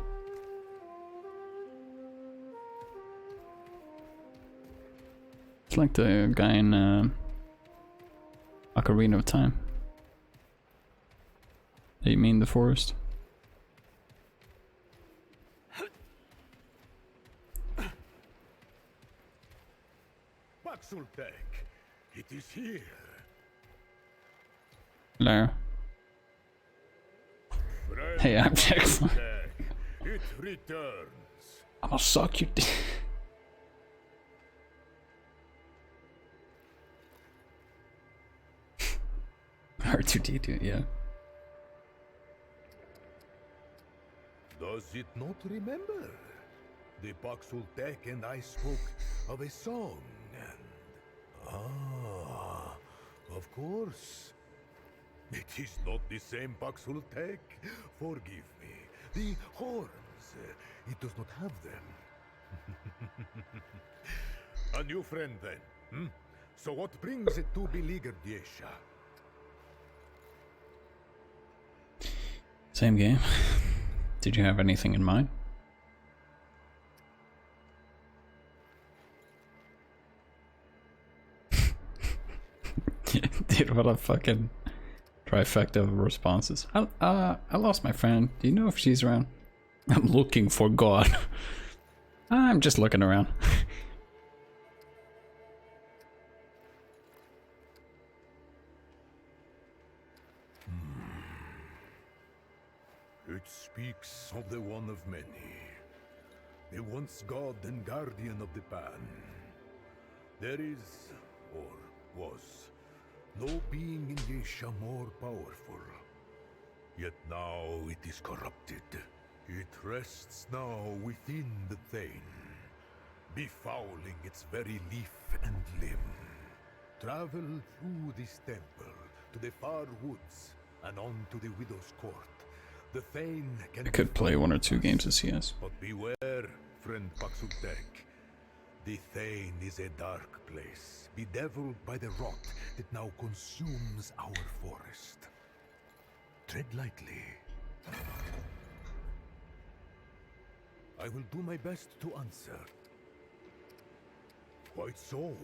It's like the guy in Ocarina of Time. You mean the forest? Paxultek, it is here. Hello. Hey, I'm Jack. It returns. I'll suck your dick. R2D2, yeah. Does it not remember? The Paxultek and I spoke of a song and... Ah, of course. It is not the same Paxultek. Forgive me. The horns, it does not have them. A new friend then, hmm? So what brings it to beleaguered Yesha? Same game. Did you have anything in mind? Dude, what a fucking trifecta of responses. I lost my friend. Do you know if she's around? I'm looking for God. I'm just looking around. It speaks of the one of many. The once god and guardian of the Pan. There is, or was, no being in Yesha more powerful. Yet now it is corrupted. It rests now within the Thane, befouling its very leaf and limb. Travel through this temple to the far woods and on to the Widow's Court. The Thane can I could play 1 or 2 games of CS. But beware, friend Paxultek. The Thane is a dark place, bedeviled by the rot that now consumes our forest. Tread lightly. I will do my best to answer. Quite so.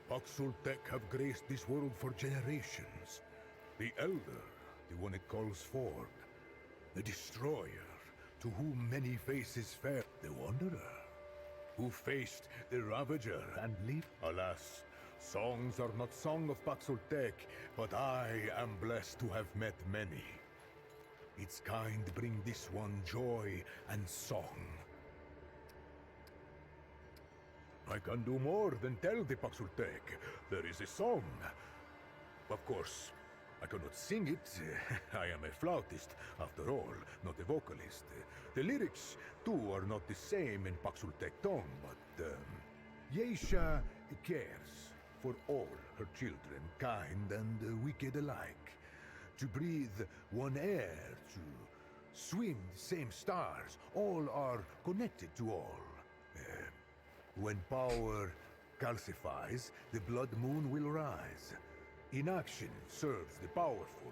Paxultek have graced this world for generations. The Elder, the one it calls Ford. The Destroyer, to whom many faces fair. The Wanderer, who faced the Ravager and lived. Alas, songs are not song of Paxultek, but I am blessed to have met many. Its kind bring this one joy and song. I can do more than tell the Paxultek. There is a song. Of course, I cannot sing it. I am a flautist, after all, not a vocalist. The lyrics, too, are not the same in Paxultek tongue, but Yesha cares for all her children, kind and wicked alike. To breathe one air, to swim the same stars, all are connected to all. When power calcifies, the blood moon will rise. Inaction serves the powerful.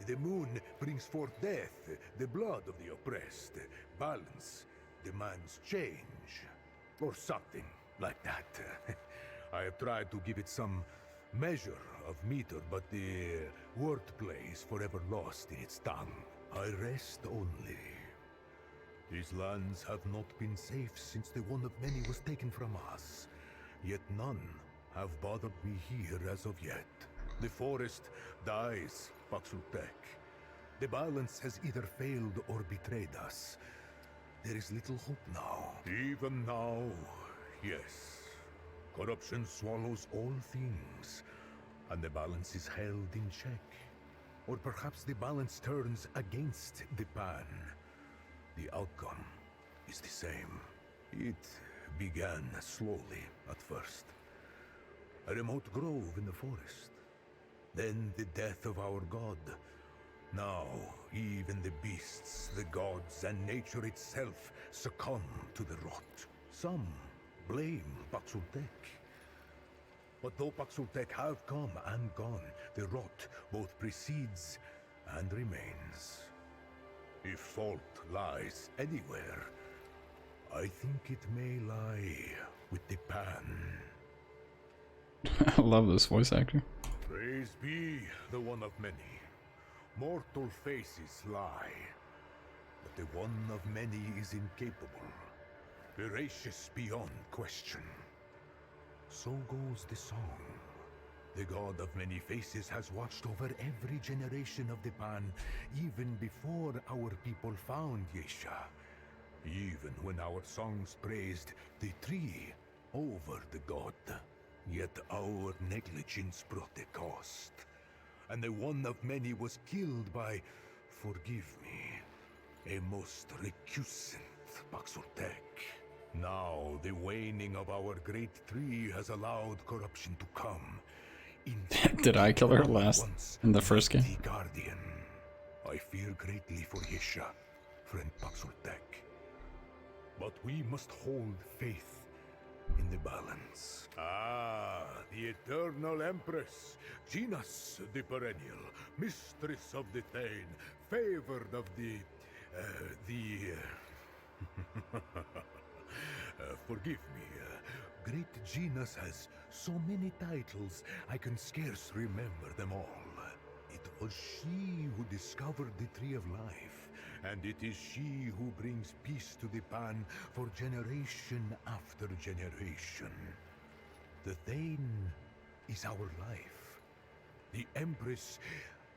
The moon brings forth death, the blood of the oppressed. Balance demands change. Or something like that. I have tried to give it some measure of meter, but the wordplay is forever lost in its tongue. I rest only. These lands have not been safe since the one of many was taken from us. Yet none have bothered me here as of yet. The forest dies, Paxultek. The balance has either failed or betrayed us. There is little hope now. Even now, yes. Corruption swallows all things, and the balance is held in check. Or perhaps the balance turns against the Pan. The outcome is the same. It began slowly at first. A remote grove in the forest. Then the death of our god. Now, even the beasts, the gods, and nature itself succumb to the rot. Some blame Paxultek. But though Paxultek have come and gone, the rot both precedes and remains. If fault lies anywhere, I think it may lie with the Pan. I love this voice actor. Praise be the one of many. Mortal faces lie, but the one of many is incapable, veracious beyond question. So goes the song. The god of many faces has watched over every generation of the Pan, even before our people found Yesha. Even when our songs praised the tree over the god. Yet our negligence brought a cost. And the one of many was killed by, forgive me, a most recusant Paxultek. Now the waning of our great tree has allowed corruption to come. Did I kill her last in the first game? Guardian. I fear greatly for Yesha, friend Paxultek. But we must hold faith in the balance. Ah, the eternal empress, Genas the perennial, mistress of the Thane, favored of the forgive me, great Genas has so many titles, I can scarce remember them all. It was she who discovered the Tree of Life, and it is she who brings peace to the Pan for generation after generation. The Thane is our life, the Empress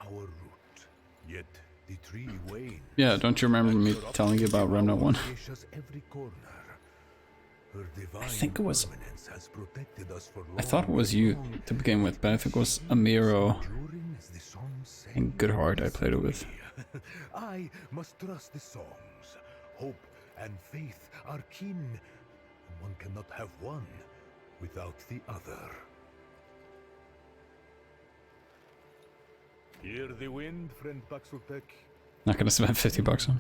our root. Yet the tree wanes. Yeah, don't you remember me telling you about Remnant 1? Every corner. Her I think it was... permanence has protected us for I thought it was you to begin with, but I think it was Amiro and Goodheart I played it with. I must trust the songs. Hope and faith are kin. One cannot have one without the other. Hear the wind, friend Paxultek. Not gonna spend 50 bucks on.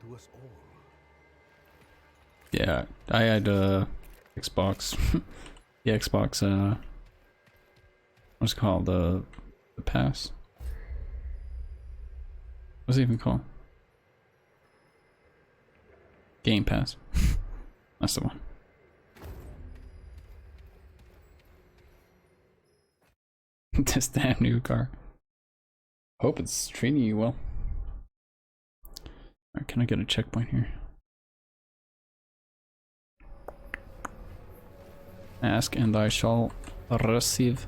To us all. Yeah, I had Xbox. The Xbox what's it called? The pass? What's it even called? Game Pass. That's the one. This damn new car. Hope it's treating you well. Alright, can I get a checkpoint here? Ask and I shall receive.